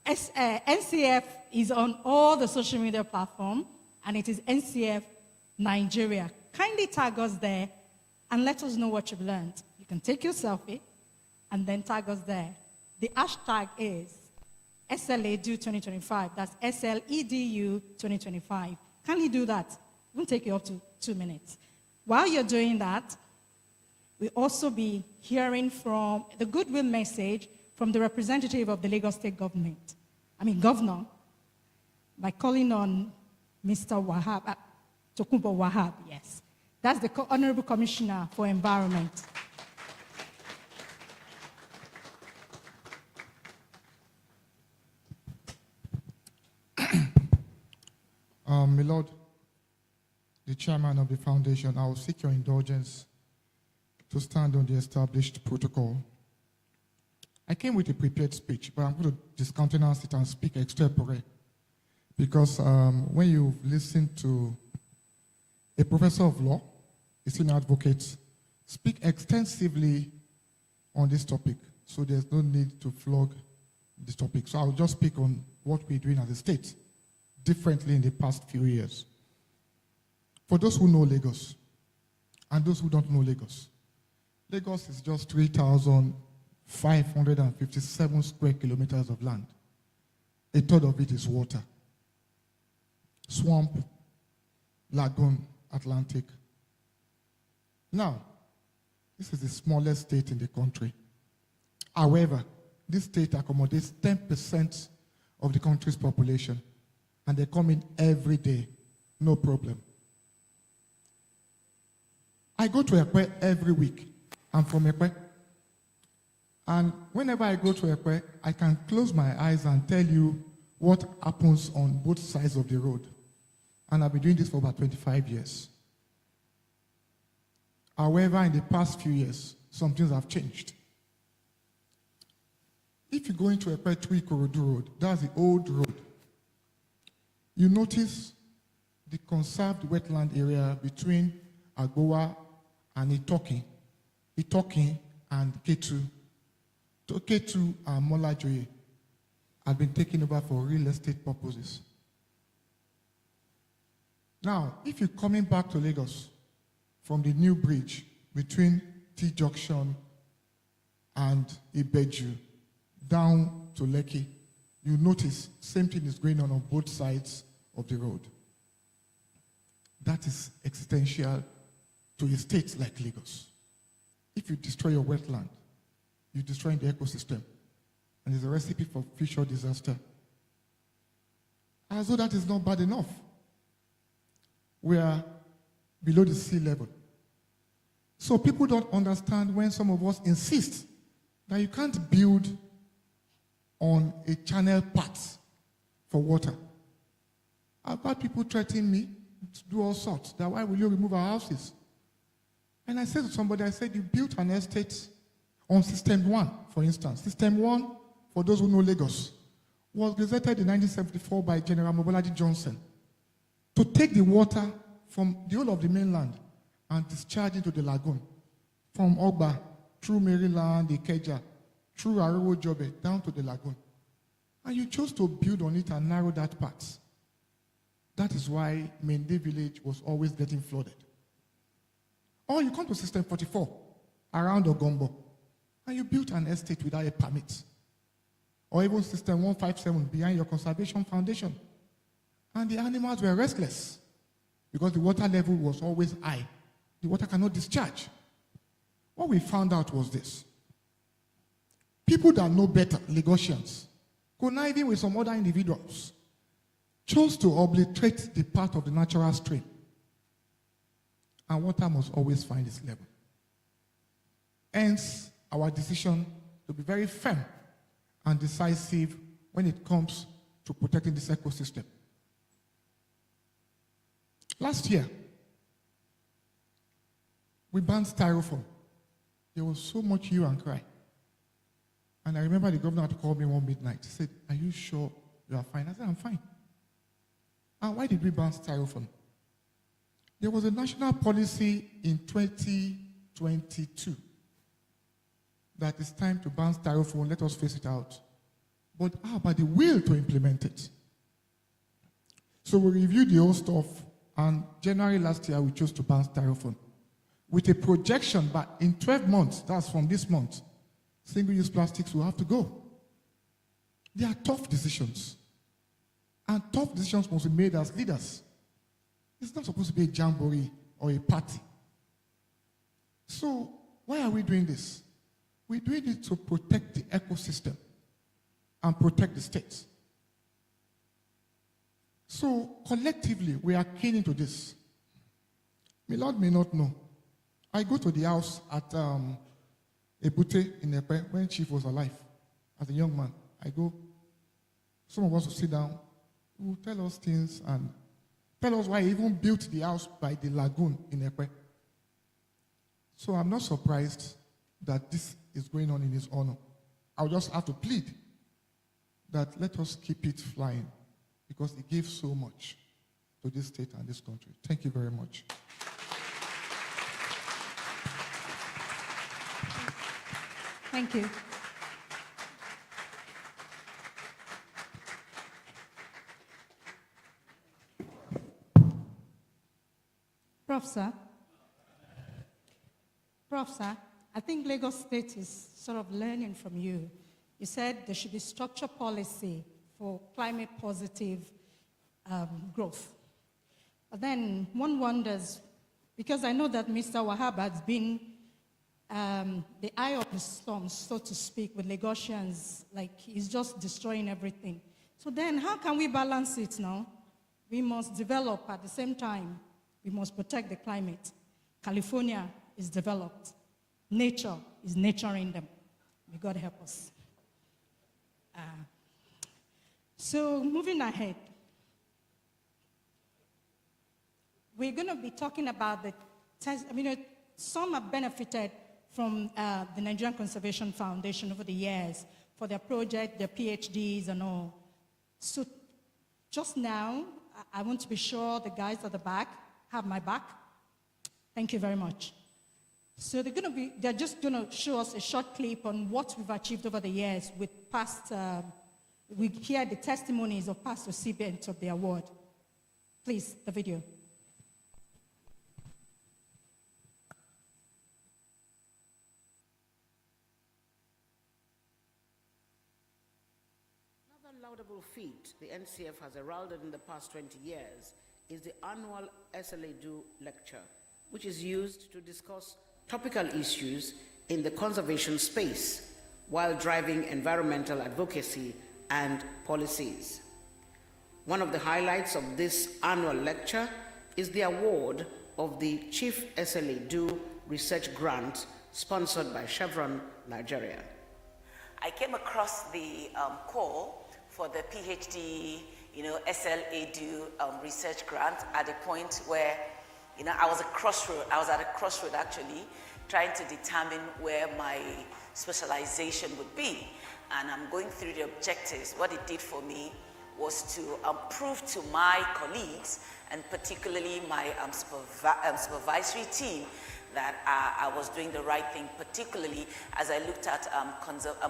NCF is on all the social media platforms, and it is NCF Nigeria. Kindly tag us there and let us know what you've learned. You can take your selfie and then tag us there. The hashtag is SLEDU 2025. That's SLEDU 2025. Kindly do that. It won't take you up to 2 minutes. While you're doing that, we'll also be hearing from the goodwill message from the representative of the Lagos State government, governor, by calling on Mr. Wahab, Tokunbo Wahab, yes. That's the Honorable Commissioner for Environment. My Lord, the chairman of the foundation, I will seek your indulgence to stand on the established protocol. I came with a prepared speech, but I'm going to discountenance it and speak extempore. Because when you listen to a professor of law, a senior advocate, speak extensively on this topic, so there's no need to flog this topic. So I'll just speak on what we're doing as a state differently in the past few years. For those who know Lagos, and those who don't know Lagos, Lagos is just 3,557 square kilometers of land. A third of it is water. Swamp, lagoon, Atlantic. Now, this is the smallest state in the country. However, this state accommodates 10% of the country's population, and they come in every day, no problem. I go to Ekwe every week. I'm from Ekwe. And whenever I go to Ekwe, I can close my eyes and tell you what happens on both sides of the road. And I've been doing this for about 25 years. However, in the past few years, some things have changed. If you go into Ekwe Ikorodu Road, that's the old road, you notice the conserved wetland area between Agbowa and Itokin and Ketu. Ketu and Molajoye have been taken over for real estate purposes. Now, if you're coming back to Lagos from the new bridge between T-Junction and Ibeju down to Lekki, you notice same thing is going on both sides of the road. That is existential to a state like Lagos. If you destroy your wetland, you're destroying the ecosystem, and it's a recipe for future disaster. As though that is not bad enough. We are below the sea level. So people don't understand when some of us insist that you can't build on a channel path for water. I've had people threatening me to do all sorts. That why will you remove our houses? And I said to somebody, I said, you built an estate on System 1, for instance. System 1, for those who know Lagos, was gazetted in 1974 by General Mobolaji Johnson to take the water from the whole of the mainland and discharge into the lagoon, from Ogba, through Maryland, Ikeja, through Arewo Jobe, down to the lagoon. And you chose to build on it and narrow that part. That is why Mende village was always getting flooded. Or you come to System 44, around Ogombo, and you built an estate without a permit. Or even System 157 behind your conservation foundation. And the animals were restless because the water level was always high. The water cannot discharge. What we found out was this. People that know better, Lagosians, conniving with some other individuals, chose to obliterate the path of the natural stream. And water must always find its level. Hence, our decision to be very firm and decisive when it comes to protecting this ecosystem. Last year, we banned styrofoam. There was so much hue and cry. And I remember the governor had to call me one midnight. He said, are you sure you are fine? I said, I'm fine. And why did we ban styrofoam? There was a national policy in 2022 that it's time to ban styrofoam, let us face it out. But how about the will to implement it? So we reviewed the whole stuff, and January last year we chose to ban styrofoam with a projection, but in 12 months, that's from this month, single-use plastics will have to go. They are tough decisions. And tough decisions must be made as leaders. It's not supposed to be a jamboree or a party. So why are we doing this? We're doing it to protect the ecosystem and protect the states. So collectively, we are keen into this. Milord may not know. I go to the house at Ebute in Epe when Chief was alive. As a young man, I go. Some of us will sit down, will tell us things and tell us why he even built the house by the lagoon in Epe. So I'm not surprised that this is going on in his honor. I'll just have to plead that let us keep it flying because it gives so much to this state and this country. Thank you very much. Thank you. Prof, sir, I think Lagos State is sort of learning from you. You said there should be structure policy for climate positive growth. But then one wonders, because I know that Mr. Wahab has been the eye of the storm, so to speak, with Lagosians, like he's just destroying everything. So then how can we balance it now? We must develop at the same time. We must protect the climate. California is developed. Nature is nurturing them. May God help us. So moving ahead, we're going to be talking about the some have benefited from the Nigerian Conservation Foundation over the years for their project, their PhDs and all. So just now, I want to be sure the guys at the back have my back. Thank you very much. So they're just going to show us a short clip on what we've achieved over the years with past, we hear the testimonies of past recipients of the award. Please, the video. Laudable feat the NCF has heralded in the past 20 years is the annual SLA-Do lecture, which is used to discuss topical issues in the conservation space while driving environmental advocacy and policies. One of the highlights of this annual lecture is the award of the Chief SLA-Do Research Grant sponsored by Chevron Nigeria. I came across the call for the PhD, SLA-Do research grant at a point where, I was at a crossroad actually, trying to determine where my specialization would be. And I'm going through the objectives. What it did for me was to prove to my colleagues, and particularly my supervisory team, that I was doing the right thing, particularly as I looked at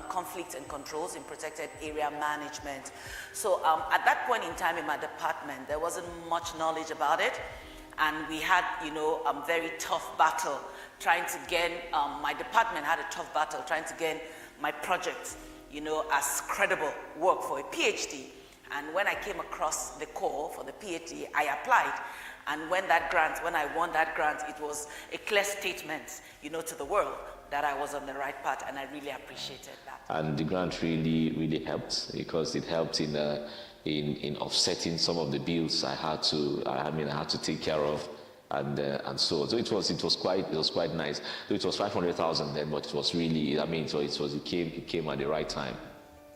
conflict and controls in protected area management. So at that point in time in my department, there wasn't much knowledge about it. And we had, a very tough battle trying to gain, my department had a tough battle trying to gain my project, as credible work for a PhD. And when I came across the call for the PhD, I applied. And when I won that grant, it was a clear statement, to the world that I was on the right path, and I really appreciated that. And the grant really helped because it helped in offsetting some of the bills I had to take care of, and so on. So it was quite nice. So it was 500,000 then, but it was really, it came at the right time.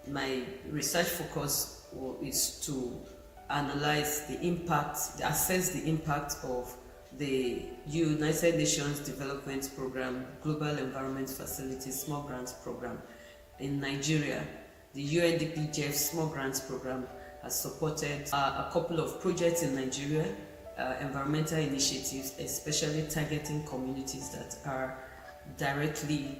My research focus is to analyze the impact, assess the impact of the United Nations Development Program, Global Environment Facility Small Grants Program in Nigeria. The UNDP-GEF Small Grants Program has supported a couple of projects in Nigeria, environmental initiatives, especially targeting communities that are directly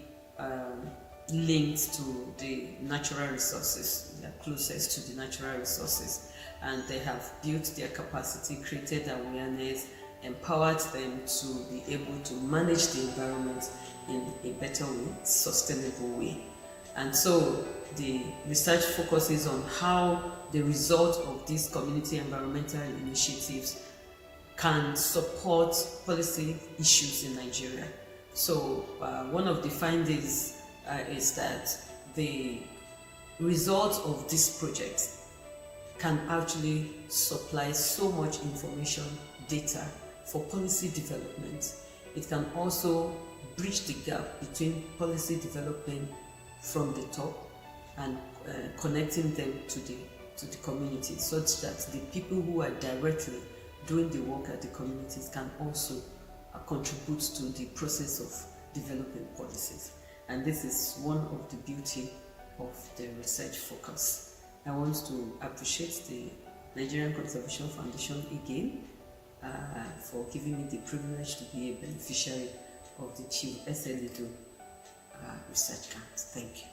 linked to the natural resources. They are closest to the natural resources. And they have built their capacity, created awareness, empowered them to be able to manage the environment in a better way, sustainable way. And so the research focuses on how the result of these community environmental initiatives can support policy issues in Nigeria. So one of the findings is that the results of this project can actually supply so much information, data for policy development. It can also bridge the gap between policy development from the top and connecting them to the community, such that the people who are directly doing the work at the communities can also contribute to the process of developing policies. And this is one of the beauty of the research focus. I want to appreciate the Nigerian Conservation Foundation again for giving me the privilege to be a beneficiary of the Chief SLEDO research grant. Thank you.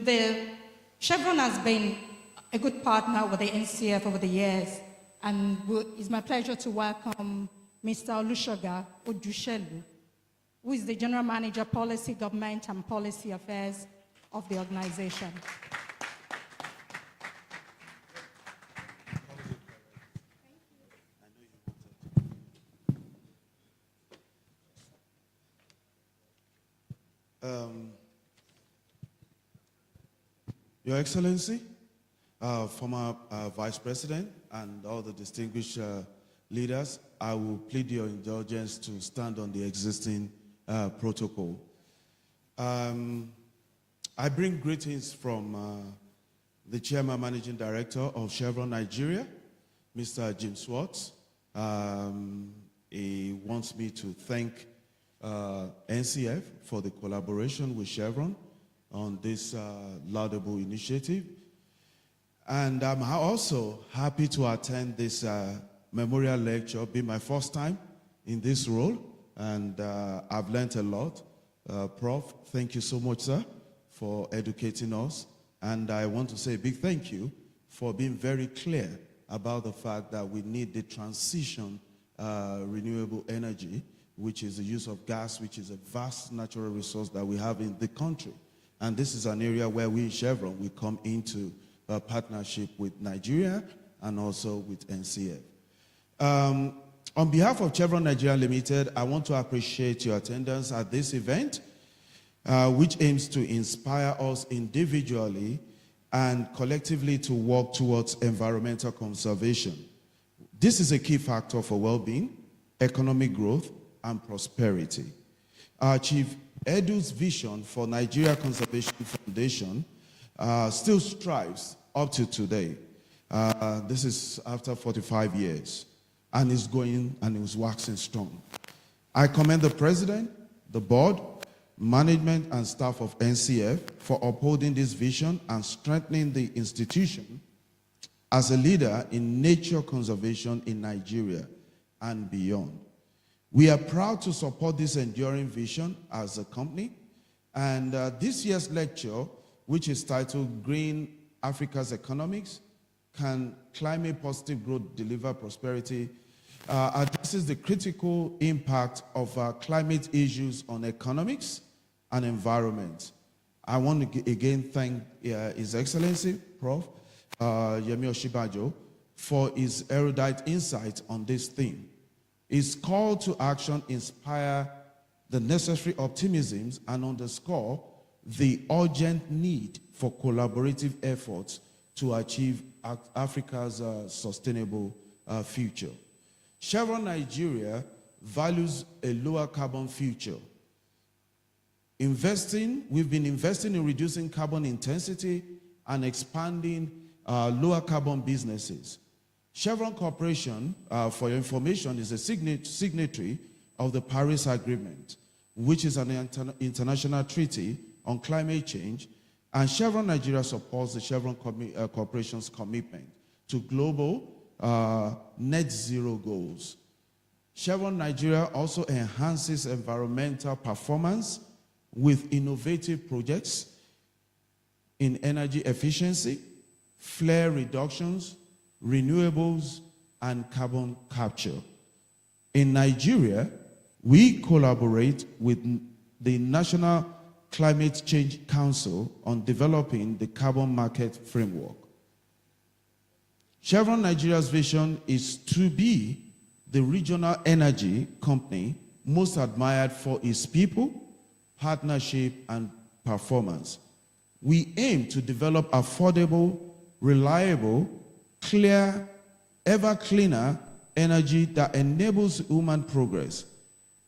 The Chevron has been a good partner with the NCF over the years, and it's my pleasure to welcome Mr. Olusoga Odushelu, who is the General Manager, Policy, Government and Policy Affairs of the organization. Your Excellency, former Vice President, and all the distinguished leaders, I will plead your indulgence to stand on the existing protocol. I bring greetings from the Chairman Managing Director of Chevron Nigeria, Mr. Jim Swartz. He wants me to thank NCF for the collaboration with Chevron on this laudable initiative. And I'm also happy to attend this memorial lecture, being my first time in this role, and I've learned a lot. Prof, thank you so much, sir, for educating us. And I want to say a big thank you for being very clear about the fact that we need the transition renewable energy, which is the use of gas, which is a vast natural resource that we have in the country. And this is an area where we in Chevron, we come into a partnership with Nigeria and also with NCF. On behalf of Chevron Nigeria Limited, I want to appreciate your attendance at this event, which aims to inspire us individually and collectively to work towards environmental conservation. This is a key factor for well-being, economic growth, and prosperity. Our Chief Edu's vision for Nigeria Conservation Foundation still strives up to today. This is after 45 years, and is going and is waxing strong. I commend the President, the Board, management, and staff of NCF for upholding this vision and strengthening the institution as a leader in nature conservation in Nigeria and beyond. We are proud to support this enduring vision as a company, and this year's lecture, which is titled Green Africa's Economics, Can Climate Positive Growth Deliver Prosperity, addresses the critical impact of climate issues on economics and environment. I want to again thank His Excellency, Prof. Yemi Osinbajo, for his erudite insight on this theme. His call to action inspire the necessary optimisms and underscore the urgent need for collaborative efforts to achieve Africa's sustainable future. Chevron Nigeria values a lower carbon future. We've been investing in reducing carbon intensity and expanding lower carbon businesses. Chevron Corporation, for your information, is a signatory of the Paris Agreement, which is an international treaty on climate change, and Chevron Nigeria supports the Chevron Corporation's commitment to global net zero goals. Chevron Nigeria also enhances environmental performance with innovative projects in energy efficiency, flare reductions, renewables, and carbon capture. In Nigeria, we collaborate with the National Climate Change Council on developing the carbon market framework. Chevron Nigeria's vision is to be the regional energy company most admired for its people, partnership, and performance. We aim to develop affordable, reliable, clear, ever cleaner energy that enables human progress.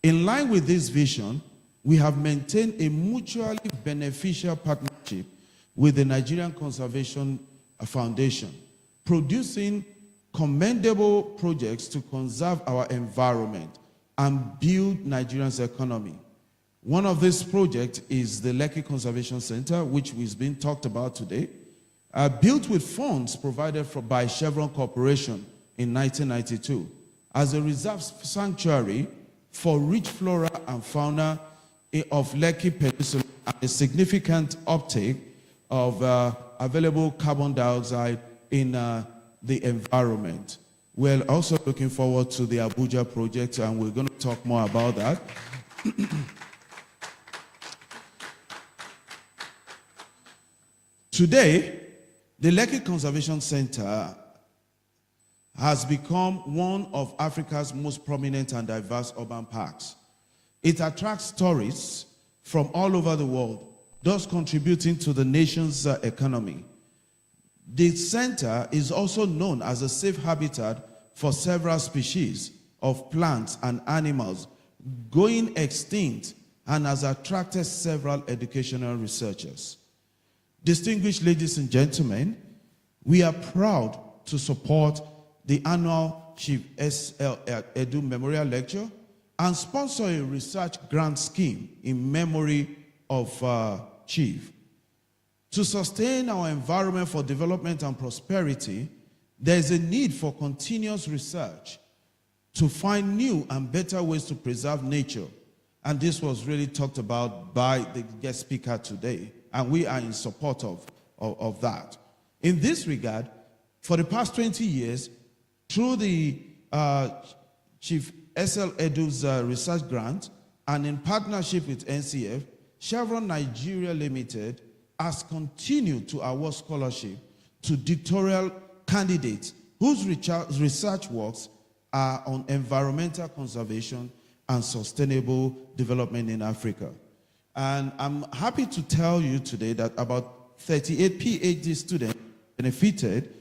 In line with this vision, we have maintained a mutually beneficial partnership with the Nigerian Conservation Foundation, producing commendable projects to conserve our environment and build Nigeria's economy. One of these projects is the Lekki Conservation Center, which is being talked about today, built with funds provided by Chevron Corporation in 1992 as a reserve sanctuary for rich flora and fauna of Lekki Peninsula and a significant uptake of available carbon dioxide in the environment. We're also looking forward to the Abuja project, and we're going to talk more about that. Today, the Lekki Conservation Center has become one of Africa's most prominent and diverse urban parks. It attracts tourists from all over the world, thus contributing to the nation's economy. The center is also known as a safe habitat for several species of plants and animals going extinct and has attracted several educational researchers. Distinguished ladies and gentlemen, we are proud to support the annual Chief S.L. Edu Memorial Lecture and sponsor a research grant scheme in memory of Chief. To sustain our environment for development and prosperity, there is a need for continuous research to find new and better ways to preserve nature. And this was really talked about by the guest speaker today, and we are in support of that. In this regard, for the past 20 years, through the Chief S.L. Edu's research grant and in partnership with NCF, Chevron Nigeria Limited has continued to award scholarship to doctoral candidates whose research works are on environmental conservation and sustainable development in Africa. And I'm happy to tell you today that about 38 PhD students benefited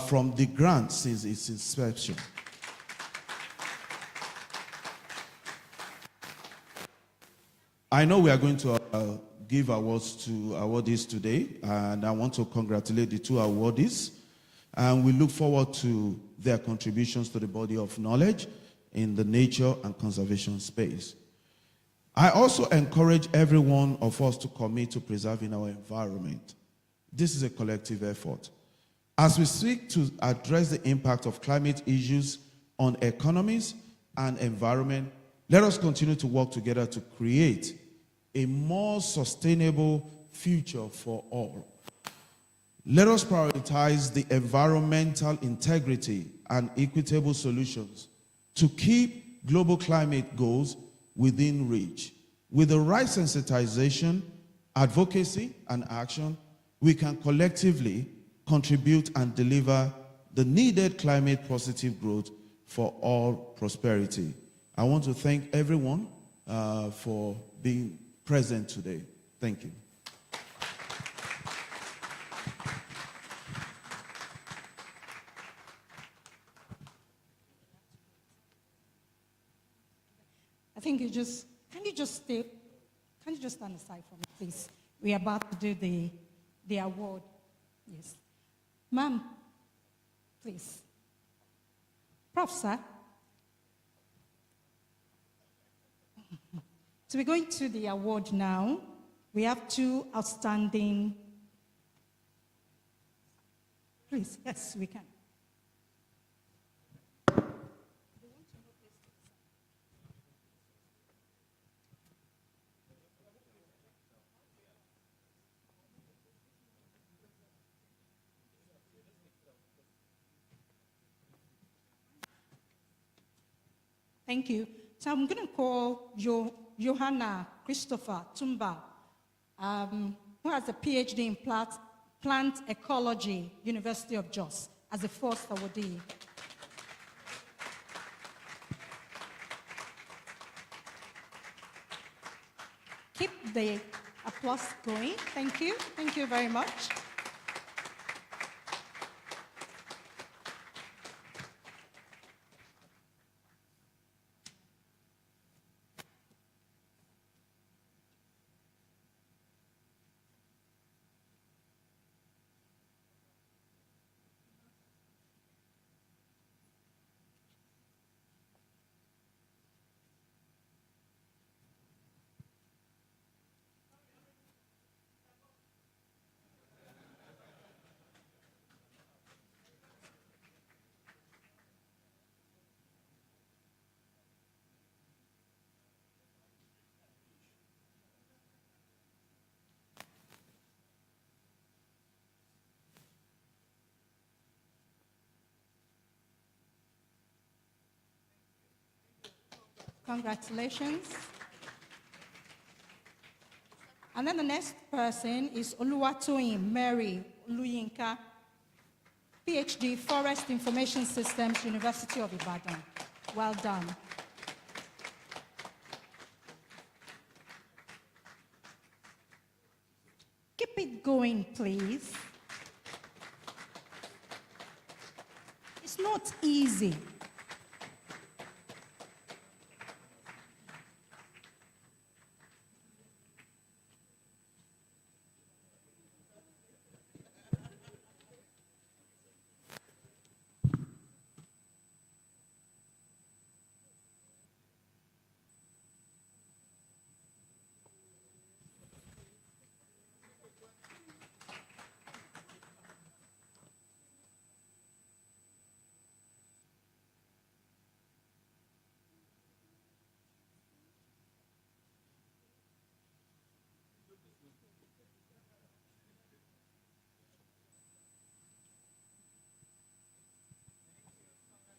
from the grant since its inception. I know we are going to give awards to awardees today, and I want to congratulate the two awardees, and we look forward to their contributions to the body of knowledge in the nature and conservation space. I also encourage every one of us to commit to preserving our environment. This is a collective effort. As we seek to address the impact of climate issues on economies and environment, let us continue to work together to create a more sustainable future for all. Let us prioritize the environmental integrity and equitable solutions to keep global climate goals within reach. With the right sensitization, advocacy, and action, we can collectively contribute and deliver the needed climate-positive growth for all prosperity. I want to thank everyone for being present today. Thank you. I think can you just stand aside for me, please? We are about to do the award. Yes. Ma'am, please. Prof, sir. So we're going to the award now. We have two outstanding. Please, yes, we can. Thank you. So I'm going to call Johanna Christopher Tumba, who has a PhD in plant ecology, University of Jos, as a first awardee. Keep the applause going. Thank you. Thank you very much. Congratulations. And then the next person is Oluwatoyin Mary Oluyinka, PhD, Forest Information Systems, University of Ibadan. Well done. Keep it going, please. It's not easy.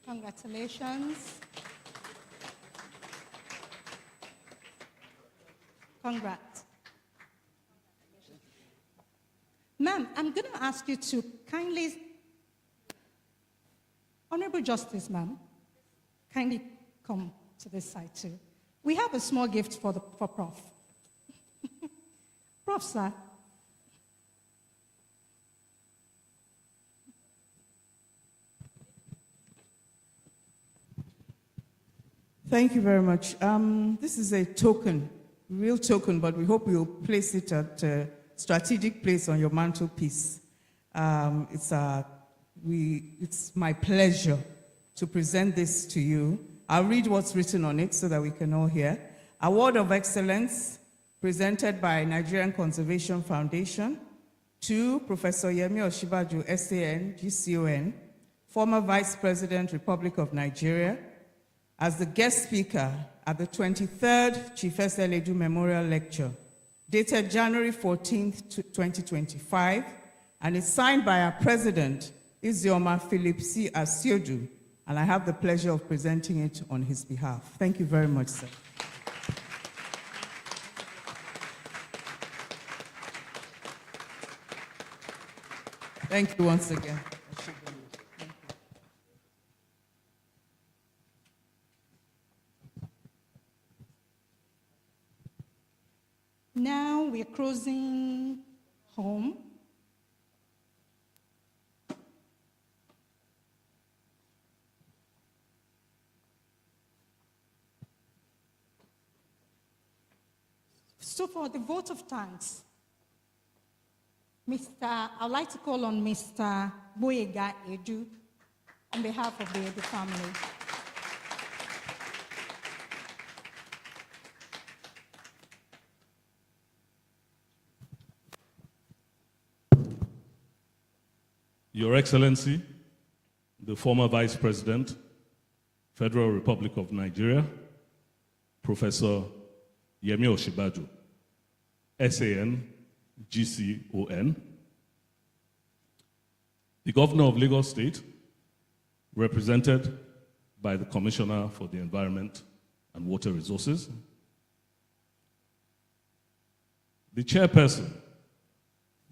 Congratulations. Congrats. Ma'am, I'm going to ask you to kindly, Honorable Justice, ma'am, kindly come to this side too. We have a small gift for Prof. Prof, sir. Thank you very much. This is a token, real token, but we hope you'll place it at a strategic place on your mantelpiece. It's my pleasure to present this to you. I'll read what's written on it so that we can all hear. Award of Excellence, presented by Nigerian Conservation Foundation to Professor Yemi Osinbajo, SAN, GCON, former Vice President, Republic of Nigeria, as the guest speaker at the 23rd Chief SLADU Memorial Lecture, dated January 14th, 2025, and it's signed by our President, Isioma Philip C. Asiodu, and I have the pleasure of presenting it on his behalf. Thank you very much, sir. Thank you once again. Now we're cruising home. So for the vote of thanks, I'd like to call on Mr. Boyega Edu on behalf of the Edu family. Your Excellency, the former Vice President, Federal Republic of Nigeria, Professor Yemi Osinbajo, SAN, GCON, the Governor of Lagos State, represented by the Commissioner for the Environment and Water Resources, The chairperson,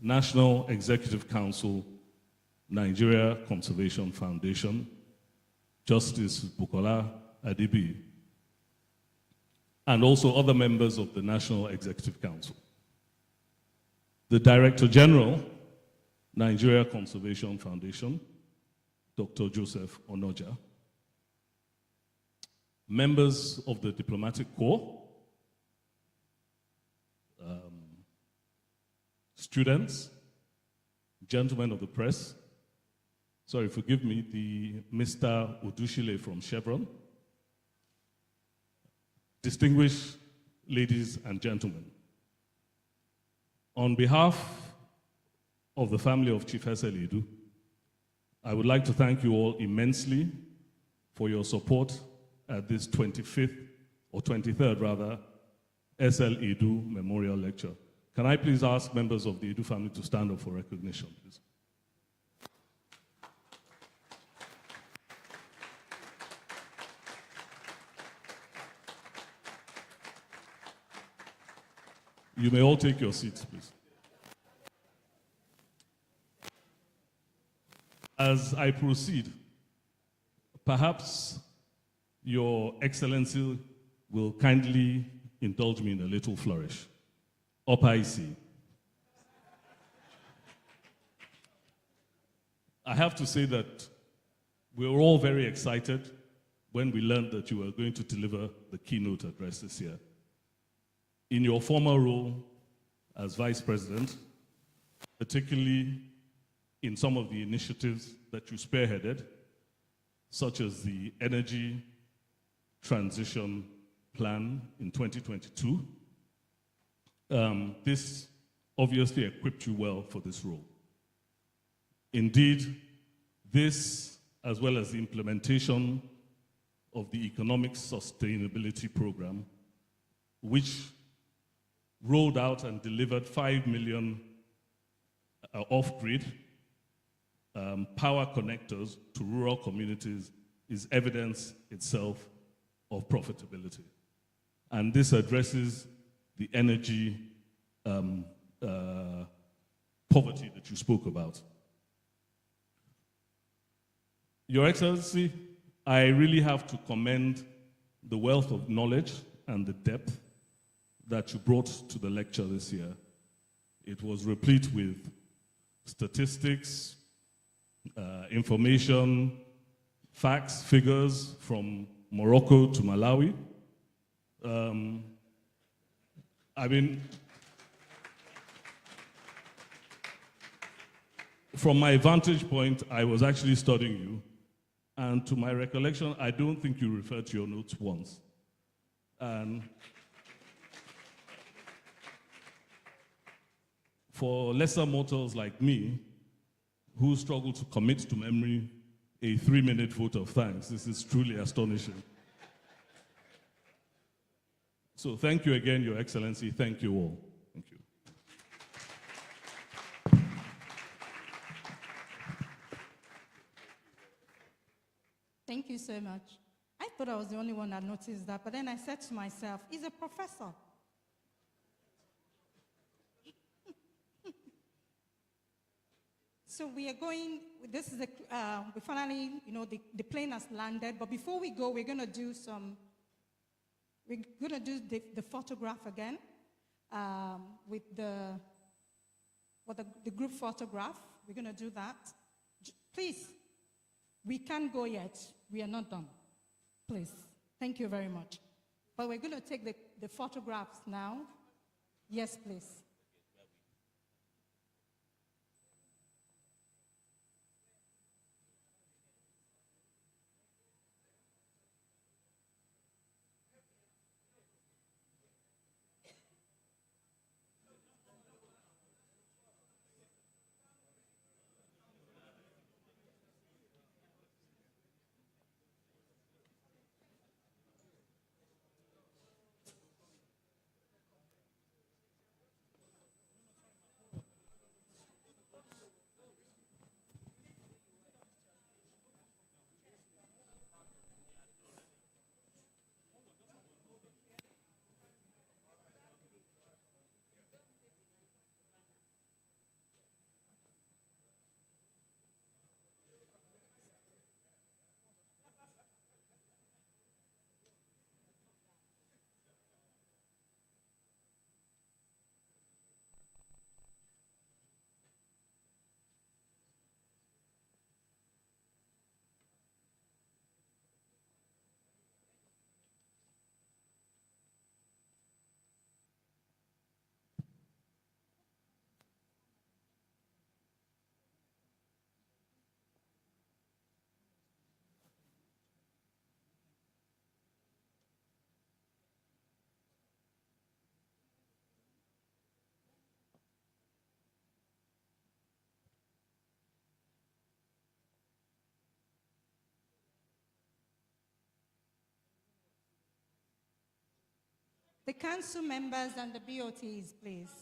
National Executive Council, Nigeria Conservation Foundation, Justice Bukola Adibi, and also other members of the National Executive Council. The Director General, Nigeria Conservation Foundation, Dr. Joseph Onoja. Members of the Diplomatic Corps, students, gentlemen of the press, sorry, forgive me, the Mr. Udushile from Chevron, distinguished ladies and gentlemen, on behalf of the family of Chief Eseledu, I would like to thank you all immensely for your support at this 25th, or 23rd rather, SL Edu Memorial Lecture. Can I please ask members of the Edu family to stand up for recognition, please? You may all take your seats, please. As I proceed, perhaps Your Excellency will kindly indulge me in a little flourish. Up I see. I have to say that we were all very excited when we learned that you were going to deliver the keynote address this year. In your former role as Vice President, particularly in some of the initiatives that you spearheaded, such as the Energy Transition Plan in 2022, this obviously equipped you well for this role. Indeed, this, as well as the implementation of the Economic Sustainability Program, which rolled out and delivered 5 million off-grid power connectors to rural communities, is evidence itself of profitability. And this addresses the energy poverty that you spoke about. Your Excellency, I really have to commend the wealth of knowledge and the depth that you brought to the lecture this year. It was replete with statistics, information, facts, figures from Morocco to Malawi. I mean, from my vantage point, I was actually studying you, and to my recollection, I don't think you referred to your notes once. And for lesser mortals like me, who struggle to commit to memory a 3-minute vote of thanks, this is truly astonishing. So thank you again, Your Excellency. Thank you all. Thank you. Thank you so much. I thought I was the only one that noticed that, but then I said to myself, he's a professor. So we are going, this is we finally, the plane has landed, but before we go, we're going to do the photograph again with the group photograph. We're going to do that. Please, we can't go yet. We are not done. Please. Thank you very much. But we're going to take the photographs now. Yes, please. The council members and the BOTs, please.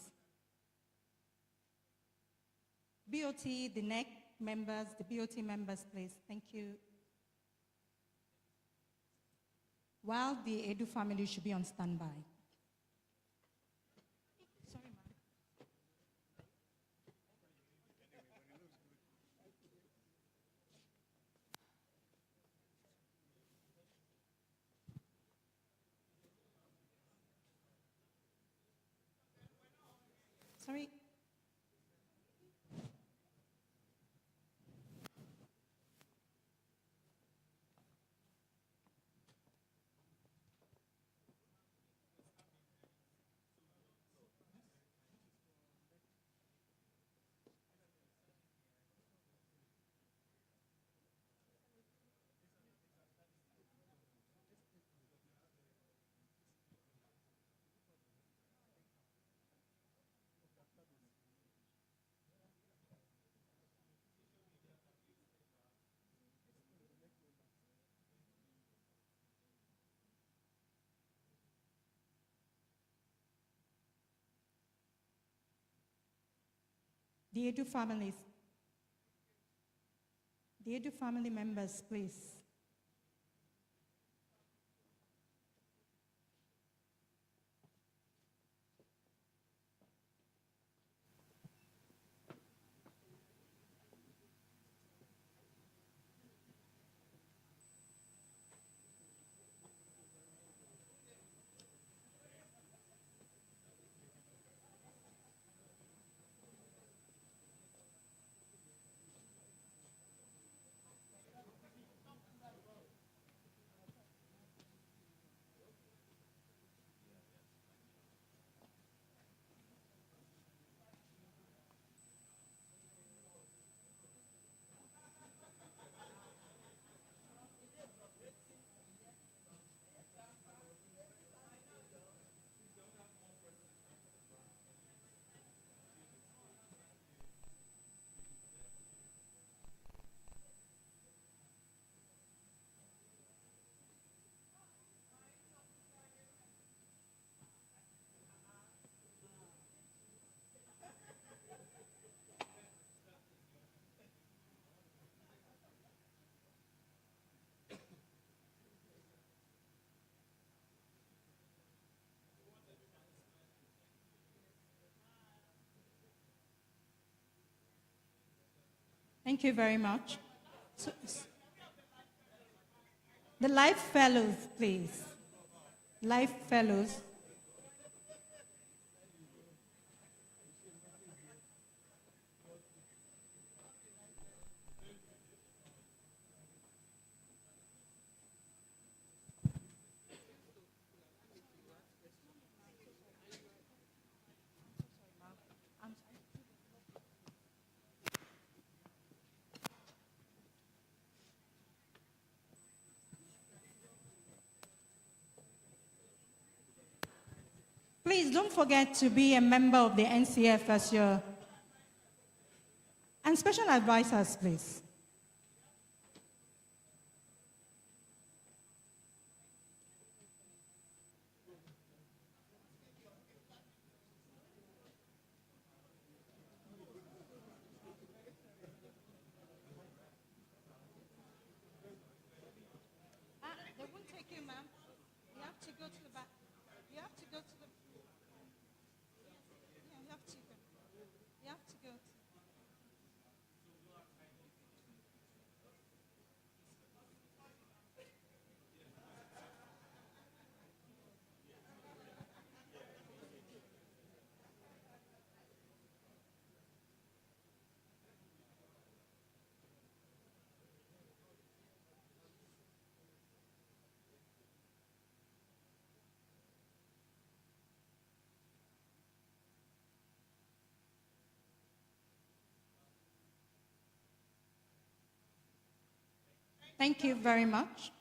BOT, the NEC members, the BOT members, please. Thank you. While the Edu family should be on standby. Sorry, ma'am. Sorry. The Edu families. The Edu family members, please. Thank you very much. The Life Fellows, please. Life Fellows. Please don't forget to be a member of the NCF as your... And special advisors, please. They won't take you, ma'am. You have to go to the back. You have to go to the... Yeah, you have to go. You have to go to... Thank you very much.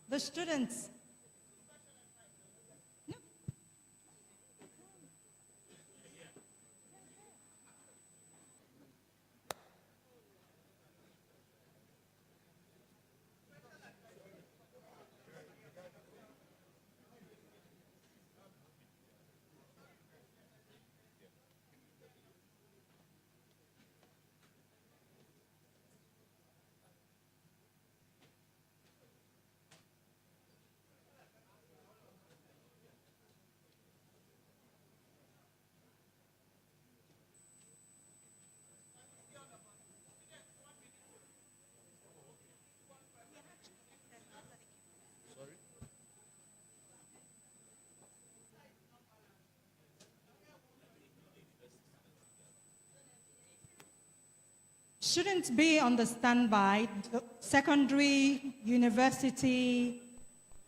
The students. No. Students be on the standby, secondary, university,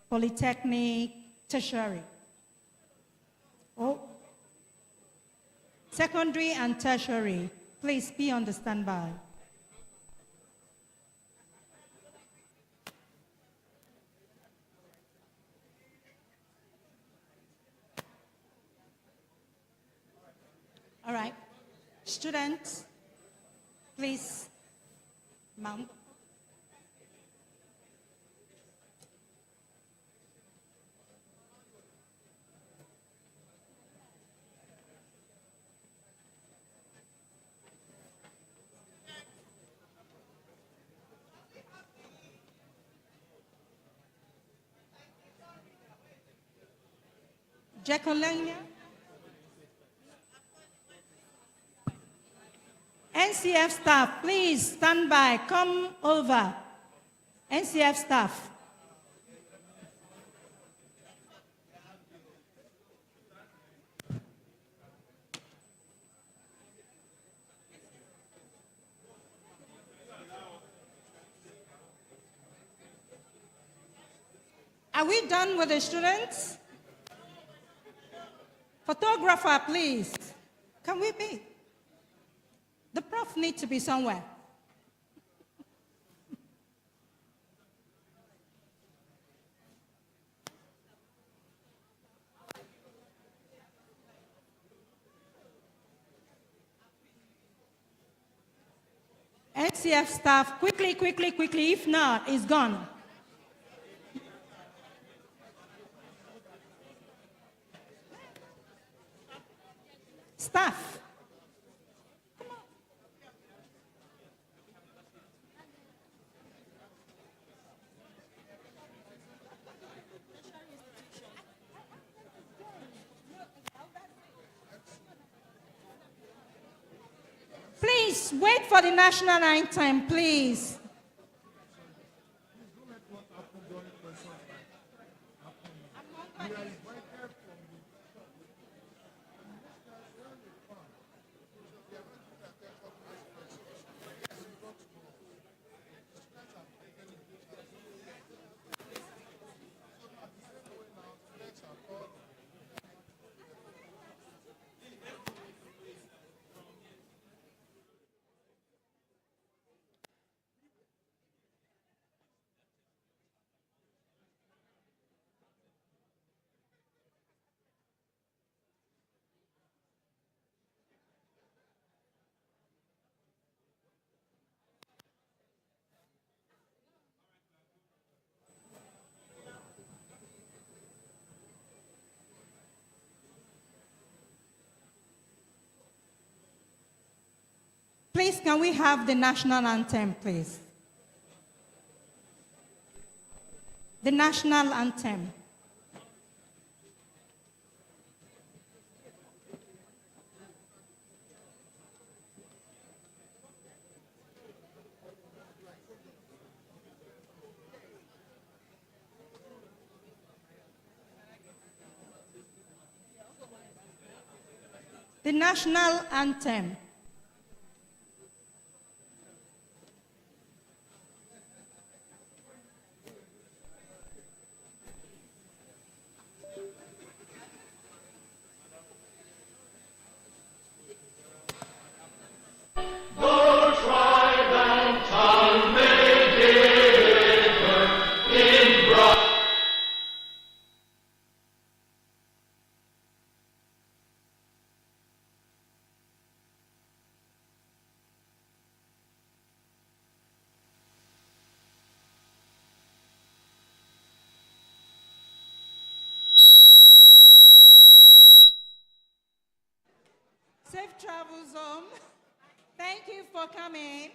polytechnic, tertiary. Oh, secondary and tertiary, please be on the standby. All right. Students, please mount. GCON, NCF staff, please stand by. Come over. NCF staff. Are we done with the students? Photographer, please. Can we be? The prof needs to be somewhere. NCF staff, quickly, quickly, quickly. If not, it's gone. Staff. Please wait for the national anthem, please. Please, can we have the national anthem, please? The national anthem. The national anthem. Safe travels home. Thank you for coming.